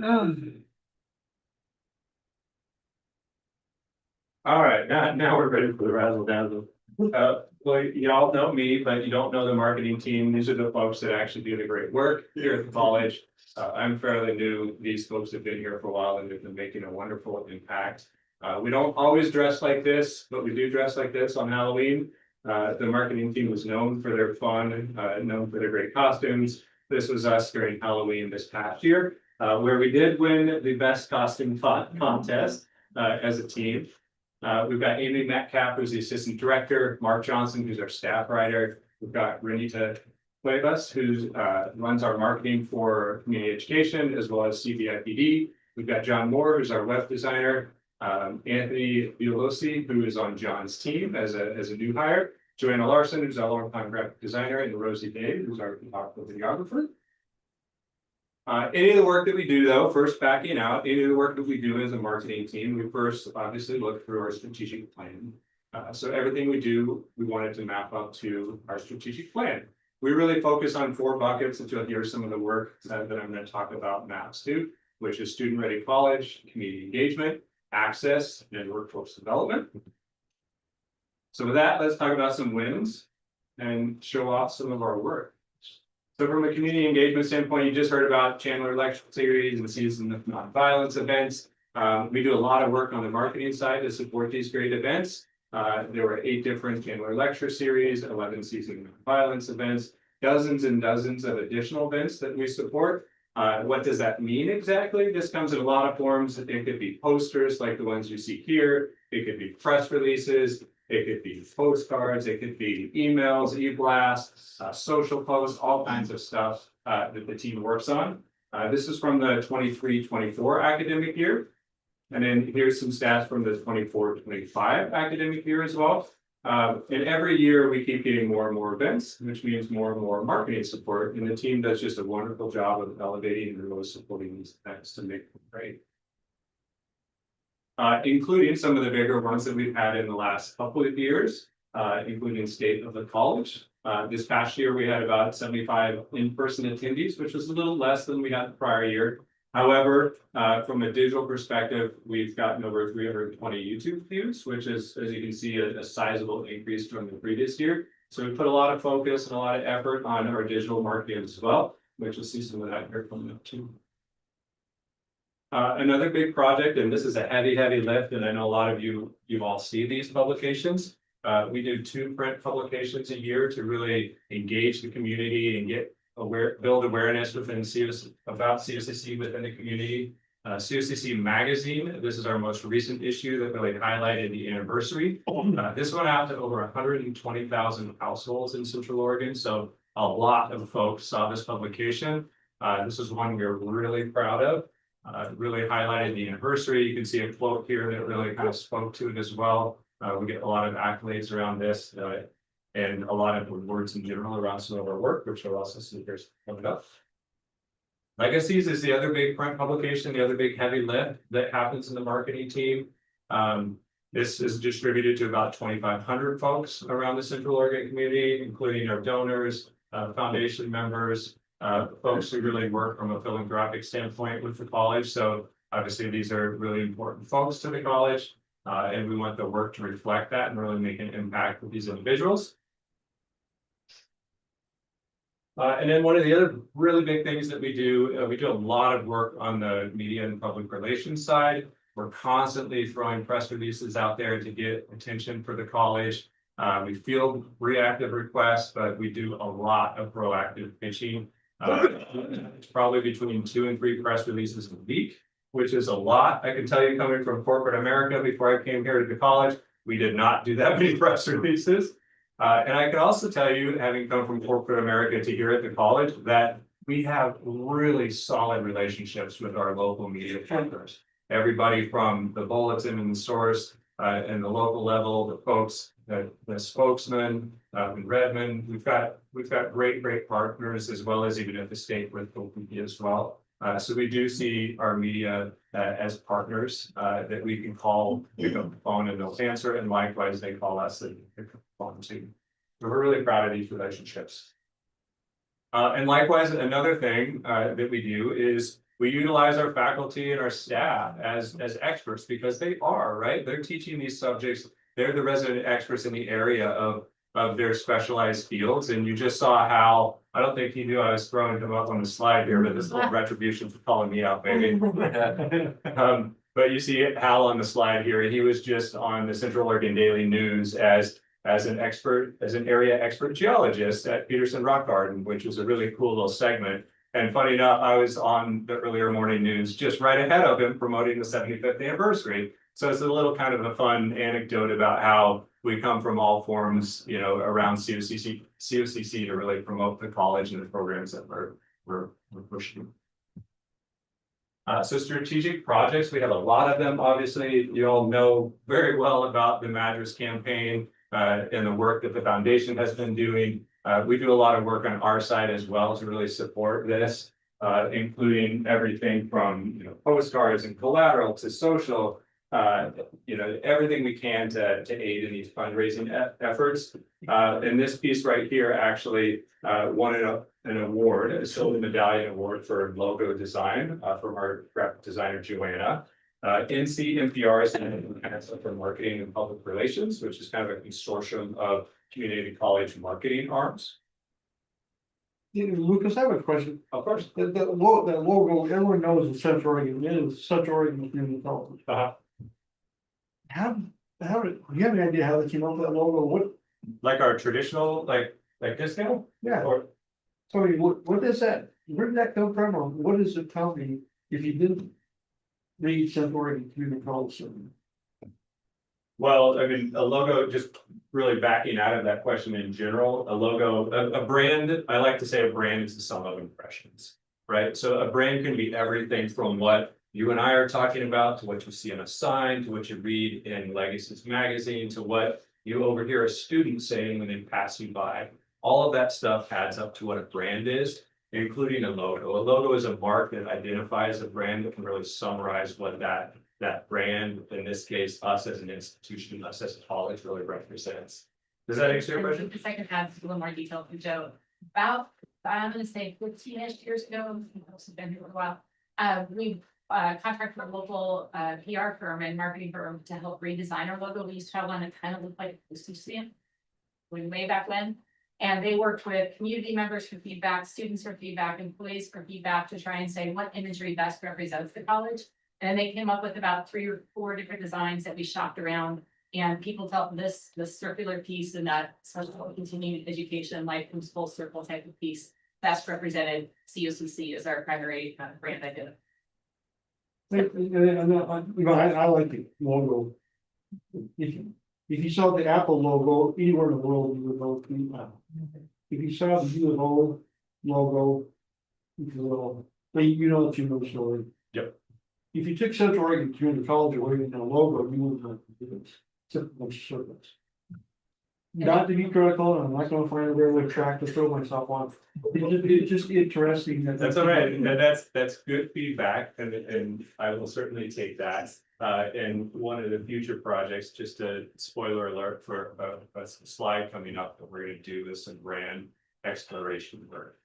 All right, now we're ready for the razzle dazzle. Well, y'all know me, but you don't know the marketing team. These are the folks that actually do the great work here at the college. I'm fairly new. These folks have been here for a while and they've been making a wonderful impact. We don't always dress like this, but we do dress like this on Halloween. The marketing team was known for their fun, known for their great costumes. This was us during Halloween this past year, where we did win the best costume contest as a team. We've got Amy Metcalf, who's the assistant director, Mark Johnson, who's our staff writer. We've got Renita Cuevas, who runs our marketing for community education, as well as CBIPD. We've got John Moore, who's our web designer. Anthony Biolosi, who is on John's team as a new hire. Joanna Larson, who's our longtime graphic designer, and Rosie Dave, who's our videographer. Any of the work that we do, though, first backing out, any of the work that we do as a marketing team, we first obviously look through our strategic plan. So everything we do, we wanted to map up to our strategic plan. We really focus on 4 buckets that you'll hear some of the work that I'm going to talk about maps to, which is student-ready college, community engagement, access, and workforce development. So with that, let's talk about some wins and show off some of our work. So from a community engagement standpoint, you just heard about Chandler Lecture Series and Season of Nonviolence events. We do a lot of work on the marketing side to support these great events. There were 8 different Chandler Lecture Series, 11 Season of Nonviolence events, dozens and dozens of additional events that we support. What does that mean exactly? This comes in a lot of forms. It could be posters like the ones you see here. It could be press releases. It could be postcards. It could be emails, e-blasts, social posts, all kinds of stuff that the team works on. This is from the 23-24 academic year. And then here's some stats from the 24-25 academic year as well. And every year we keep getting more and more events, which means more and more marketing support. And the team does just a wonderful job of elevating and really supporting these events to make them great. Including some of the bigger ones that we've had in the last couple of years, including State of the College. This past year, we had about 75 in-person attendees, which was a little less than we had the prior year. However, from a digital perspective, we've gotten over 320 YouTube views, which is, as you can see, a sizable increase from the previous year. So we put a lot of focus and a lot of effort on our digital marketing as well, which you'll see some of that here coming up too. Another big project, and this is a heavy lift, and I know a lot of you all see these publications. We do 2 print publications a year to really engage the community and build awareness within about COCC within the community. COCC magazine, this is our most recent issue that really highlighted the anniversary. This went out to over 120,000 households in Central Oregon, so a lot of folks saw this publication. This is one we're really proud of. Really highlighted the anniversary. You can see a quote here that really kind of spoke to it as well. We get a lot of accolades around this and a lot of words in general around some of our work, which we'll also see here coming up. Legacies is the other big print publication, the other big heavy lift that happens in the marketing team. This is distributed to about 2,500 folks around the Central Oregon community, including our donors, foundation members, folks who really work from a philanthropic standpoint with the college. So obviously these are really important folks to the college, and we want the work to reflect that and really make an impact with these individuals. And then one of the other really big things that we do a lot of work on the media and public relations side. We're constantly throwing press releases out there to get attention for the college. We field reactive requests, but we do a lot of proactive pitching. It's probably between 2 and 3 press releases a week, which is a lot. I can tell you, coming from corporate America before I came here to the college, we did not do that many press releases. And I can also tell you, having come from corporate America to here at the college, that we have really solid relationships with our local media partners. Everybody from the bulletin and the source and the local level, the folks, the spokesman in Redmond. We've got great partners, as well as even at the state with COCC as well. So we do see our media as partners that we can call, pick up the phone and they'll answer, and likewise they call us and pick up the phone too. So we're really proud of these relationships. And likewise, another thing that we do is we utilize our faculty and our staff as experts, because they are, right? They're teaching these subjects. They're the resident experts in the area of their specialized fields. And you just saw how, I don't think he knew I was throwing him up on the slide here, but this little retribution for calling me out, maybe. But you see Hal on the slide here. He was just on the Central Oregon Daily News as an area expert geologist at Peterson Rock Garden, which was a really cool little segment. And funny enough, I was on the earlier morning news just right ahead of him promoting the 75th anniversary. So it's a little kind of a fun anecdote about how we come from all forms, you know, around COCC to really promote the college and the programs that we're pushing. So strategic projects, we have a lot of them. Obviously, you all know very well about the Madras campaign and the work that the foundation has been doing. We do a lot of work on our side as well to really support this, including everything from, you know, postcards and collateral to social, you know, everything we can to aid in these fundraising efforts. And this piece right here actually won an award, a silver medallion award for logo design from our graphic designer, Joanna. NPR is for marketing and public relations, which is kind of a consortium of community college marketing arms. Lucas, I have a question. Of course. That logo, everyone knows in Central Oregon, it is Central Oregon Community College. How do you have any idea how they came up with that logo? What? Like our traditional, like this now? Yeah. Or, so what is that? Where did that come from? Or what does it tell me if you didn't read Central Oregon Community College? well, I mean, a logo, just really backing out of that question in general, a logo, a brand, I like to say a brand is the sum of impressions, right? So a brand can be everything from what you and I are talking about, to what you see on a sign, to what you read in Legacies magazine, to what you overhear a student saying when they pass you by. All of that stuff adds up to what a brand is, including a logo. A logo is a mark that identifies a brand that can really summarize what that brand, in this case, us as an institution, us as a college, really represents. Does that answer your question? The second add a little more detail from Joe. About, I'm gonna say 15-ish years ago, most have been here for a while. We contracted with a local PR firm and marketing firm to help redesign our logo. We used to have one that kind of looked like a postage stamp way back when. And they worked with community members for feedback, students for feedback, employees for feedback to try and say what imagery best represents the college. And they came up with about 3 or 4 different designs that we shopped around. And people felt this circular piece and that special continuing education, life comes full circle type of piece best represented COCC as our primary brand identity. I like the logo. If you saw the Apple logo anywhere in the world, you would know the Apple. If you saw the U of O logo, you know the story. Yep. If you took Central Oregon Community College away in the logo, you wouldn't know it's a bunch of circles. Not to be critical, I'm not gonna find a railroad track to throw myself on. It's just interesting that. That's all right, and that's good feedback, and I will certainly take that. And one of the future projects, just a spoiler alert for a slide coming up that we're gonna do with some brand exploration work.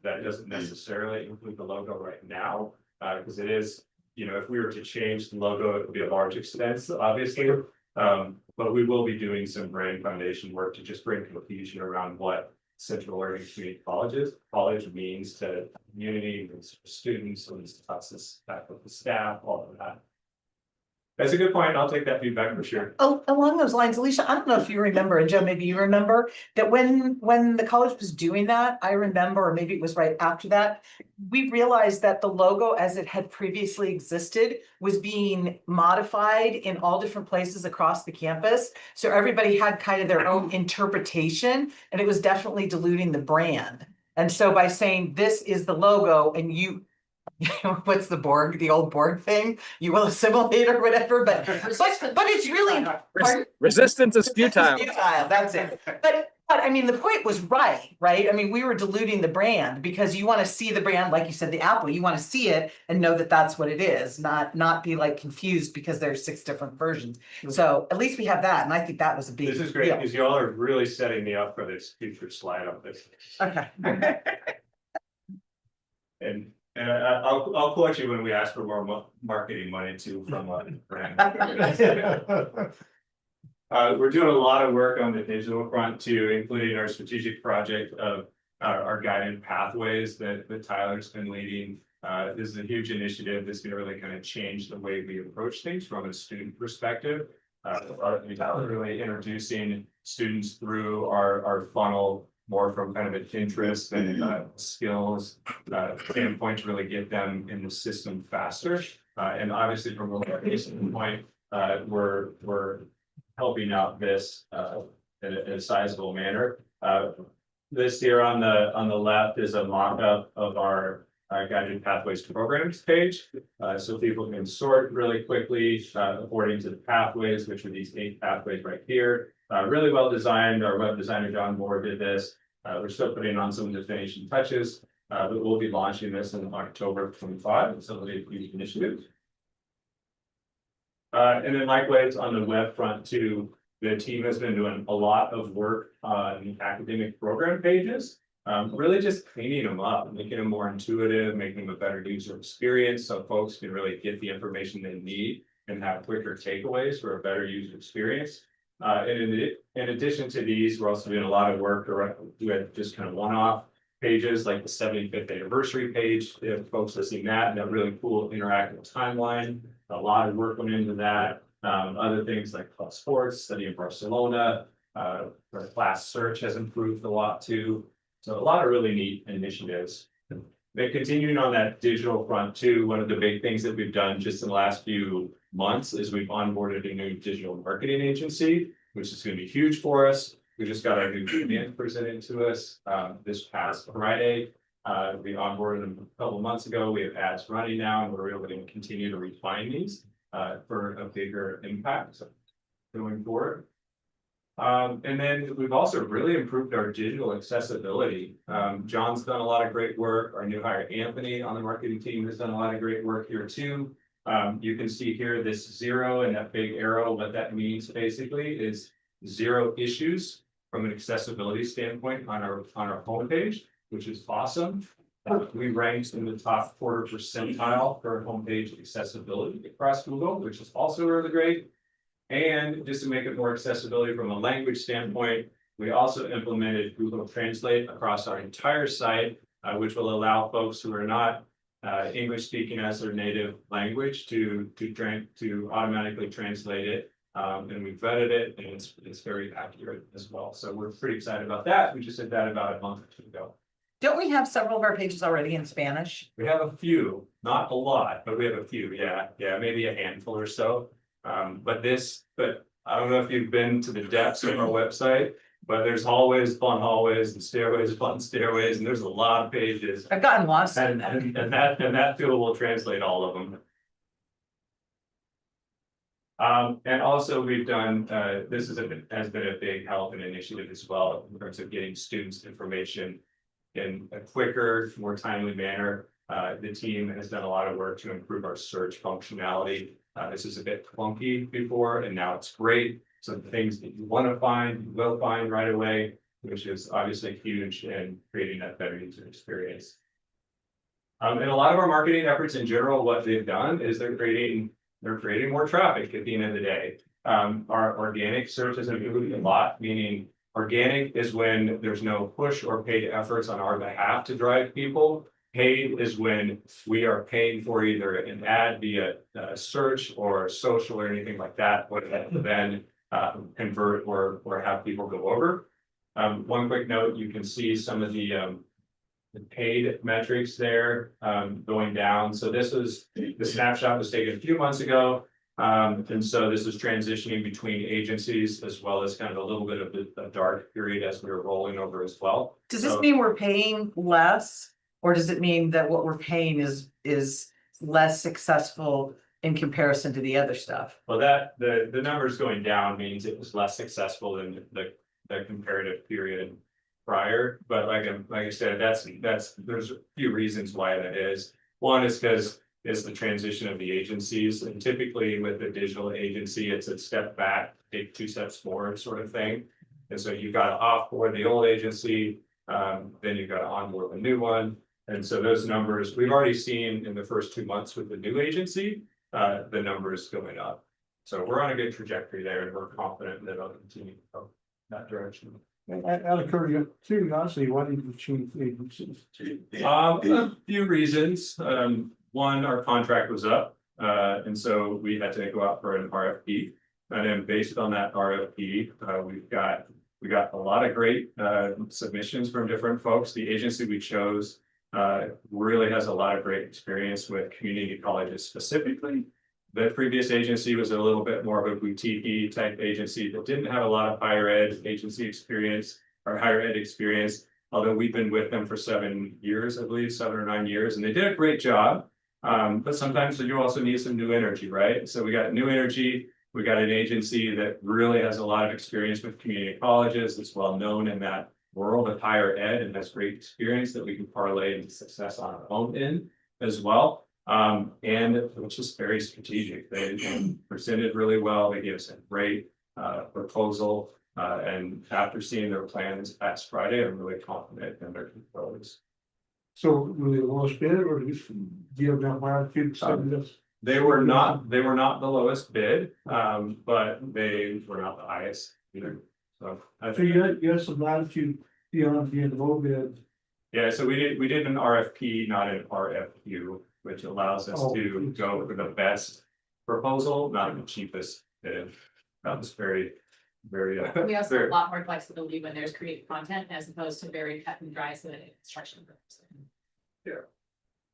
That doesn't necessarily include the logo right now, because it is, if we were to change the logo, it would be a large expense, obviously. But we will be doing some brand foundation work to just bring confusion around what Central Oregon Community College means to community, means to students, means to us, faculty, staff, all of that. That's a good point. I'll take that feedback for sure. Along those lines, Alicia, I don't know if you remember, and Joe, maybe you remember that when the college was doing that, I remember, or maybe it was right after that, we realized that the logo as it had previously existed was being modified in all different places across the campus. So everybody had kind of their own interpretation, and it was definitely diluting the brand. And so by saying this is the logo and what's the Borg, the old Borg thing? You will assimilate or whatever, but it's really. Resistance is futile. That's it. But I mean, the point was right? I mean, we were diluting the brand because you want to see the brand, like you said, the Apple, you want to see it and know that that's what it is, not be like confused because there's 6 different versions. So at least we have that. And I think that was a big This is great deal. because y'all are really setting me up for this future slide on this. Okay. And I'll quote you when we ask for more marketing money too from a brand. We're doing a lot of work on the digital front too, including our strategic project of our guided pathways that Tyler's been leading. This is a huge initiative that's going to really kind of change the way we approach things from a student perspective. Really introducing students through our funnel more from kind of an interest and skills standpoint to really get them in the system faster. And obviously from a marketing standpoint, we're helping out this in a sizable manner. This here on the left is a mock-up of our Guided Pathways to Programs page. So people can sort really quickly according to the pathways, which are these 8 pathways right here. Really well designed. Our web designer, John Moore, did this. We're still putting on some of the finishing touches, but we'll be launching this in October of 25. It's a really huge initiative. And then likewise on the web front too, the team has been doing a lot of work on academic program pages. Really just cleaning them up, making them more intuitive, making them a better user experience so folks can really get the information they need and have quicker takeaways for a better user experience. And in addition to these, we're also doing a lot of work with just kind of one-off pages like the 75th anniversary page. If folks have seen that really cool interactive timeline, a lot of work went into that. Other things like club sports, study in Barcelona, our class search has improved a lot too. So a lot of really neat initiatives. Then continuing on that digital front too, one of the big things that we've done just in the last few months is we've onboarded a new digital marketing agency, which is going to be huge for us. We just got our new command presented to us this past Friday. We onboarded them a couple months ago. We have ads running now, and we're able to continue to refine these for a bigger impact going forward. And then we've also really improved our digital accessibility. John's done a lot of great work. Our new hire, Anthony, on the marketing team has done a lot of great work here too. You can see here this 0 and that big arrow. What that means basically is 0 issues from an accessibility standpoint on our homepage, which is awesome. We ranked in the top 1/4 percentile for homepage accessibility across Google, which is also really great. And just to make it more accessibility from a language standpoint, we also implemented Google Translate across our entire site, which will allow folks who are not English speaking as their native language to automatically translate it. And we vetted it, and it's very accurate as well. So we're pretty excited about that. We just did that about a month or 2 ago. Don't we have several of our pages already in Spanish? We have a few, not a lot, but we have a few, yeah, maybe a handful or so. But I don't know if you've been to the depths of our website, but there's hallways upon hallways and stairways upon stairways, and there's a lot of pages. I've gotten lost. And that tool will translate all of them. And also we've done, this has been a big help and initiative as well in terms of getting students information in a quicker, more timely manner. The team has done a lot of work to improve our search functionality. This is a bit clunky before, and now it's great. So the things that you want to find, you will find right away, which is obviously huge in creating that better user experience. And a lot of our marketing efforts in general, what they've done is they're creating more traffic at the end of the day. Our organic search has improved a lot, meaning organic is when there's no push or paid efforts on our behalf to drive people. Paid is when we are paying for either an ad via search or social or anything like that, what then convert or have people go over. One quick note, you can see some of the paid metrics there going down. So this was the snapshot was taken a few months ago. And so this is transitioning between agencies as well as kind of a little bit of a dark period as we were rolling over as well. Does this mean we're paying less, or does it mean that what we're paying is less successful in comparison to the other stuff? Well, that the numbers going down means it was less successful than the comparative period prior. But like I said, there's a few reasons why that is. One is because it's the transition of the agencies, and typically with a digital agency, it's a step back, take 2 steps forward sort of thing. And so you've got to offboard the old agency, then you've got to onboard the new one. And so those numbers we've already seen in the first 2 months with the new agency, the numbers going up. So we're on a good trajectory there, and we're confident that it'll continue to go that direction. Out of curiosity, why did you change agencies? A few reasons. One, our contract was up, and so we had to go out for an RFP. And then based on that RFP, we got a lot of great submissions from different folks. The agency we chose really has a lot of great experience with community colleges specifically. The previous agency was a little bit more of a boutique type agency that didn't have a lot of higher ed agency experience or higher ed experience, although we've been with them for 7 years, I believe, 7 or 9 years, and they did a great job. But sometimes you also need some new energy, right? So we got new energy. We got an agency that really has a lot of experience with community colleges. It's well known in that world of higher ed and has great experience that we can parlay into success on our own end as well. And it was just very strategic. They presented really well. They gave us a great proposal. And after seeing their plans past Friday, I'm really confident in their capabilities. So were they the lowest bid, or did you give them RFQ? They were not the lowest bid, but they were not the highest either. So I think you had some latitude beyond the low bid. Yeah, so we did an RFP, not an RFQ, which allows us to go for the best proposal, not the cheapest bid. That was very. We also have a lot more flexibility when there's creative content as opposed to very cut and dry so that instruction. Yeah,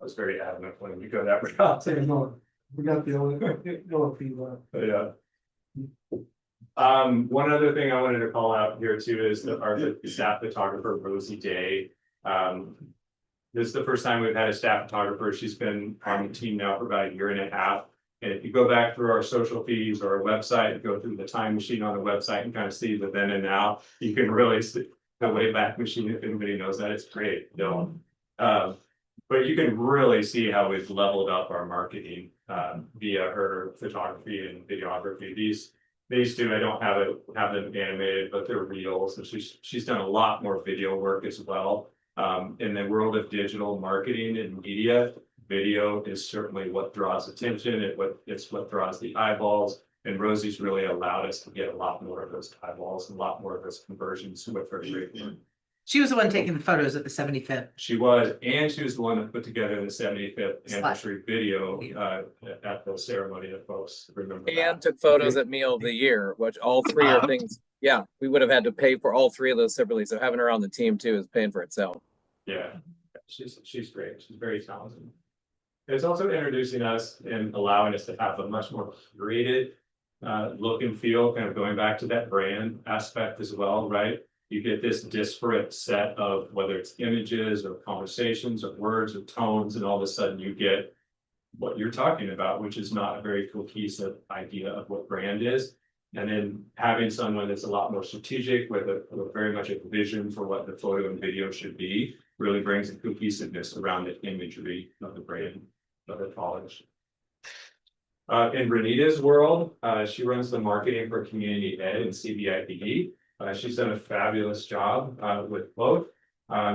I was very adamant when we go that route. No, we got the OFP. Yeah. One other thing I wanted to call out here too is our staff photographer, Rosie Day. This is the first time we've had a staff photographer. She's been on the team now for about 1.5 years. And if you go back through our social feeds or our website, go through the time machine on the website and kind of see the then and now, you can really see the way back machine. If anybody knows that, it's great. Don't. But you can really see how we've leveled up our marketing via her photography and videography. These two, I don't have them animated, but they're reels. And she's done a lot more video work as well. In the world of digital marketing and media, video is certainly what draws attention. It's what draws the eyeballs. And Rosie's really allowed us to get a lot more of those eyeballs and a lot more of those conversions with her great work. She was the one taking the photos at the 75th. She was, and she was the one that put together the 75th anniversary video at the ceremony that folks remember. And took photos at Meal of the Year, which all three are things. Yeah, we would have had to pay for all three of those separately. So having her on the team too is paying for itself. Yeah, she's great. She's very talented. It's also introducing us and allowing us to have a much more curated look and feel, kind of going back to that brand aspect as well, right? You get this disparate set of whether it's images or conversations or words or tones, and all of a sudden you get what you're talking about, which is not a very cohesive idea of what brand is. And then having someone that's a lot more strategic with a very much a vision for what the photo and video should be, really brings a cohesiveness around the imagery of the brand of the college. In Renita's world, she runs the marketing for community ed and CBIPD. She's done a fabulous job with both.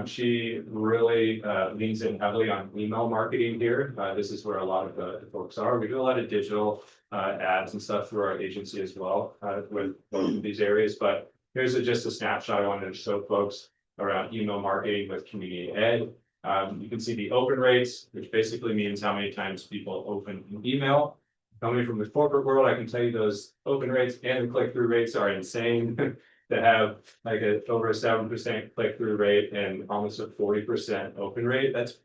She really leans in heavily on email marketing here. This is where a lot of the folks are. We do a lot of digital ads and stuff through our agency as well with both of these areas. But here's just a snapshot I wanted to show folks around email marketing with community ed. You can see the open rates, which basically means how many times people open an email. Coming from the corporate world, I can tell you those open rates and the click-through rates are insane. To have like over a 7% click-through rate and almost a 40% open rate, that's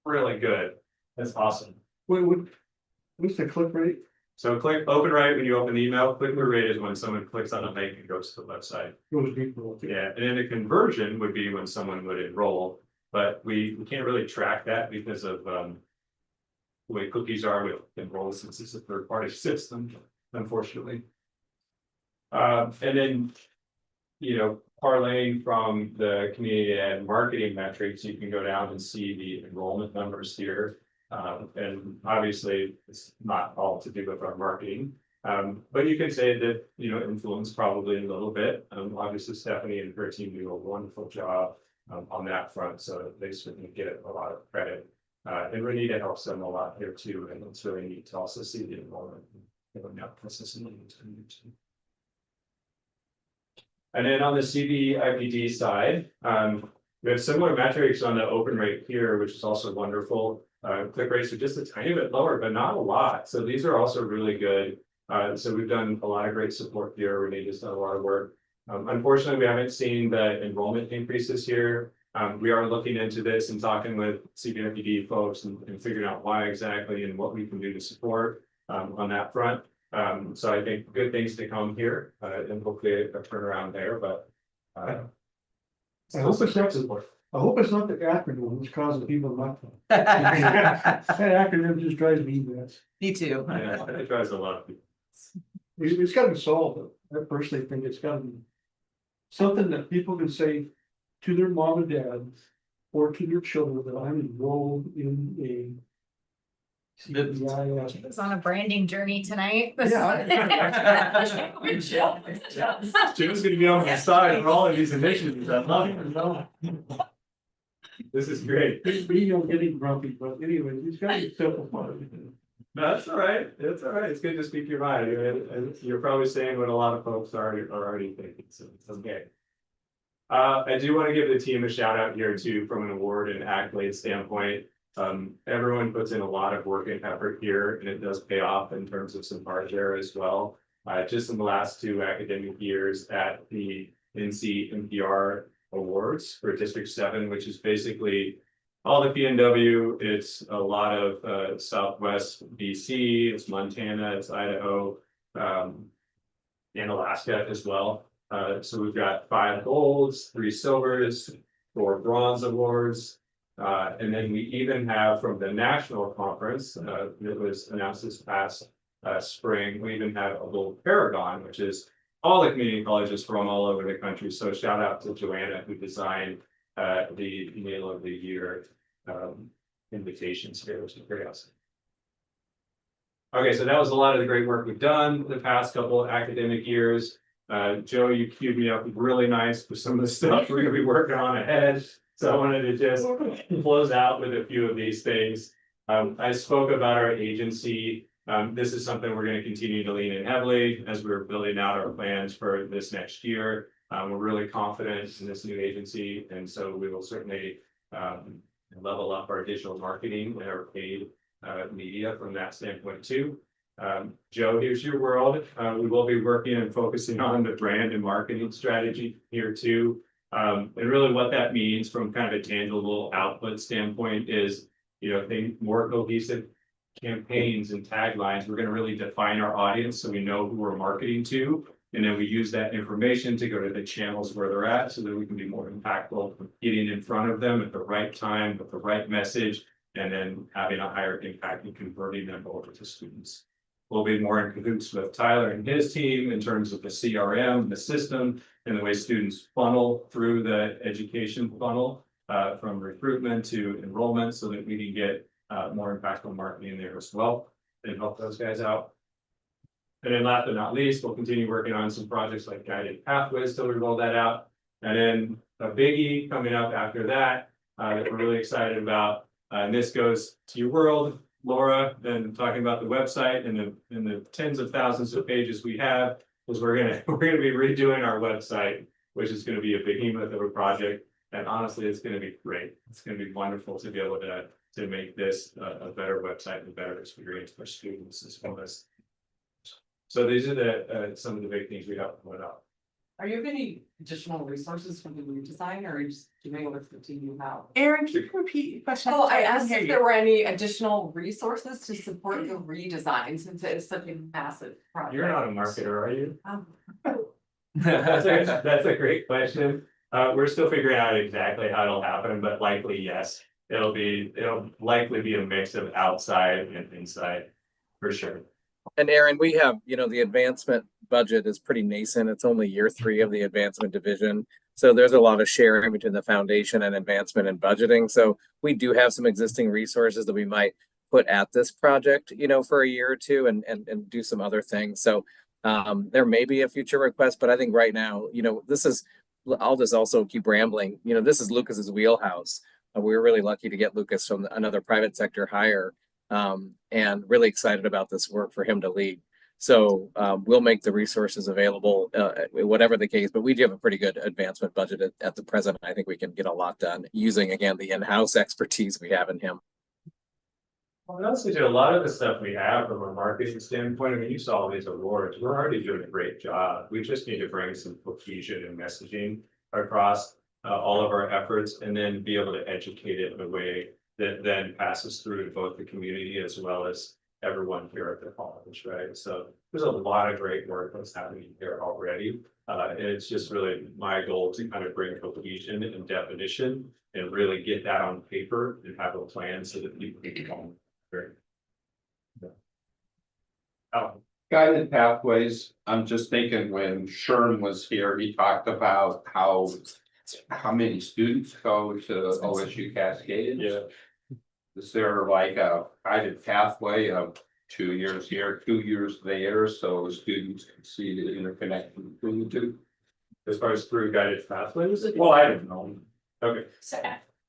really good. That's awesome. What's the click rate? So open rate when you open the email, click-through rate is when someone clicks on a link and goes to the website. Yeah, and then the conversion would be when someone would enroll, but we can't really track that because of the way cookies are with enroll, since it's a third-party system, unfortunately. And then, you know, parlaying from the community and marketing metrics, you can go down and see the enrollment numbers here. And obviously, it's not all to do with our marketing. But you can say that, you know, influence probably a little bit. Obviously, Stephanie and her team do a wonderful job on that front, so they certainly get a lot of credit. And Renita helps them a lot here too, and it's really neat to also see the enrollment going up consistently. And then on the CBIPD side, we have similar metrics on the open rate here, which is also wonderful. Click rates are just a tiny bit lower, but not a lot. So these are also really good. So we've done a lot of great support here. Renita's done a lot of work. Unfortunately, we haven't seen the enrollment increase this year. We are looking into this and talking with CBIPD folks and figuring out why exactly and what we can do to support on that front. So I think good things to come here and hopefully a turnaround there, but I hope it's not the acronym that's causing people not to. That acronym just drives me nuts. Me too. yeah, it drives a lot of people. It's gotta be solved. I personally think it's gotta be something that people can say to their mom and dad or to their children that I'm enrolled in a CBIS. It's on a branding journey tonight. Jim's gonna be on the side of all of these initiatives. I love it. This is great. You know, getting grumpy, but anyway, it's gotta be simplified. That's all right. It's all right. It's good to speak your mind. You're probably saying what a lot of folks are already thinking, so it's okay. I do want to give the team a shout out here too, from an award and accolade standpoint. Everyone puts in a lot of work and effort here, and it does pay off in terms of some hardware as well. Just in the last 2 academic years at the NC NPR Awards for District 7, which is basically all the PNW. It's a lot of Southwest BC, it's Montana, it's Idaho, and Alaska as well. So we've got 5 golds, 3 silvers, 4 bronze awards. And then we even have from the national conference that was announced this past spring, we even have a little paragon, which is all the community colleges from all over the country. So shout out to Joanna, who designed the Meal of the Year invitations here, which is pretty awesome. Okay, so that was a lot of the great work we've done the past couple of academic years. Joe, you queued me up really nice for some of the stuff we're gonna be working on ahead. So I wanted to just close out with a few of these things. I spoke about our agency. This is something we're going to continue to lean in heavily as we're building out our plans for this next year. We're really confident in this new agency, and so we will certainly level up our digital marketing and our paid media from that standpoint too. Joe, here's your world. We will be working and focusing on the brand and marketing strategy here too. And really what that means from kind of a tangible output standpoint is, think more cohesive campaigns and taglines. We're going to really define our audience so we know who we're marketing to. And then we use that information to go to the channels where they're at so that we can be more impactful, getting in front of them at the right time with the right message, and then having a higher impact and converting them over to students. We'll be more in cahoots with Tyler and his team in terms of the CRM, the system, and the way students funnel through the education funnel from recruitment to enrollment so that we can get more impactful marketing there as well and help those guys out. And then last but not least, we'll continue working on some projects like guided pathways till we roll that out. And then a biggie coming up after that that we're really excited about. And this goes to your world, Laura, and talking about the website and the tens of thousands of pages we have, is we're gonna be redoing our website, which is gonna be a behemoth of a project. And honestly, it's gonna be great. It's gonna be wonderful to be able to make this a better website and a better experience for students as well as. So these are some of the big things we have to put up. Are you getting additional resources from the redesign, or are you just doing with the team you have? Aaron, can you repeat your question? Oh, I Sorry, couldn't asked hear if you. there were any additional resources to support the redesign, since it is such a massive project. You're not a marketer, are you? Um, That's a great question. We're still figuring out exactly how it'll happen, but likely, yes. It'll likely be a mix of outside and inside, for sure. And Aaron, we have, the advancement budget is pretty nascent. It's only year 3 of the advancement division. So there's a lot of sharing between the foundation and advancement and budgeting. So we do have some existing resources that we might put at this project, for a year or two and do some other things. So there may be a future request, but I think right now, I'll just also keep rambling. This is Lucas's wheelhouse. We were really lucky to get Lucas from another private sector hire. And really excited about this work for him to lead. So we'll make the resources available, whatever the case, but we do have a pretty good advancement budget at the present. I think we can get a lot done using, again, the in-house expertise we have in him. Well, honestly, a lot of the stuff we have from a marketing standpoint, I mean, you saw all these awards, we're already doing a great job. We just need to bring some cohesion and messaging across all of our efforts and then be able to educate it in a way that then passes through to both the community as well as everyone here at the college, right? So there's a lot of great work that's happening here already. And it's just really my goal to kind of bring cohesion and definition and really get that on paper and have a plan so that people can come. Guided pathways, I'm just thinking when Sherm was here, he talked about how many students go to OSU Cascade. Yeah. Is there like a guided pathway of 2 years here, 2 years there, so students can see the interconnection between the two? As far as through guided pathways? Well, I don't know. Okay. So,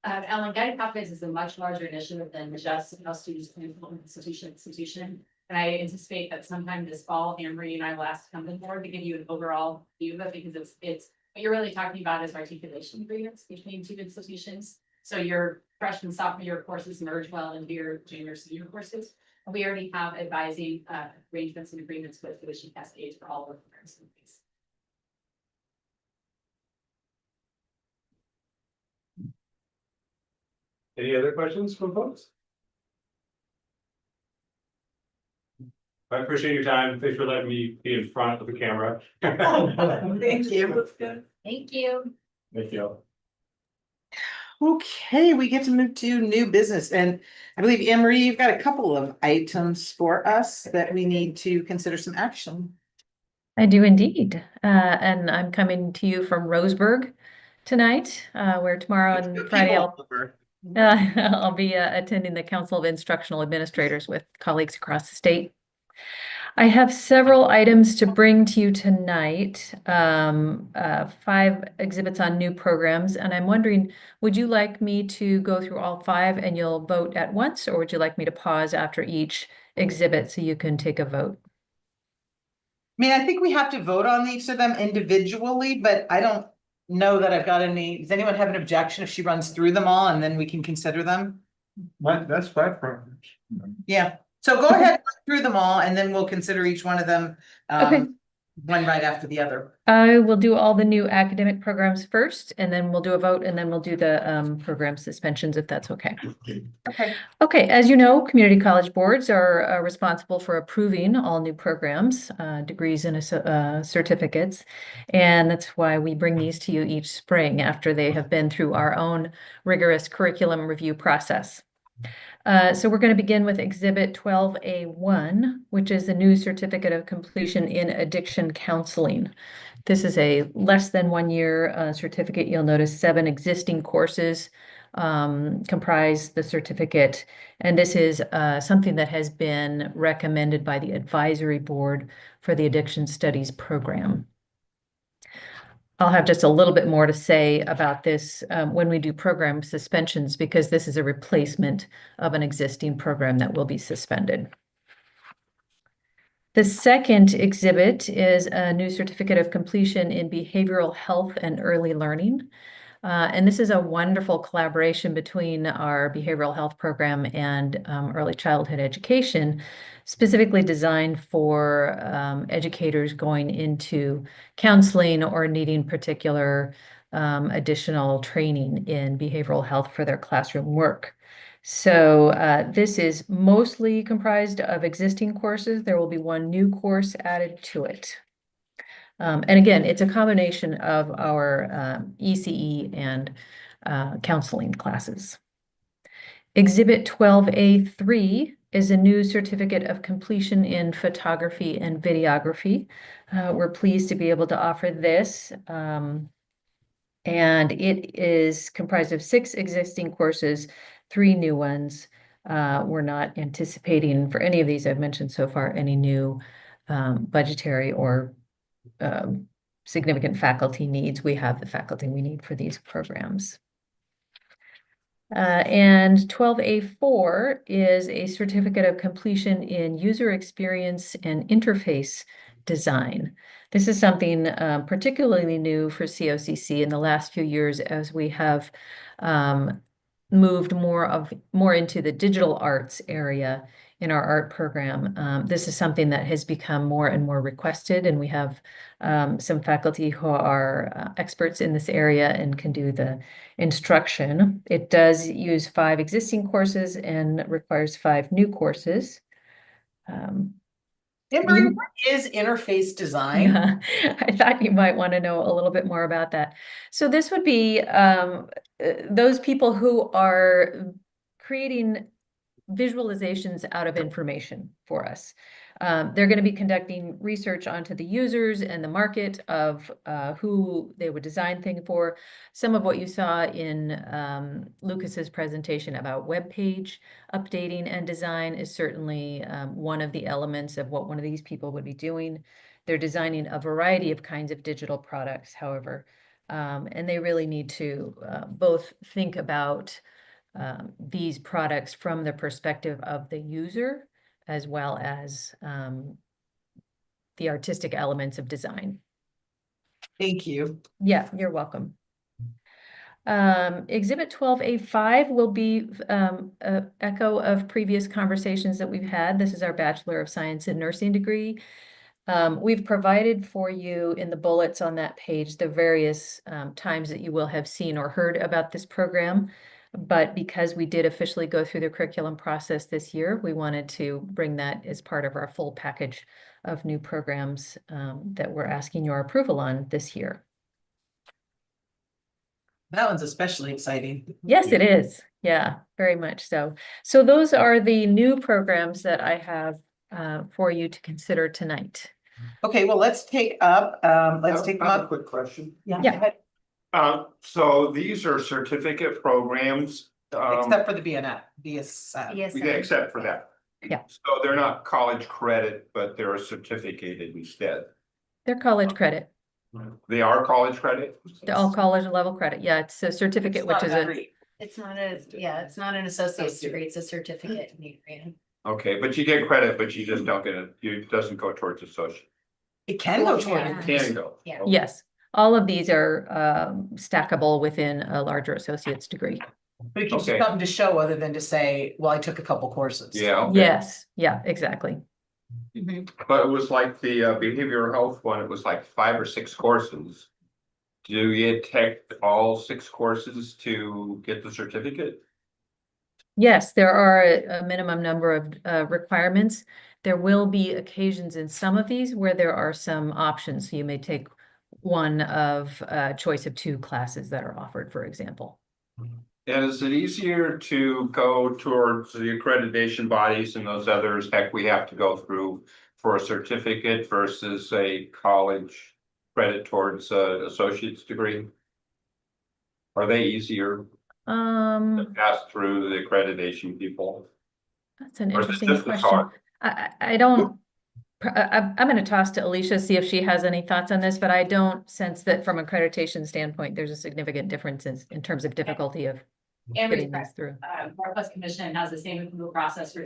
Ellen, Guided Pathways is a much larger initiative than just how students can from institution to institution. And I anticipate that sometime this fall, Anne-Marie and I will ask to come on board to give you an overall view of it, because it's what you're really talking about is articulation agreements between 2 institutions. So your freshman, sophomore year courses merge well into your junior, senior courses. And we already have advising arrangements and agreements with tuition cascades for all of our programs. Any other questions from folks? I appreciate your time. Thanks for letting me be in front of the camera. Thank you. Thank you. Thank you. Okay, we get to move to new business, and I believe Anne-Marie, you've got a couple of items for us that we need to consider some action. I do indeed. And I'm coming to you from Roseburg tonight, where tomorrow and Friday I'll be attending the Council of Instructional Administrators with colleagues across the state. I have several items to bring to you tonight, 5 exhibits on new programs, and I'm wondering, would you like me to go through all 5 and you'll vote at once, or would you like me to pause after each exhibit so you can take a vote? I mean, I think we have to vote on each of them individually, but I don't know that I've got any. Does anyone have an objection if she runs through them all and then we can consider them? That's my preference. Yeah, so go ahead, run through them all, and then we'll consider each one of them. Okay. one right after the other. I will do all the new academic programs first, and then we'll do a vote, and then we'll do the program suspensions, if that's okay. Okay. Okay, as you know, community college boards are responsible for approving all new programs, degrees and certificates. And that's why we bring these to you each spring after they have been through our own rigorous curriculum review process. So we're going to begin with Exhibit 12A1, which is the new Certificate of Completion in Addiction Counseling. This is a less than 1 year certificate. You'll notice 7 existing courses comprise the certificate. And this is something that has been recommended by the advisory board for the Addiction Studies program. I'll have just a little bit more to say about this when we do program suspensions, because this is a replacement of an existing program that will be suspended. The second exhibit is a new certificate of completion in behavioral health and early learning. And this is a wonderful collaboration between our behavioral health program and early childhood education, specifically designed for educators going into counseling or needing particular additional training in behavioral health for their classroom work. So this is mostly comprised of existing courses. There will be 1 new course added to it. And again, it's a combination of our ECE and counseling classes. Exhibit 12A3 is a new certificate of completion in photography and videography. We're pleased to be able to offer this. And it is comprised of 6 existing courses, 3 new ones. We're not anticipating for any of these I've mentioned so far any new budgetary or significant faculty needs. We have the faculty we need for these programs. And 12A4 is a certificate of completion in user experience and interface design. This is something particularly new for COCC in the last few years, as we have moved more into the digital arts area in our art program. This is something that has become more and more requested, and we have some faculty who are experts in this area and can do the instruction. It does use 5 existing courses and requires 5 new courses. Emery, what is interface design? Yeah, I thought you might want to know a little bit more about that. So this would be those people who are creating visualizations out of information for us. They're going to be conducting research onto the users and the market of who they would design things for. Some of what you saw in Lucas's presentation about web page updating and design is certainly one of the elements of what one of these people would be doing. They're designing a variety of kinds of digital products, however, and they really need to both think about these products from the perspective of the user, as well as the artistic elements of design. Thank you. Yeah, you're welcome. Exhibit 12A5 will be an echo of previous conversations that we've had. This is our Bachelor of Science in Nursing degree. We've provided for you in the bullets on that page the various times that you will have seen or heard about this program. But because we did officially go through the curriculum process this year, we wanted to bring that as part of our full package of new programs that we're asking your approval on this year. That one's especially exciting. Yes, it is. Yeah, very much so. So those are the new programs that I have for you to consider tonight. Okay, well, let's take up, let's take them I have a up. quick question. Yeah. So these are certificate programs. Except for the BNF, Yeah, except for that. Yeah. So they're not college credit, but they're certificated instead. They're college credit. They are college credit? They're all college level credit. Yeah, it's a certificate, which is It's not it's not an associate's degree, it's a certificate degree. Okay, but you get credit, but you just don't get it doesn't go towards associate. It can go toward It can go. Yeah. Okay. Yes, all of these are stackable within a larger associate's degree. But it gives you something to show other than to say, well, I took a couple courses. Yeah. Okay. Yes, yeah, exactly. But it was like the behavioral health one, it was like 5 or 6 courses. Do you take all 6 courses to get the certificate? Yes, there are a minimum number of requirements. There will be occasions in some of these where there are some options. So you may take one of a choice of 2 classes that are offered, for example. And is it easier to go towards the accreditation bodies and those others, heck, we have to go through for a certificate versus a college credit towards associate's degree? Are they easier to pass through the accreditation people? That's an Or is it interesting just as question. hard? I don't, I'm going to toss to Alicia, see if she has any thoughts on this, but I don't sense that from accreditation standpoint, there's a significant difference in terms of difficulty of getting these through. Northwest Commission has the same approval process for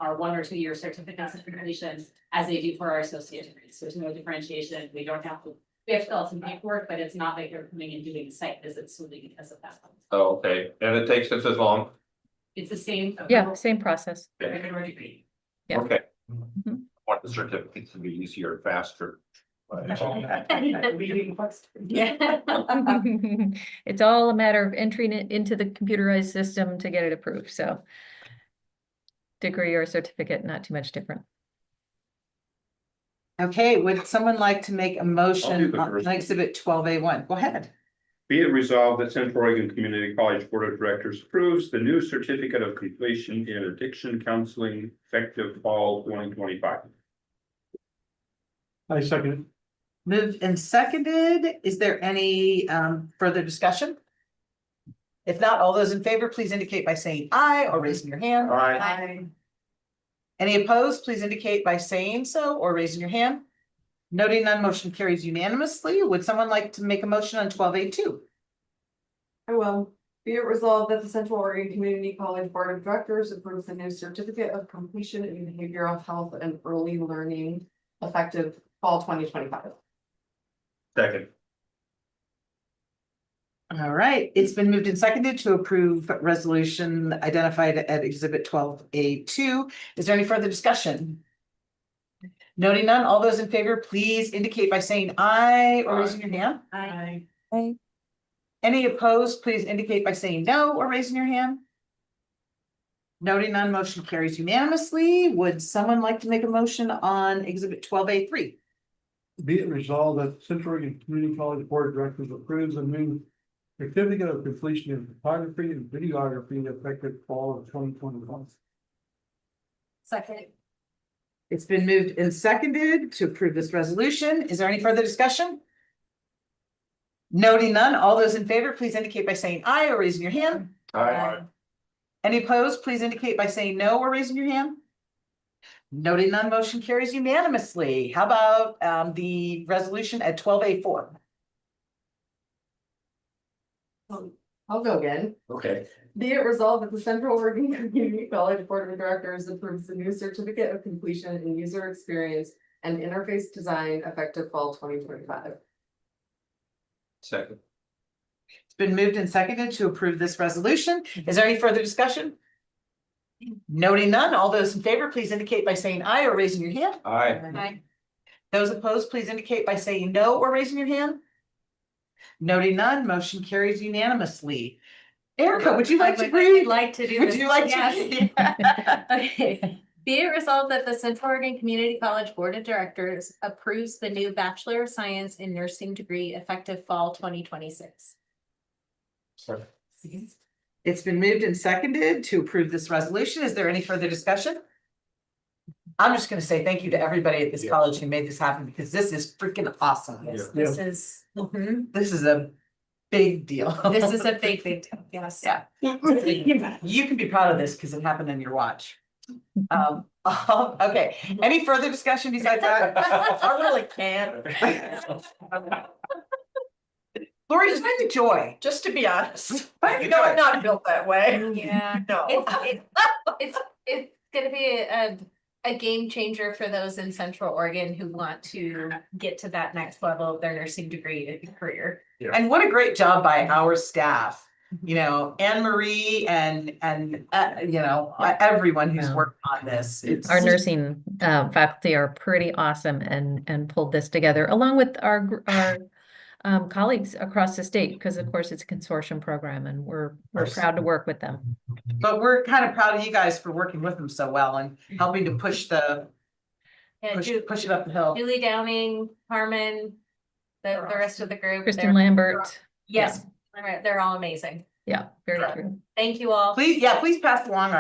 our 1 or 2 year certificates of completion as they do for our associate degrees. There's no differentiation. We have to fill out some paperwork, but it's not like you're coming and doing site visits solely because of that. Oh, okay, and it takes us as long? It's the same. Yeah, same process. Degree. Yeah. Okay. Mhm. I want the certificates to be easier, faster. Yeah. It's all a matter of entering it into the computerized system to get it approved, so. Degree or certificate, not too much different. Okay, would someone like to make a I'll do motion the on first. exhibit 12A1? Go ahead. Be it resolved that Central Oregon Community College Board of Directors approves the new certificate of completion in addiction counseling effective fall 2025. I second it. Moved and seconded. Is there any further discussion? If not, all those in favor, please indicate by saying aye or raising your hand. Aye. Any opposed, please indicate by saying so or raising your hand. Noting none, motion carries unanimously. Would someone like to make a motion on 12A2? I will. Be it resolved that the Central Oregon Community College Board of Directors approves the new certificate of completion in behavioral health and early learning effective fall 2025. Second. All right, it's been moved and seconded to approve resolution identified at exhibit 12A2. Is there any further discussion? Noting none, all those in favor, please indicate by saying aye or raising your hand. Aye. Aye. Any opposed, please indicate by saying no or raising your hand. Noting none, motion carries unanimously. Would someone like to make a motion on exhibit 12A3? Be it resolved that Central Oregon Community College Board of Directors approves a new certificate of completion in photography and videography effective fall of 2021. Second. It's been moved and seconded to approve this resolution. Is there any further discussion? Noting none, all those in favor, please indicate by saying aye or raising your hand. Aye. Any opposed, please indicate by saying no or raising your hand. Noting none, motion carries unanimously. How about the resolution at 12A4? I'll go again. Okay. Be it resolved that the Central Oregon Community College Board of Directors approves the new certificate of completion in user experience and interface design effective fall 2025. Second. It's been moved and seconded to approve this resolution. Is there any further discussion? Noting none, all those in favor, please indicate by saying aye or raising your hand. Aye. Aye. Those opposed, please indicate by saying no or raising your hand. Noting none, motion carries unanimously. Erica, would you like to read? Like to do Would this? you like to? Yes. Okay. Be it resolved that the Central Oregon Community College Board of Directors approves the new Bachelor of Science in Nursing degree effective fall 2026. It's been moved and seconded to approve this resolution. Is there any further discussion? I'm just gonna say thank you to everybody at this college who made this happen because this is freaking awesome. Yes, this is, This is a big deal. this is a big deal. Yes. Yeah. You can be proud of this because it happened in your watch. Okay, any further discussion besides that? I really can't. Lori, just make the joy, just to be honest. You know, I'm not built that way. Yeah. No. It's gonna be a game changer for those in Central Oregon who want to get to that next level of their nursing degree and career. And what a great job by our staff you know, Anne Marie and, you know, everyone who's Wow. worked on this. It's Our nursing faculty are pretty awesome and pulled this together along with our colleagues across the state, because of course it's a consortium program and we're proud to work with them. But we're kind of proud of you guys for working with them so well and helping to push the, Yeah, push it up the hill. Julie Downing, Carmen, the rest of the group. Kristen they're- Lambert. Yes, they're all amazing. Yeah, very true. Thank you all. Please pass along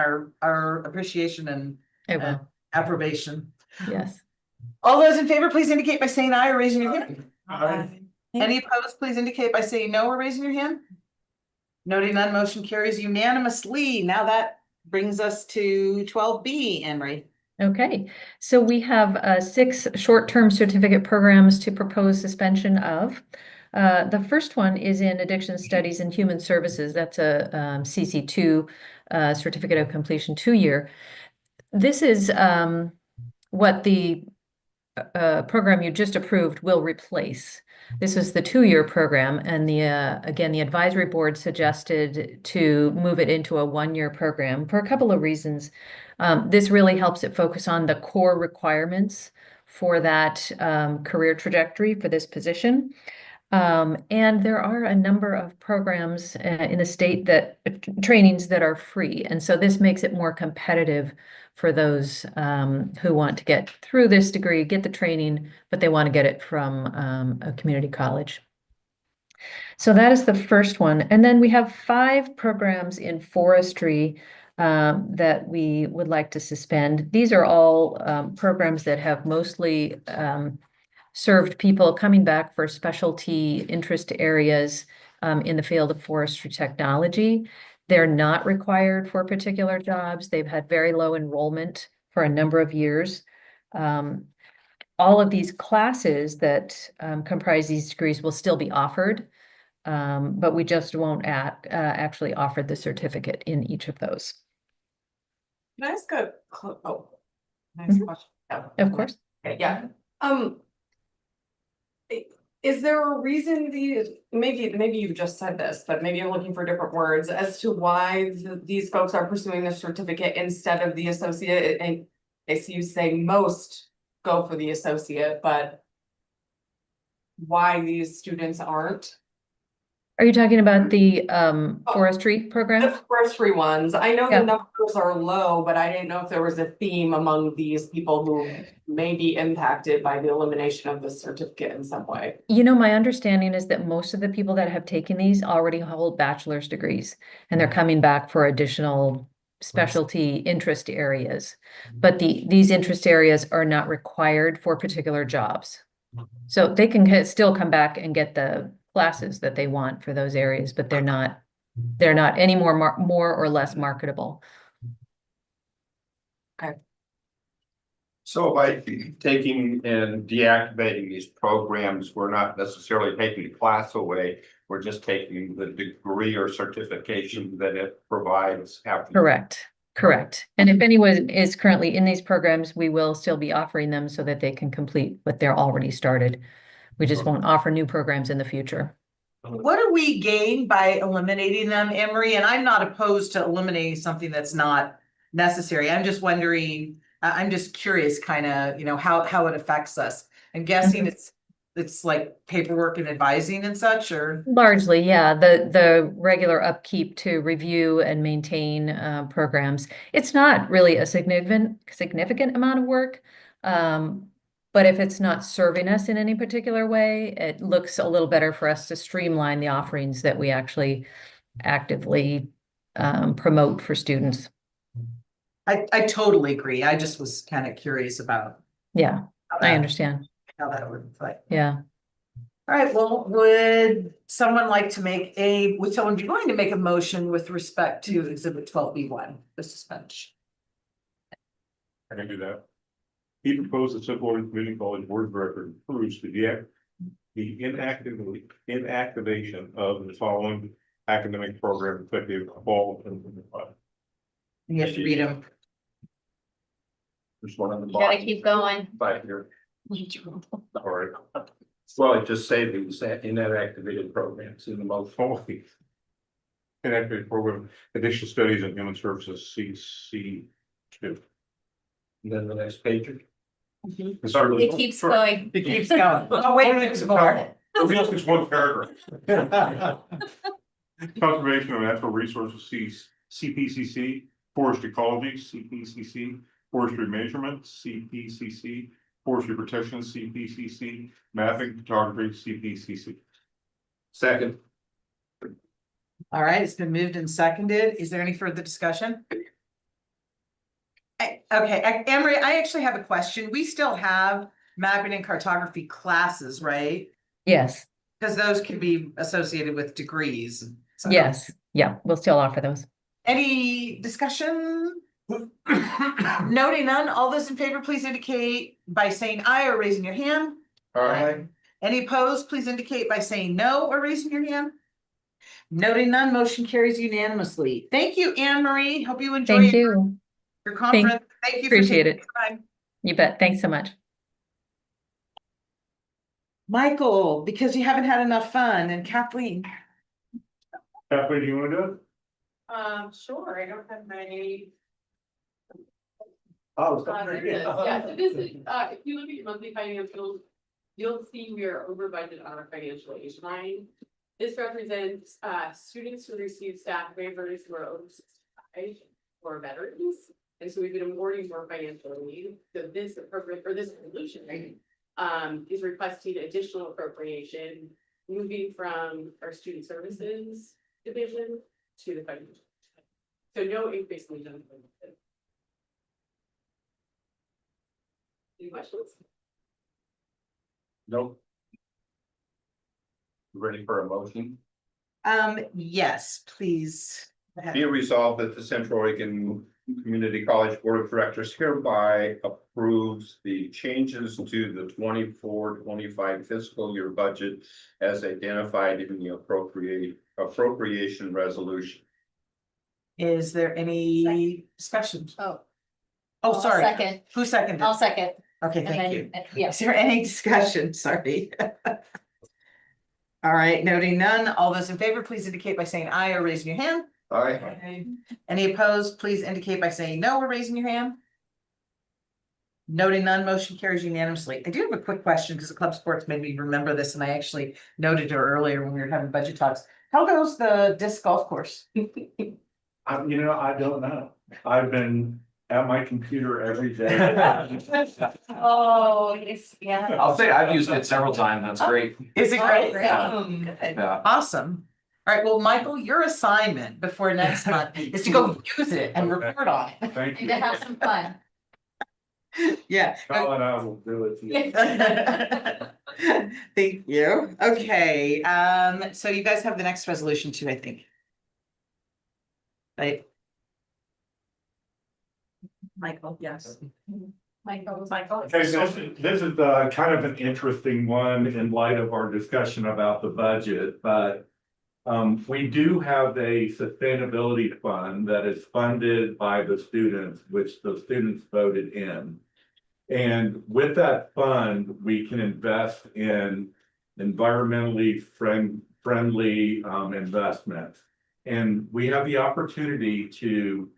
our appreciation and approbation. Yes. All those in favor, please indicate by saying aye or raising your hand. Aye. Any opposed, please indicate by saying no or raising your hand. Noting none, motion carries unanimously. Now that brings us to 12B, Emery. Okay, so we have 6 short-term certificate programs to propose suspension of. The first one is in Addiction Studies and Human Services. That's a CC2 Certificate of Completion 2-year. This is what the program you just approved will replace. This is the 2-year program, and again, the advisory board suggested to move it into a 1-year program for a couple of reasons. This really helps it focus on the core requirements for that career trajectory for this position. And there are a number of programs in the state that trainings that are free. And so this makes it more competitive for those who want to get through this degree, get the training, but they want to get it from a community college. So that is the first one. And then we have 5 programs in forestry that we would like to suspend. These are all programs that have mostly served people coming back for specialty interest areas in the field of forestry technology. They're not required for particular jobs. They've had very low enrollment for a number of years. All of these classes that comprise these degrees will still be offered, but we just won't actually offer the certificate in each of those. Can I ask nice question? Of course. Okay, yeah. Is there a reason maybe you've just said this, but maybe I'm looking for different words as to why these folks are pursuing the certificate instead of the associate? And I see you say most go for the associate, but why these students aren't? Are you talking about the forestry program? The forestry ones. I know Yeah. the numbers are low, but I didn't know if there was a theme among these people who may be impacted by the elimination of the certificate in some way. You know, my understanding is that most of the people that have taken these already hold bachelor's degrees, and they're coming back for additional specialty interest areas. But these interest areas are not required for particular jobs. So they can still come back and get the classes that they want for those areas, but they're not any more or less marketable. Okay. So by taking and deactivating these programs, we're not necessarily taking the class away. We're just taking the degree or certification that it provides. Correct. And if anyone is currently in these programs, we will still be offering them so that they can complete what they're already started. We just won't offer new programs in the future. What do we gain by eliminating them, Emery? And I'm not opposed to eliminating something that's not necessary. I'm just wondering, I'm just curious kind of, you know, how it affects us. I'm guessing it's like paperwork and advising and such, or? Largely, yeah, the regular upkeep to review and maintain programs. It's not really a significant amount of work. But if it's not serving us in any particular way, it looks a little better for us to streamline the offerings that we actually actively promote for students. I totally agree. I just was kind of curious about. Yeah, I understand. How that would play. Yeah. All right, well, would someone like to would someone be going to make a motion with respect to exhibit 12B1, the suspension? I can do that. He proposed that Central Oregon Community College Board of Directors approves the inactivation of the following academic program effective fall 2025. You have to read them. There's one on the You bottom. gotta keep going. Right here. All right. Well, it just say these inactivated programs in the most. connected program, additional studies in human services, CC2. Then the next page. It keeps going. It keeps going. Oh, wait, there's more. It's one paragraph. Conservation of Natural Resources, CPCC, Forest Ecology, CPCC, Forestry Measurement, CPCC, Forestry Protection, CPCC, Mapping, Photography, CPCC. Second. All right, it's been moved and seconded. Is there any further discussion? Okay, Emery, I actually have a question. We still have mapping and cartography classes, right? Yes, Because those can be associated with degrees. So- yes, yeah, we'll still offer those. Any discussion? Noting none, all those in favor, please indicate by saying aye or raising your hand. Aye. Any opposed, please indicate by saying no or raising your hand. Noting none, motion carries unanimously. Thank you, Anne Marie. Hope you enjoy Thank you. your conference. Thank you for Appreciate taking it. the time. You bet. Thanks so much. Michael, because you haven't had enough fun, and Kathleen. Kathleen, do you want to do it? Sure, I don't have my. Oh, Yeah, so this is, if you look at your monthly financials, you'll see we are over budget on our financial aid line. This represents, students who receive staff waivers who are over 65 or veterans. And so we've been awarding more financial aid. So this appropriate, or this resolution, is requesting additional appropriation, moving from our student services division to the financial. So no increase in the general fund. Any questions? Nope. Ready for a motion? Yes, please. Be it resolved that the Central Oregon Community College Board of Directors hereby approves the changes to the 24-25 fiscal year budget as identified in the appropriation resolution. Is there any discussion? Oh. Oh, I'll sorry. second. Who seconded? I'll second. Okay, And thank then- you. Yeah. Is there any discussion? Sorry. All right, noting none, all those in favor, please indicate by saying aye or raising your hand. Aye. Any opposed, please indicate by saying no or raising your hand. Noting none, motion carries unanimously. I do have a quick question because the club sports made me remember this, and I actually noted it earlier when we were having budget talks. How goes the disc golf course? I don't know. I've been at my computer every day. Oh, yes, yeah. I'll say I've used it several times. That's great. Is it great? Yeah. Good. Yeah. Awesome. All right, well, Michael, your assignment before next month is to go use it and report on it. Thank And to have some fun. Yeah. Colin, I will do it. Thank you. Okay, so you guys have the next resolution too, I think. Right? Michael, yes. Michael. Okay, this is kind of an interesting one in light of our discussion about the budget, but we do have a sustainability fund that is funded by the students, which the students voted in. And with that fund, we can invest in environmentally friendly investments. And we have the opportunity to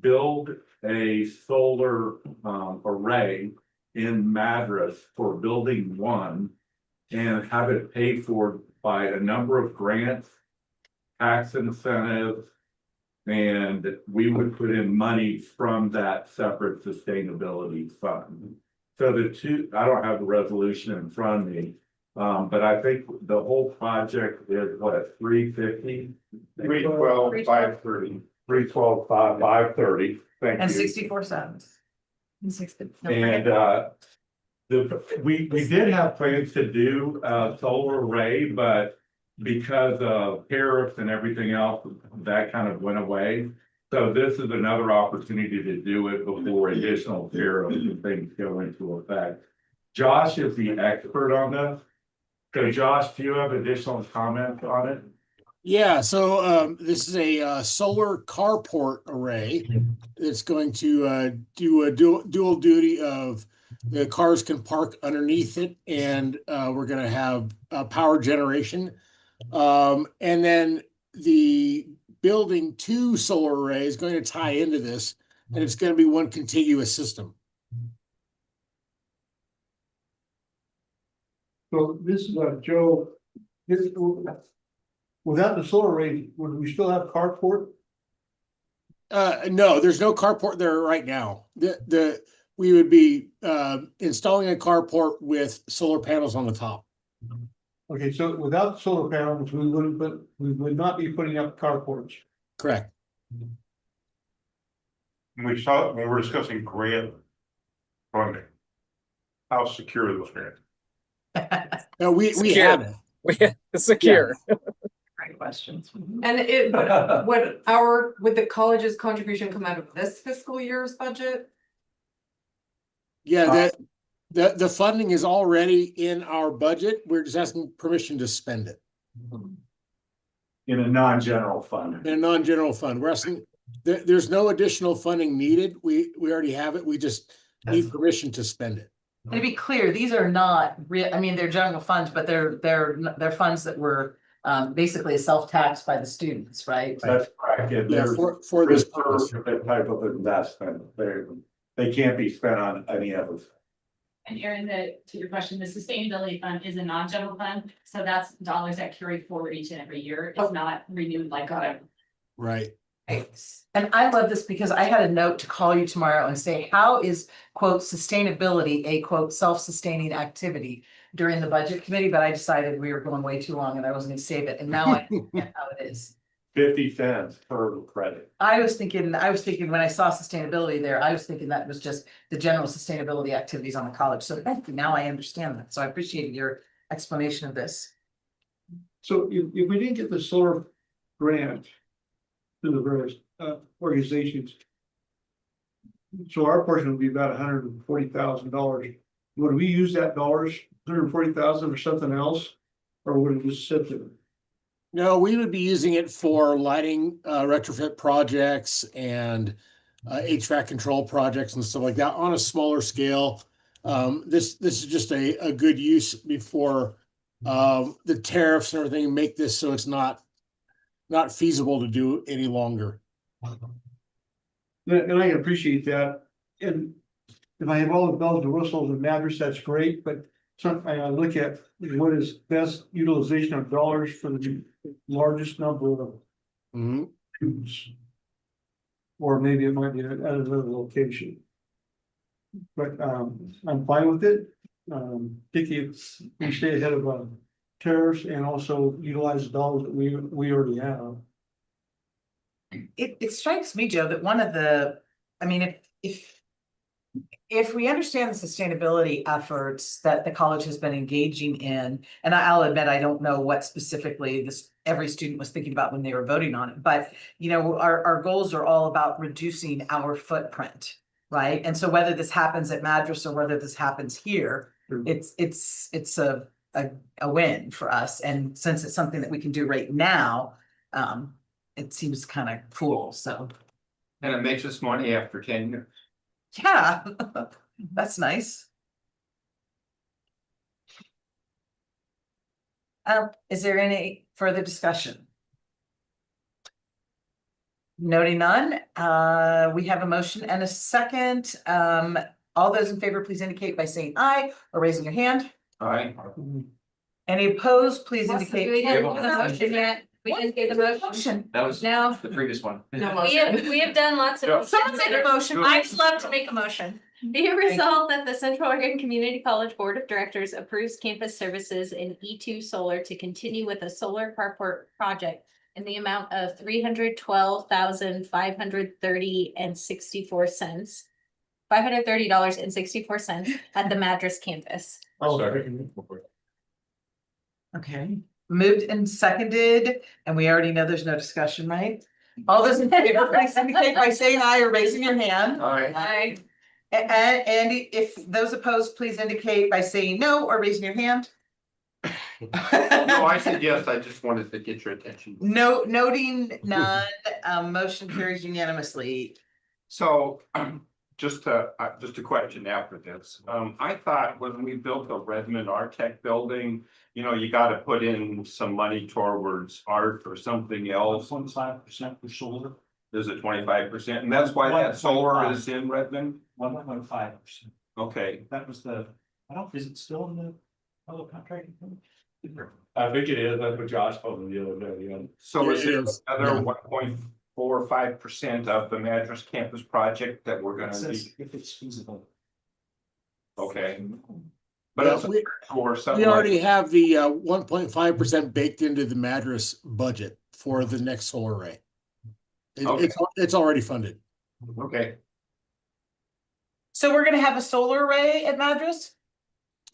build a solar array in Madras for building one and have it paid for by a number of grants, tax incentives, and we would put in money from that separate sustainability fund. So the two, I don't have the resolution in front of me, but I think the whole project is what, 350? 312, 530. 312, 530. Thank And you. 64 cents. And we did have plans to do a solar array, but because of tariffs and everything else, that kind of went away. So this is another opportunity to do it before additional tariffs and things go into effect. Josh is the expert on this. So Josh, do you have additional comments on it? Yeah, so this is a solar carport array. It's going to do a dual duty of the cars can park underneath it, and we're going to have power generation. And then the building 2 solar array is going to tie into this, and it's going to be one contiguous system. So this is Joe, this, without the solar array, would we still have carport? No, there's no carport there right now. We would be installing a carport with solar panels on the top. Okay, so without solar panels, we would not be putting up carports. Correct. When we were discussing grant funding, how secure are those grants? No, we Secure. have it. We secure. Great questions. And would the college's contribution come out of this fiscal year's budget? Yeah, the funding is already in our budget. We're just asking permission to spend it. In a non-general fund. In a non-general fund. We're asking, there's no additional funding needed. We already have it. We just need permission to spend it. And to be clear, these are not real, I mean, they're general funds, but they're funds that were basically self-taxed by the students, right? That's correct. Yeah, for this purpose. That type of investment, they can't be spent on any other. And Aaron, to your question, the sustainability fund is a non-general fund, so that's dollars that carry forward each and every year. It's not renewed like a. Right. And I love this because I had a note to call you tomorrow and say, how is quote sustainability a quote self-sustaining activity during the budget committee, but I decided we were going way too long and I wasn't gonna save it, and now I understand how it is. 50 cents per credit. I was thinking when I saw sustainability there, I was thinking that was just the general sustainability activities on the college. So thank you. Now I understand that. So I appreciate your explanation of this. So if we didn't get the solar grant through the various organizations, so our portion would be about $140,000. Would we use that $140,000 for something else, or would it just sit there? No, we would be using it for lighting retrofit projects and HVAC control projects and stuff like that on a smaller scale. This is just a good use before the tariffs and everything make this so it's not feasible to do any longer. And I appreciate that. And if I have all the bells and whistles and matters, that's great, but I look at what is best utilization of dollars for the largest number of students. Or maybe it might be at another location. But I'm fine with it. Particularly if we stay ahead of tariffs and also utilize the dollars that we already have. It strikes me, Joe, that one of the, I mean, if we understand the sustainability efforts that the college has been engaging in, and I'll admit, I don't know what specifically every student was thinking about when they were voting on it, but you know, our goals are all about reducing our footprint, right? And so whether this happens at Madras or whether this happens here, it's a win for us. And since it's something that we can do right now, it seems kind of cool, so. And it makes us money after 10 years. Yeah, that's nice. Is there any further discussion? Noting none, we have a motion and a second. All those in favor, please indicate by saying aye or raising your hand. Aye. Any opposed, please We indicate. didn't do the motion yet. We didn't get the motion. That was No. the previous one. We have done lots of. Someone make a motion. I'd love to make a motion. Be it resolved that the Central Oregon Community College Board of Directors approves campus services in E2 Solar to continue with a solar carport project in the amount of $312,530.64. $530.64 at the Madras campus. Okay, moved and seconded, and we already know there's no discussion, right? All those in favor, please indicate by saying aye or raising your hand. Aye. And if those opposed, please indicate by saying no or raising your hand. No, I said yes, I just wanted to get your attention. Noting none, motion carries unanimously. So just a question after this. I thought when we built the Redmond Artec building, you know, you gotta put in some money towards art or something else. 25% for solar. There's a 25%, and that's why that solar is in Redmond? 1.5%. Okay, That was is it still in the public contracting? I think it is, that's what Josh told me the other day, yeah. so is It there is, another yeah. 1.45% of the Madras campus project that we're gonna be? If it's feasible. Okay. But Yeah, it's we for something we already like, have the 1.5% baked into the Madras budget for the next solar array. Okay. It's already funded. okay, So we're gonna have a solar array at Madras?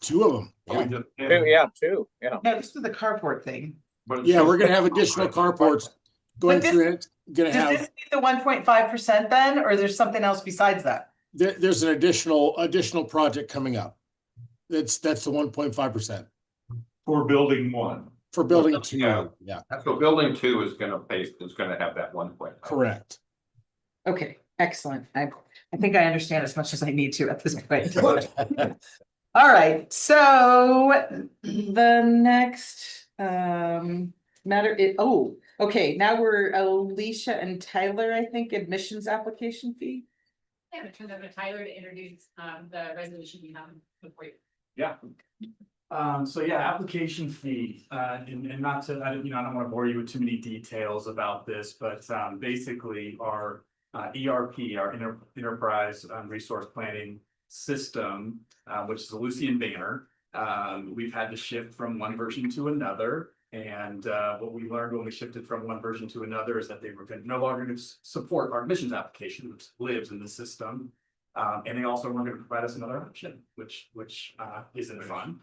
2 of them. we just did. Two, yeah. No, this is the carport thing. But it's Yeah, just- we're gonna have additional carports going But this- through it. Gonna Does this have, meet the 1.5% then, or there's something else besides that? there's an additional project coming up. That's the 1.5% For building one. for building 2. Yeah. Yeah, So building 2 is gonna have that 1.5. correct. Okay, excellent. I think I understand as much as I need to at this point. All right, so the next matter is, okay, now we're Alicia and Tyler, I think, admissions application fee. I'm gonna turn it over to Tyler to introduce the resolution we have before you. Yeah. So yeah, application fee, and not to, I don't wanna bore you with too many details about this, but basically our ERP, our enterprise resource planning system, which is a Lucian banner. We've had to shift from one version to another. And what we learned when we shifted from one version to another is that they were no longer going to support our admissions application, which lives in the system. And they also weren't going to provide us another option, which isn't fun.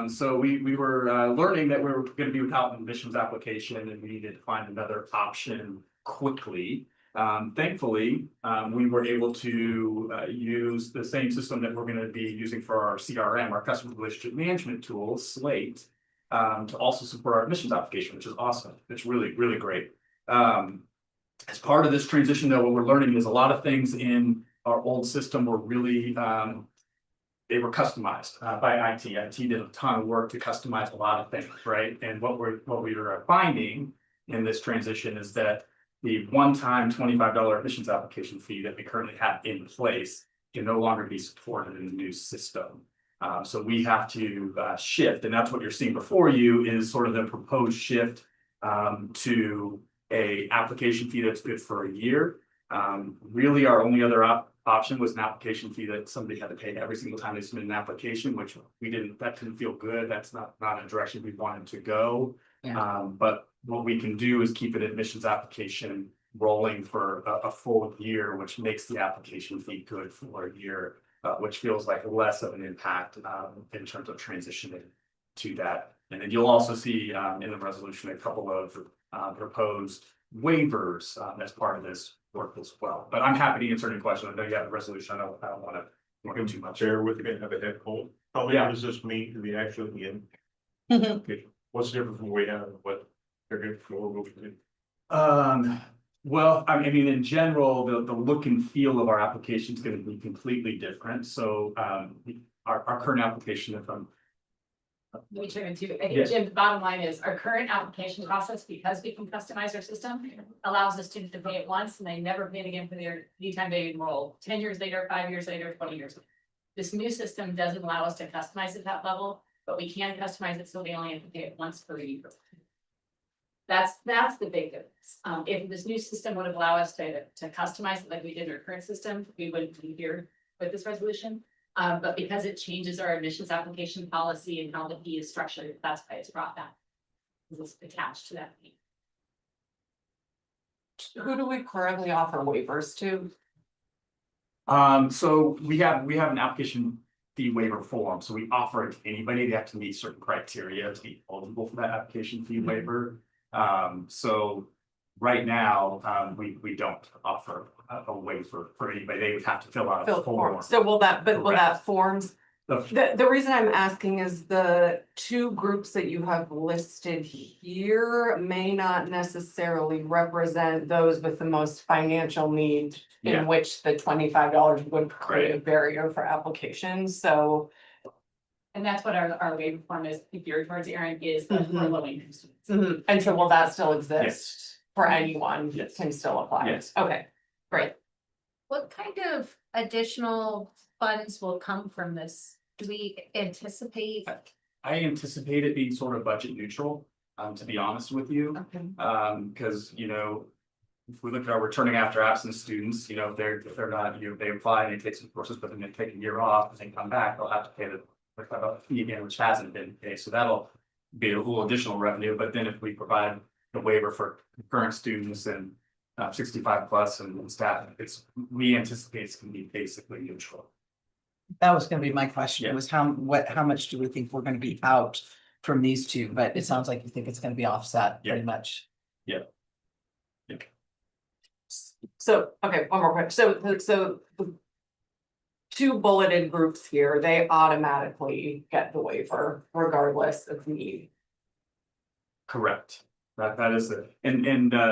So we were learning that we were going to be without an admissions application and we needed to find another option quickly. Thankfully, we were able to use the same system that we're going to be using for our CRM, our customer relationship management tool, Slate, to also support our admissions application, which is awesome. It's really, really great. As part of this transition, though, what we're learning is a lot of things in our old system were really they were customized by IT. IT did a ton of work to customize a lot of things, right? And what we are finding in this transition is that the one-time $25 admissions application fee that we currently have in place can no longer be supported in the new system. So we have to shift, and that's what you're seeing before you is sort of the proposed shift to a application fee that's good for a year. Really, our only other option was an application fee that somebody had to pay every single time they submit an application, which that didn't feel good. That's not a direction we wanted to go. But what we can do is keep an admissions application rolling for a full year, which makes the application fee good for a year, which feels like less of an impact in terms of transitioning to that. And then you'll also see in the resolution a couple of proposed waivers as part of this work as well. But I'm happy to answer any questions. I know you have a resolution. I don't want to go too much. Share with me, have a head cold. How many does this mean to the actual end? Okay, what's different from what we have, what they're good for, what we do? Well, I mean, in general, the look and feel of our application is going to be completely different. So our current application, if I'm Let me chime in too. I Yeah. think Jim, the bottom line is our current application process, because we can customize our system, allows us to pay it once and they never pay it again for their anytime they enroll, 10 years later, 5 years later, 20 years. Later. This new system doesn't allow us to customize at that level, but we can customize it so they only have to pay it once per year. That's the big difference. If this new system would allow us to customize it like we did in our current system, we wouldn't be here with this resolution. But because it changes our admissions application policy and how the fee is structured, that's why it's brought back. It's attached to that fee. Who do we currently offer waivers to? So we have an application fee waiver form, so we offer it to anybody. They have to meet certain criteria to be eligible for that application fee waiver. So right now, we don't offer a waiver for anybody. They would have to fill out a form. So will that forms The reason I'm asking is the two groups that you have listed here may not necessarily represent those with the most financial need. Yeah. In which the $25 would create a barrier for applications, so. And that's what our waiver form is, geared towards, Aaron, is the for low income students. And so will that still exist? Yes. For anyone Yes. can still apply? Yes. Okay, great. What kind of additional funds will come from this? Do we anticipate? I anticipate it being sort of budget neutral, to be honest with you. Okay. Because, you know, if we look at our returning after absence students, you know, if they're not, you know, they apply and they take some courses, but then they take a year off and then come back, they'll have to pay the fee again, which hasn't been paid. So that'll be a little additional revenue. But then if we provide the waiver for current students and 65 plus and staff, we anticipate it's going to be basically neutral. That was gonna be my question, Yeah. was how much do we think we're gonna be out from these two? But it sounds like you think it's gonna be offset pretty much. Yeah. So, okay, one more question. So the two bulleted groups here, they automatically get the waiver regardless of need. Correct. That is it.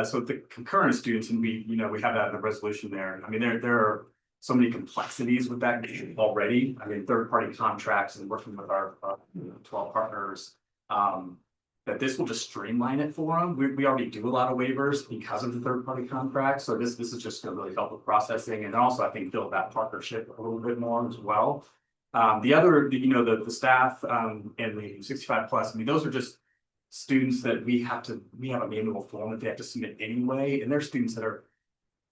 So the concurrent students, and we, you know, we have that in the resolution there. I mean, there are so many complexities with that already. I mean, third-party contracts and working with our 12 partners. That this will just streamline it for them. We already do a lot of waivers because of the third-party contracts. So this is just gonna really help with processing and also I think build that partnership a little bit more as well. The other, you know, the staff and the 65 plus, I mean, those are just students that we have a manual form that they have to submit anyway, and they're students that are,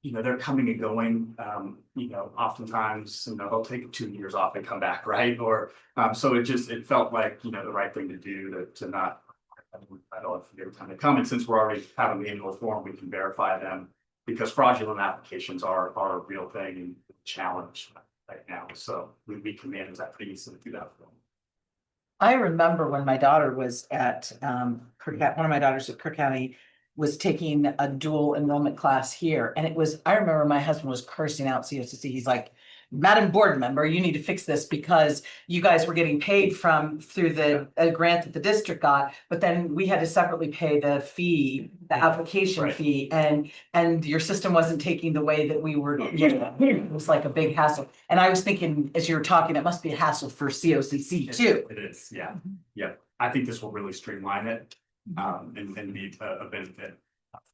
you know, they're coming and going, you know, oftentimes, you know, they'll take 2 years off and come back, right? Or, so it felt like, you know, the right thing to do to not, I don't know if every time they come, and since we're already have a manual form, we can verify them, because fraudulent applications are a real thing and challenge right now, so we can manage that pretty easily through that form. I remember when my daughter was at one of my daughters at Kirk County was taking a dual enrollment class here. And I remember my husband was cursing out COCC. He's like, Madam Board Member, you need to fix this because you guys were getting paid through the grant that the district got, but then we had to separately pay the fee, the application fee, and your system wasn't taking the way that we were, you know, it was like a big hassle. And I was thinking, as you were talking, it must be a hassle for COCC too. It is, yeah, yeah. I think this will really streamline it and be a benefit.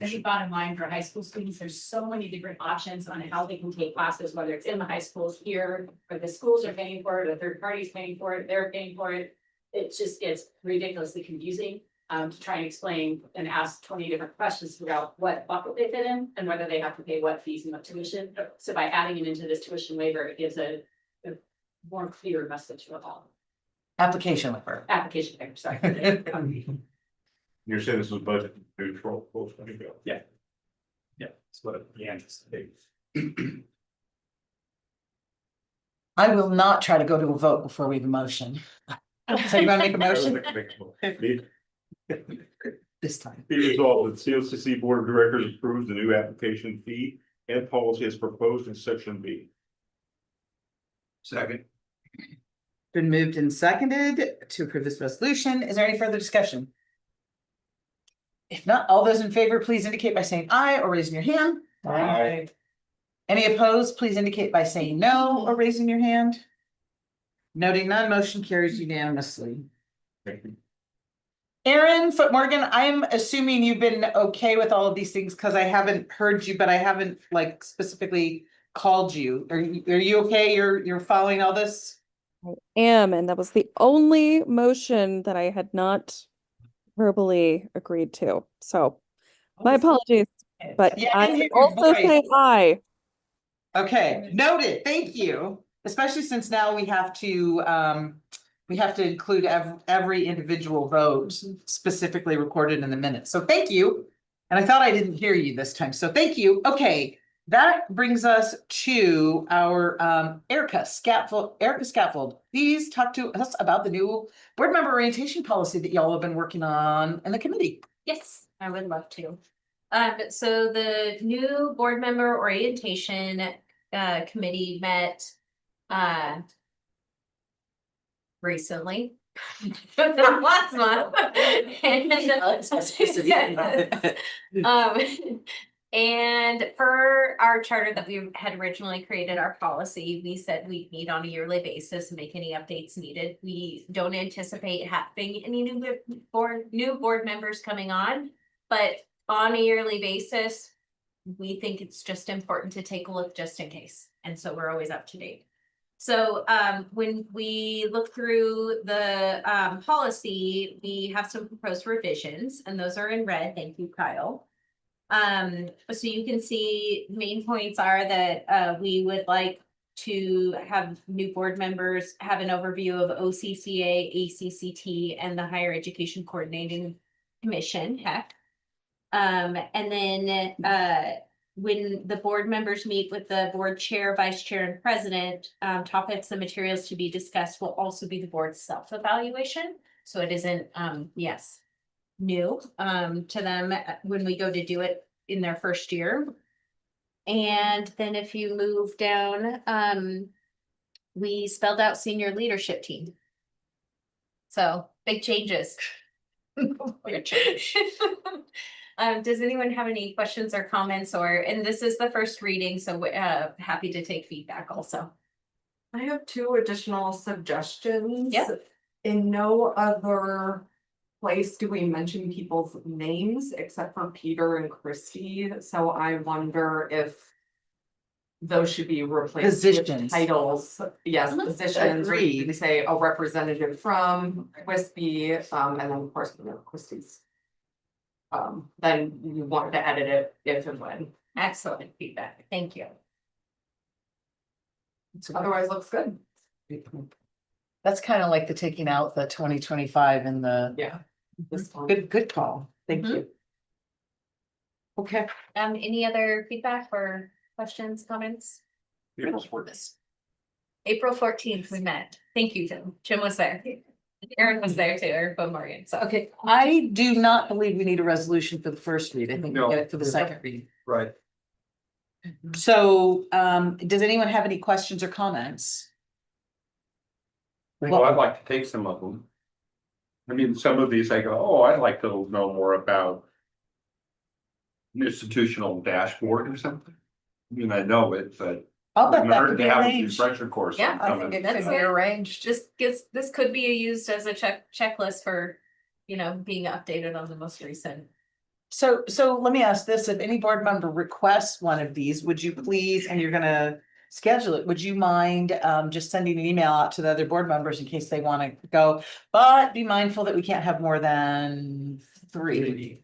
I think bottom line for high school students, there's so many different options on how they can take classes, whether it's in the high schools here, or the schools are paying for it, or third parties paying for it, they're paying for it. It just gets ridiculously confusing to try and explain and ask 20 different questions to figure out what bucket they fit in and whether they have to pay what fees and what tuition. So by adding it into this tuition waiver, it gives a more clear message to all. Application waiver. Application waiver, sorry. You're saying this was budget neutral? Yeah. Yeah, that's what we anticipate. I will not try to go to a vote before we have a motion. So you want to make a motion? This time. Be resolved that COCC Board of Directors approves the new application fee and policy as proposed in section B. Second. Been moved and seconded to approve this resolution. Is there any further discussion? If not, all those in favor, please indicate by saying aye or raising your hand. Aye. Any opposed, please indicate by saying no or raising your hand. Noting none, motion carries unanimously. Thank you. Aaron Foot-Morgan, I'm assuming you've been okay with all of these things because I haven't heard you, but I haven't like specifically called you. Are you okay? You're following all this? I am, and that was the only motion that I had not verbally agreed to. So my apologies, but Yeah, I I hear can your also voice. say aye. Okay, noted. Thank you. Especially since now we have to include every individual vote specifically recorded in the minutes. So thank you. And I thought I didn't hear you this time. So thank you. Okay, that brings us to our Erica Scaffold. Please talk to us about the new board member orientation policy that y'all have been working on in the committee. Yes, I would love to. So the new board member orientation committee met recently. Last month. And per our charter that we had originally created, our policy, we said we'd meet on a yearly basis and make any updates needed. We don't anticipate having any new board members coming on, but on a yearly basis, we think it's just important to take a look just in case. And so we're always up to date. So when we look through the policy, we have some proposed revisions, and those are in red. Thank you, Kyle. So you can see main points are that we would like to have new board members have an overview of OCCA, ACCT, and the Higher Education Coordinating Commission, HEC. And then when the board members meet with the board chair, vice chair, and president, topics and materials to be discussed will also be the board's self-evaluation. So it isn't, new to them when we go to do it in their first year. And then if you move down, we spelled out senior leadership team. So big changes. Does anyone have any questions or comments and this is the first reading, so happy to take feedback also. I have two additional suggestions. Yep. In no other place do we mention people's names except for Peter and Christy, so I wonder if those should be replaced with Positions. titles. Yes, positions, or Agreed. you could say a representative from Wispy, and then of course, Christie's. Then you want to edit it if and when. Excellent feedback. Thank you. Otherwise, looks good. That's kind of like the taking out the 2025 and the. Yeah. This one. Good call. Thank you. Okay. Any other feedback or questions, comments? April 14th, we met. Thank you, Jim. Jim was there. Aaron was there too, Aaron Morgan. So Okay, I do not believe we need a resolution for the first read. I think we No. get it for the second read. Right. So, does anyone have any questions or comments? Well, I'd like to take some of them. I mean, some of these I go, oh, I'd like to know more about an institutional dashboard or something. I mean, I know it, but I'll bet wouldn't that hurt could to be have a arranged. refresher course. Yeah, on some of it it. could be arranged. This could be used as a checklist for, being updated on the most recent. So let me ask this, if any board member requests one of these, would you please, and you're gonna schedule it, would you mind just sending an email out to the other board members in case they want to go? But be mindful that we can't have more than 3.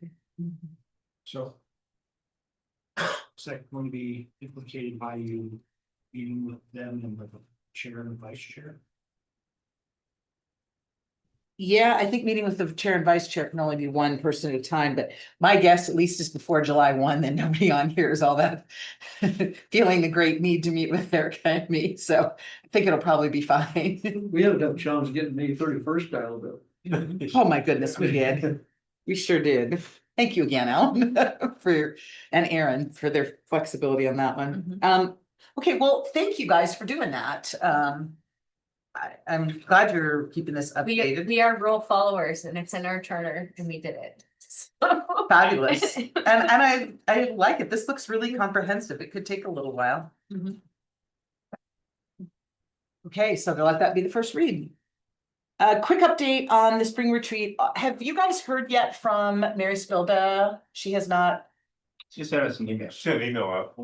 So. Is that going to be implicated by you meeting with them and with the chair and vice chair? Yeah, I think meeting with the chair and vice chair can only be one person at a time, but my guess, at least is before July 1, then nobody on here is all that feeling the great need to meet with Erica and me, so I think it'll probably be fine. We had enough challenge getting May 31st dialed up. Oh, my goodness, we did. We sure did. Thank you again, Alan, and Aaron for their flexibility on that one. Okay, well, thank you guys for doing that. I'm glad you're keeping this updated. We are rule followers and it's in our charter and we did it. Fabulous. And I like it. This looks really comprehensive. It could take a little while. Okay, so they'll let that be the first read. A quick update on the spring retreat. Have you guys heard yet from Mary Spilda? She has not. She sent us an email. Send an email out.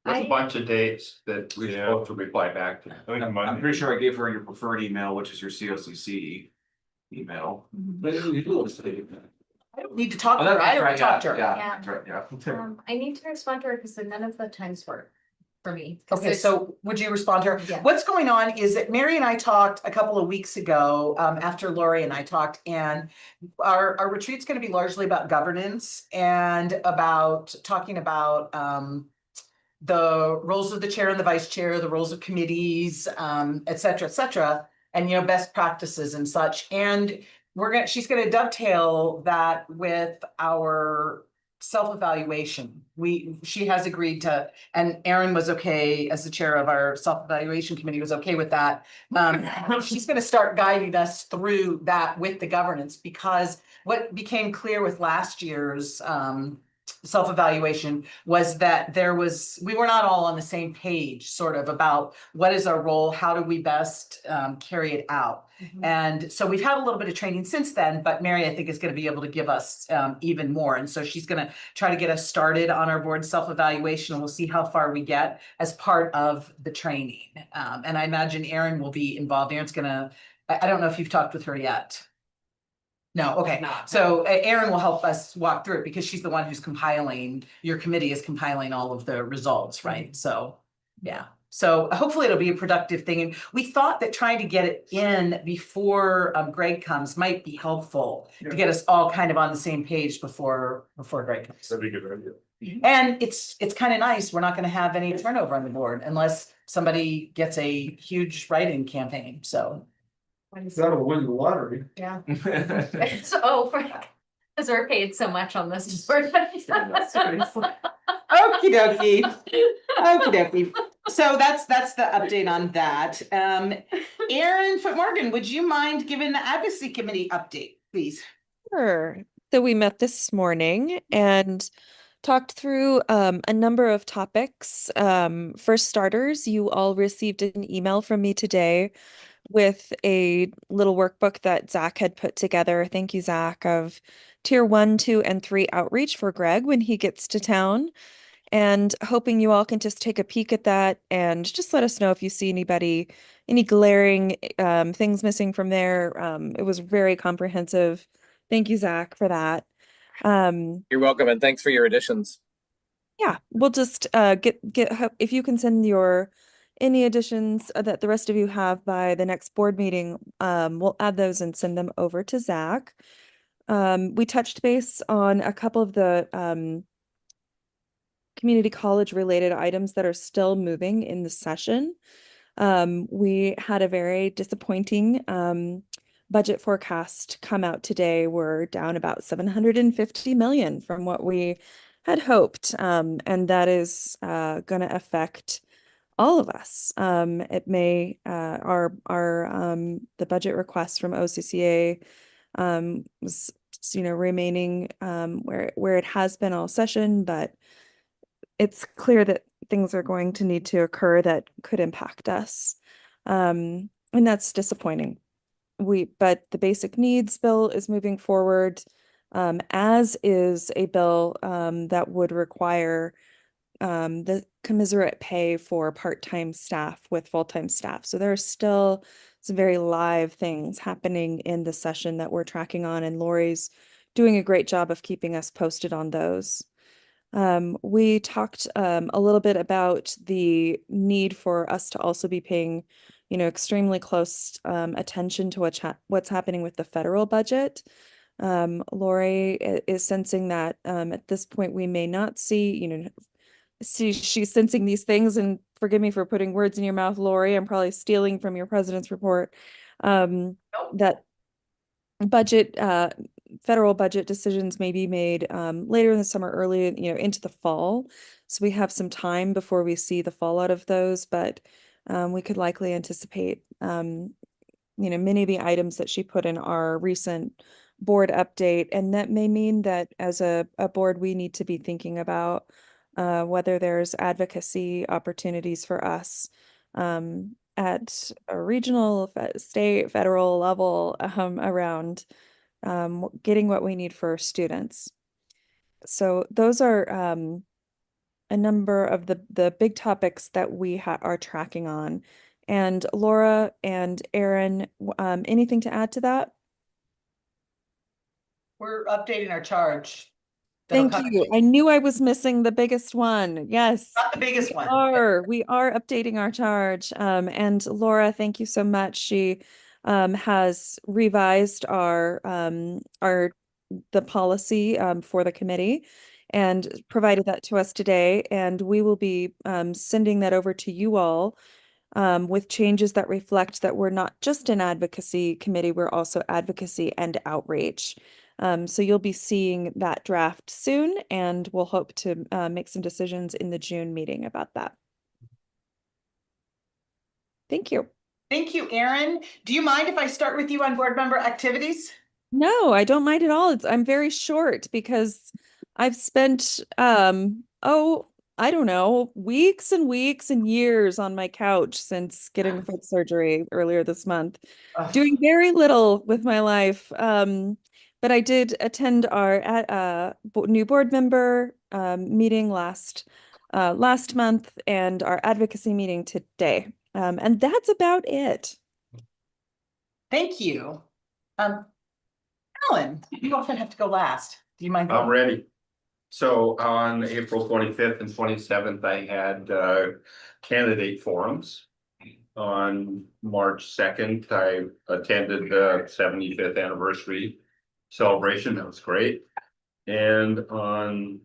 There's a bunch of dates that we're supposed to reply back to. I'm pretty sure I gave her your preferred email, which is your COCC email. I don't need to talk to her. I don't talk to her. Yeah. I need to respond to her because none of the times work for me. Okay, so would you respond to her? Yeah. What's going on is that Mary and I talked a couple of weeks ago, after Lori and I talked, and our retreat's going to be largely about governance and about talking about the roles of the chair and the vice chair, the roles of committees, et cetera, and best practices and such. And she's gonna dovetail that with our self-evaluation. She has agreed to, and Erin was okay as the chair of our self-evaluation committee, was okay with that. She's gonna start guiding us through that with the governance, because what became clear with last year's self-evaluation was that we were not all on the same page, sort of, about what is our role, how do we best carry it out. And so we've had a little bit of training since then, but Mary, I think, is going to be able to give us even more. And so she's going to try to get us started on our board self-evaluation, and we'll see how far we get as part of the training. And I imagine Erin will be involved. Erin's gonna, I don't know if you've talked with her yet. No, okay. So Erin will help us walk through it, because she's the one who's compiling, your committee is compiling all of the results, right? So, yeah. So hopefully it'll be a productive thing. And we thought that trying to get it in before Greg comes might be helpful to get us all kind of on the same page before Greg comes. That'd be a good idea. And it's kind of nice. We're not going to have any turnover on the board unless somebody gets a huge write-in campaign. So That'll win the lottery. yeah. So, because we're paid so much on this board. Okie dokie. Okie dokie. So that's the update on that. Erin Foot-Morgan, would you mind giving the advocacy committee update, please? Sure. So we met this morning and talked through a number of topics. For starters, you all received an email from me today with a little workbook that Zach had put together. Thank you, Zach, of tier 1, 2, and 3 outreach for Greg when he gets to town. And hoping you all can just take a peek at that and just let us know if you see any glaring things missing from there. It was very comprehensive. Thank you, Zach, for that. You're welcome, and thanks for your additions. Yeah, we'll just if you can send any additions that the rest of you have by the next board meeting, we'll add those and send them over to Zach. We touched base on a couple of the community college related items that are still moving in the session. We had a very disappointing budget forecast come out today. We're down about 750 million from what we had hoped. And that is going to affect all of us. It may, the budget request from OCCA was, remaining where it has been all session, but it's clear that things are going to need to occur that could impact us. And that's disappointing. But the basic needs bill is moving forward, as is a bill that would require the commensurate pay for part-time staff with full-time staff. So there are still some very live things happening in the session that we're tracking on, and Lori's doing a great job of keeping us posted on those. We talked a little bit about the need for us to also be paying, extremely close attention to what's happening with the federal budget. Lori is sensing that at this point we may not see, she's sensing these things, and forgive me for putting words in your mouth, Lori, I'm probably stealing from your president's report, that federal budget decisions may be made later in the summer, early, into the fall. So we have some time before we see the fallout of those, but we could likely anticipate, many of the items that she put in our recent board update. And that may mean that as a board, we need to be thinking about whether there's advocacy opportunities for us at a regional, state, federal level around getting what we need for students. So those are a number of the big topics that we are tracking on. And Laura and Erin, anything to add to that? We're updating our charge. Thank you. I knew I was missing the biggest one. Yes. Not the biggest one. We are updating our charge. And Laura, thank you so much. She has revised the policy for the committee and provided that to us today. And we will be sending that over to you all with changes that reflect that we're not just an advocacy committee, we're also advocacy and outreach. So you'll be seeing that draft soon, and we'll hope to make some decisions in the June meeting about that. Thank you. Thank you, Erin. Do you mind if I start with you on board member activities? No, I don't mind at all. I'm very short because I've spent I don't know, weeks and weeks and years on my couch since getting foot surgery earlier this month, doing very little with my life. But I did attend our new board member meeting last month and our advocacy meeting today. And that's about it. Thank you. Alan, you often have to go last. Do you mind? I'm ready. So on April 25th and 27th, I had candidate forums. On March 2nd, I attended the 75th anniversary celebration. That was great. And on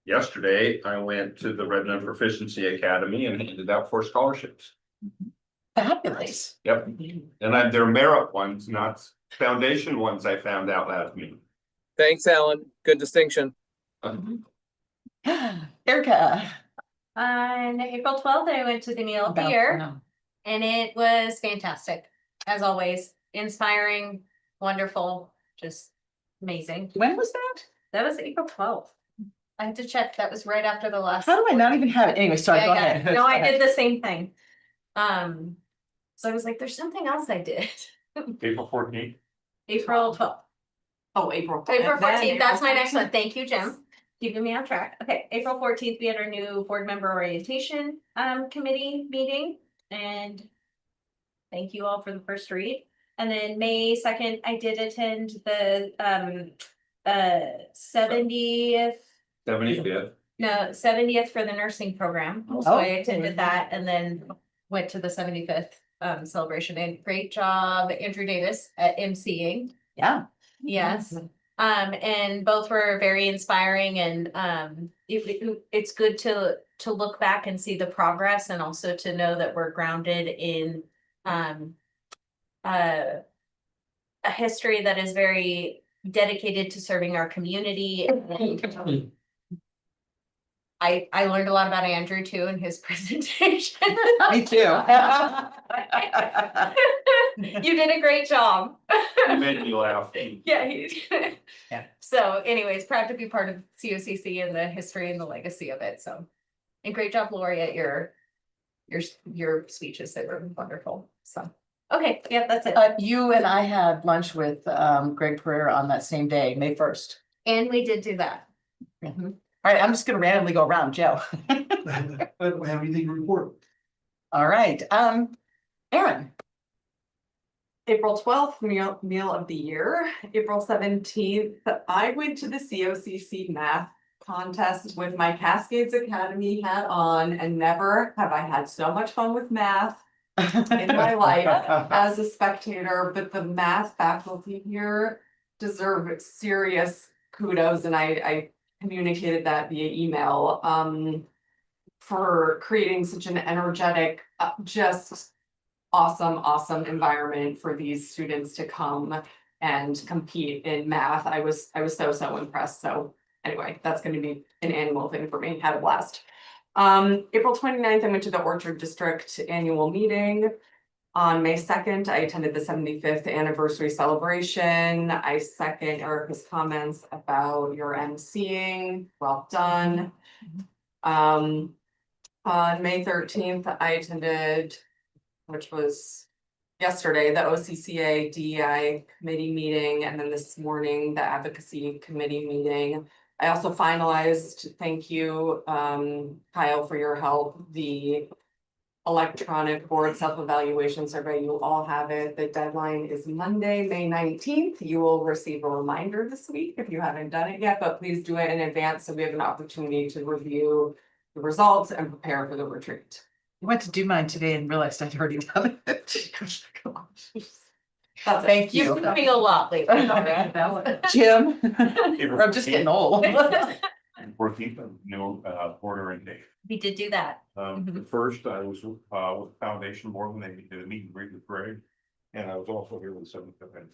yesterday, I went to the Redmond Proficiency Academy and handed out 4 scholarships. Fabulous. Yep. And they're merit ones, not foundation ones, I found out last meeting. Thanks, Alan. Good distinction. Erica. On April 12th, I went to the meal of the year, and it was fantastic, as always. Inspiring, wonderful, just amazing. When was that? That was April 12th. I had to check. That was right after the last. How do I not even have it? Anyway, sorry, Yeah, go I got ahead. it. No, I did the same thing. So I was like, there's something else I did. April 14th. April 12th. Oh, April. April and then 14th, that's my April next one. Thank you, Jim. Keeping me on track. Okay, April 14th, we had our new board member orientation committee meeting, and thank you all for the first read. And then May 2nd, I did attend the 70th. 70th for the nursing program. So I attended that and then went to the 75th celebration, and great job, Andrew Davis, at emceeing. Yeah. Yes. And both were very inspiring, and it's good to look back and see the progress, and also to know that we're grounded in a history that is very dedicated to serving our community. And I learned a lot about Andrew too in his presentation. Me too. You did a great job. You made me laugh. Yeah, he did. Yeah. So anyways, proud to be part of COCC and the history and the legacy of it. So, and great job, Lori, at your speeches. They were wonderful. So, okay, yeah, that's it. You and I had lunch with Greg Pereira on that same day, May 1st. And we did do that. All right, I'm just gonna randomly go around, Joe. I don't have anything to report. All right, Erin. April 12th, meal of the year. April 17th, I went to the COCC math contest with my Cascades Academy hat on, and never have I had so much fun with math in my life as a spectator. But the math faculty here deserve serious kudos, and I communicated that via email for creating such an energetic, just awesome environment for these students to come and compete in math. I was so impressed. So anyway, that's going to be an annual thing for me. Had a blast. April 29th, I went to the Orchard District annual meeting. On May 2nd, I attended the 75th anniversary celebration. I second Erica's comments about your emceeing. Well done. On May 13th, I attended, which was yesterday, the OCCA DEI committee meeting, and then this morning, the advocacy committee meeting. I also finalized, thank you, Kyle, for your help, the electronic board self-evaluation survey. You all have it. The deadline is Monday, May 19th. You will receive a reminder this week if you haven't done it yet, but please do it in advance so we have an opportunity to review the results and prepare for the retreat. I went to do mine today and realized I'd already done it. That's Thank you. You've been a lot lately. Jim, I'm just getting old. 14th, new order intake. We did do that. The first, I was with Foundation Board when they did a meet and greet with Greg. And I was also here with 75th.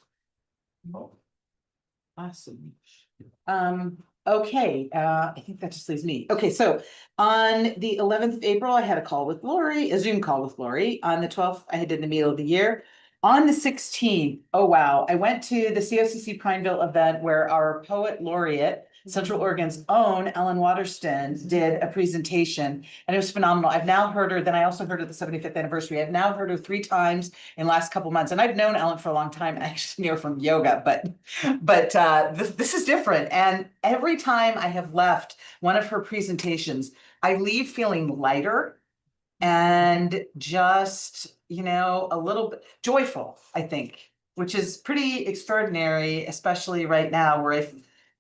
Awesome. Okay, I think that just leaves me. Okay, so on the 11th of April, I had a call with Lori, a Zoom call with Lori. On the 12th, I did the middle of the year. On the 16th, oh wow, I went to the COCC Prineville event where our poet laureate, Central Oregon's own Ellen Waterston, did a presentation, and it was phenomenal. I've now heard her, then I also heard her the 75th anniversary. I've now heard her 3 times in the last couple months, and I've known Ellen for a long time. I actually knew her from yoga, but this is different. And every time I have left one of her presentations, I leave feeling lighter and just, you know, a little bit joyful, I think, which is pretty extraordinary, especially right now where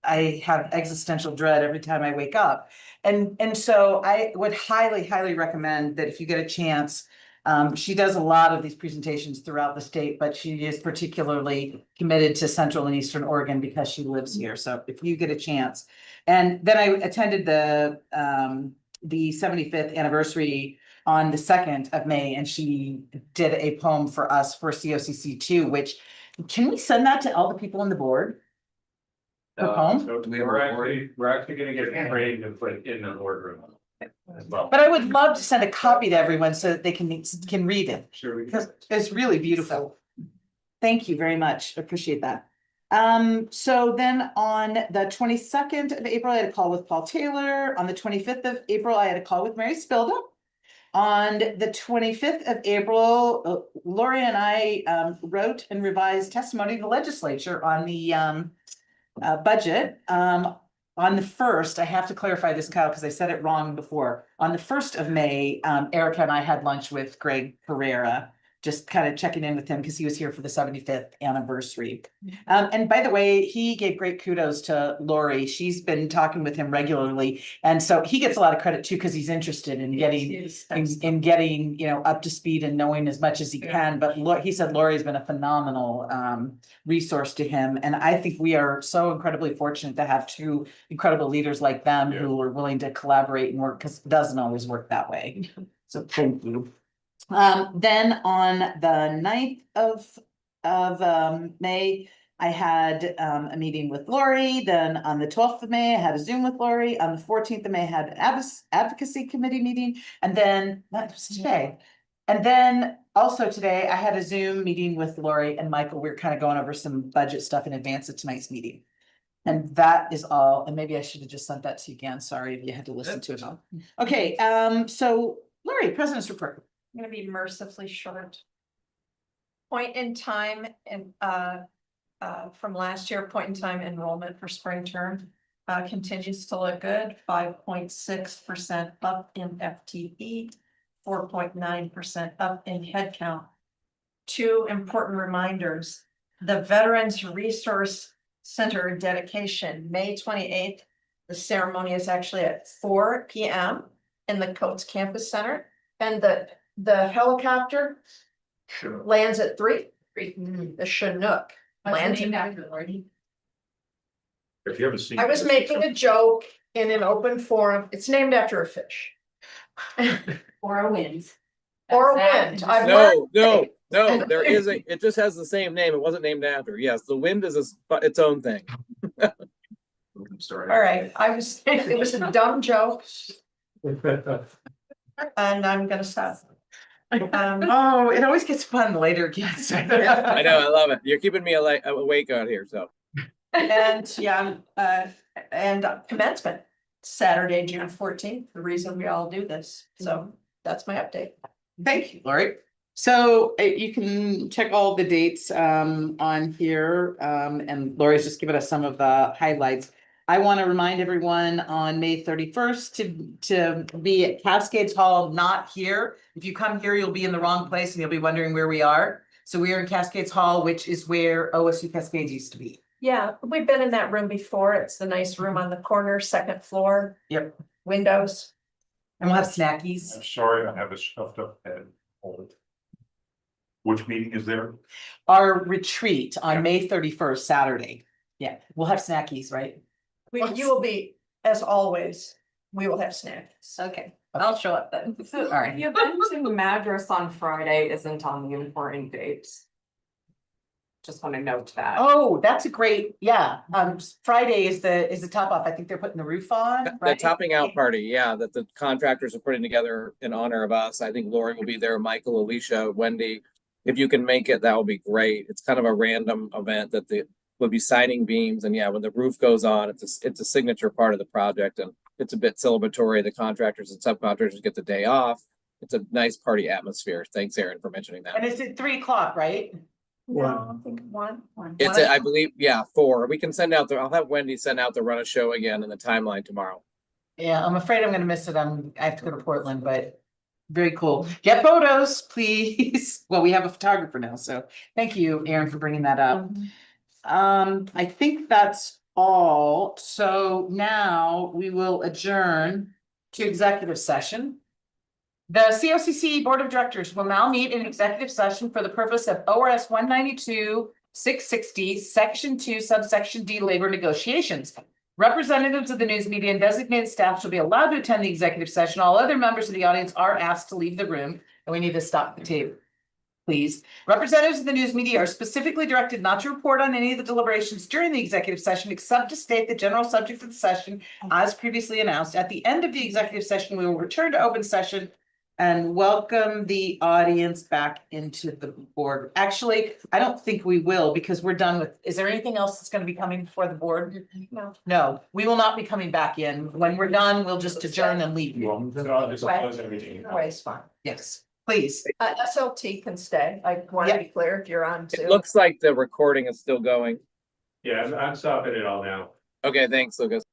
I have existential dread every time I wake up. And so I would highly recommend that if you get a chance, she does a lot of these presentations throughout the state, but she is particularly committed to Central and Eastern Oregon because she lives here. So if you get a chance. And then I attended the 75th anniversary on the 2nd of May, and she did a poem for us for COCC too, which, can we send that to all the people on the board? Her poem? So we're actually gonna get trained and put in the boardroom as well. But I would love to send a copy to everyone so that they can read it, Sure. because it's really beautiful. Thank you very much. Appreciate that. So then on the 22nd of April, I had a call with Paul Taylor. On the 25th of April, I had a call with Mary Spilda. On the 25th of April, Lori and I wrote and revised testimony to the legislature on the budget. On the 1st, I have to clarify this, Kyle, because I said it wrong before. On the 1st of May, Erica and I had lunch with Greg Pereira, just kind of checking in with him because he was here for the 75th anniversary. And by the way, he gave great kudos to Lori. She's been talking with him regularly. And so he gets a lot of credit too, because he's interested in getting, you know, up to speed and knowing as much as he can. But he said Lori's been a phenomenal resource to him. And I think we are so incredibly fortunate to have 2 incredible leaders like them who are willing to collaborate and work, because it doesn't always work that way. So thank you. Then on the 9th of May, I had a meeting with Lori. Then on the 12th of May, I had a Zoom with Lori. On the 14th of May, I had an advocacy committee meeting. And then that was today. And then also today, I had a Zoom meeting with Lori and Michael. We were kind of going over some budget stuff in advance of tonight's meeting. And that is all. And maybe I should have just sent that to you again. Sorry if you had to listen to it all. Okay, so Lori, President's report. I'm gonna be mercifully short. Point in time and from last year, point in time enrollment for spring term continues to look good. 5.6% up in FTE, 4.9% up in headcount. 2 important reminders: the Veterans Resource Center dedication, May 28th. The ceremony is actually at 4 p.m. in the Coates Campus Center, and the helicopter lands at 3. The Chinook lands named at. after Lori. If you haven't seen. I was making a joke in an open forum. It's named after a fish. Or a wind. Or a That's wind. I've No, learned no, there is it just has the same name. It wasn't named after. Yes, the wind is its own thing. Sorry. All right, it was a dumb joke. And I'm gonna stop. Oh, it always gets fun later, kids. I know, I love it. You're keeping me awake out here, so. And yeah, and commencement, Saturday, June 14th, the reason we all do this. So that's my update. Thank you, Lori. So you can check all the dates on here, and Lori's just given us some of the highlights. I want to remind everyone on May 31st to be at Cascades Hall, not here. If you come here, you'll be in the wrong place and you'll be wondering where we are. So we are in Cascades Hall, which is where OSU Cascades used to be. Yeah, we've been in that room before. It's the nice room on the corner, 2nd floor. Yep. Windows. And we'll have snackies. I'm sorry, I have a stuffed up head. Hold it. Which meeting is there? Our retreat on May 31st, Saturday. Yeah, we'll have snackies, right? You will be as always, we will have snacks. Okay, I'll show up then. So All right. the event in Madras on Friday isn't on the important dates. Just want to note that. Oh, that's a great, yeah, Friday is the top off. I think they're putting the roof on, The right? topping out party, yeah, that the contractors are putting together in honor of us. I think Lori will be there, Michael, Alicia, Wendy. If you can make it, that would be great. It's kind of a random event that we'll be signing beams, and yeah, when the roof goes on, it's a signature part of the project, and it's a bit celebratory. The contractors and subcontractors get the day off. It's a nice party atmosphere. Thanks, Aaron, for mentioning that. And it's at 3 o'clock, right? No, I think one. It's, I believe, yeah, 4. We can send out I'll have Wendy send out the run a show again in the timeline tomorrow. Yeah, I'm afraid I'm gonna miss it. I have to go to Portland, but very cool. Get photos, please. Well, we have a photographer now, so thank you, Aaron, for bringing that up. I think that's all. So now we will adjourn to executive session. The COCC Board of Directors will now meet in executive session for the purpose of ORS 192-660, Section 2, subsection D, labor negotiations. Representatives of the news media and designated staff shall be allowed to attend the executive session. All other members of the audience are asked to leave the room, and we need to stop the tape, please. Representatives of the news media are specifically directed not to report on any of the deliberations during the executive session, except to state the general subject of the session as previously announced. At the end of the executive session, we will return to open session and welcome the audience back into the board. Actually, I don't think we will, because we're done with, is there anything else that's gonna be coming before the board? No. No, we will not be coming back in. When we're done, we'll just adjourn and leave. Always fine. Yes, please. SLT can stay. I want to be clear if you're on It Zoom. looks like the recording is still going. Yeah, I'm stopping it all now. Okay, thanks, Lucas.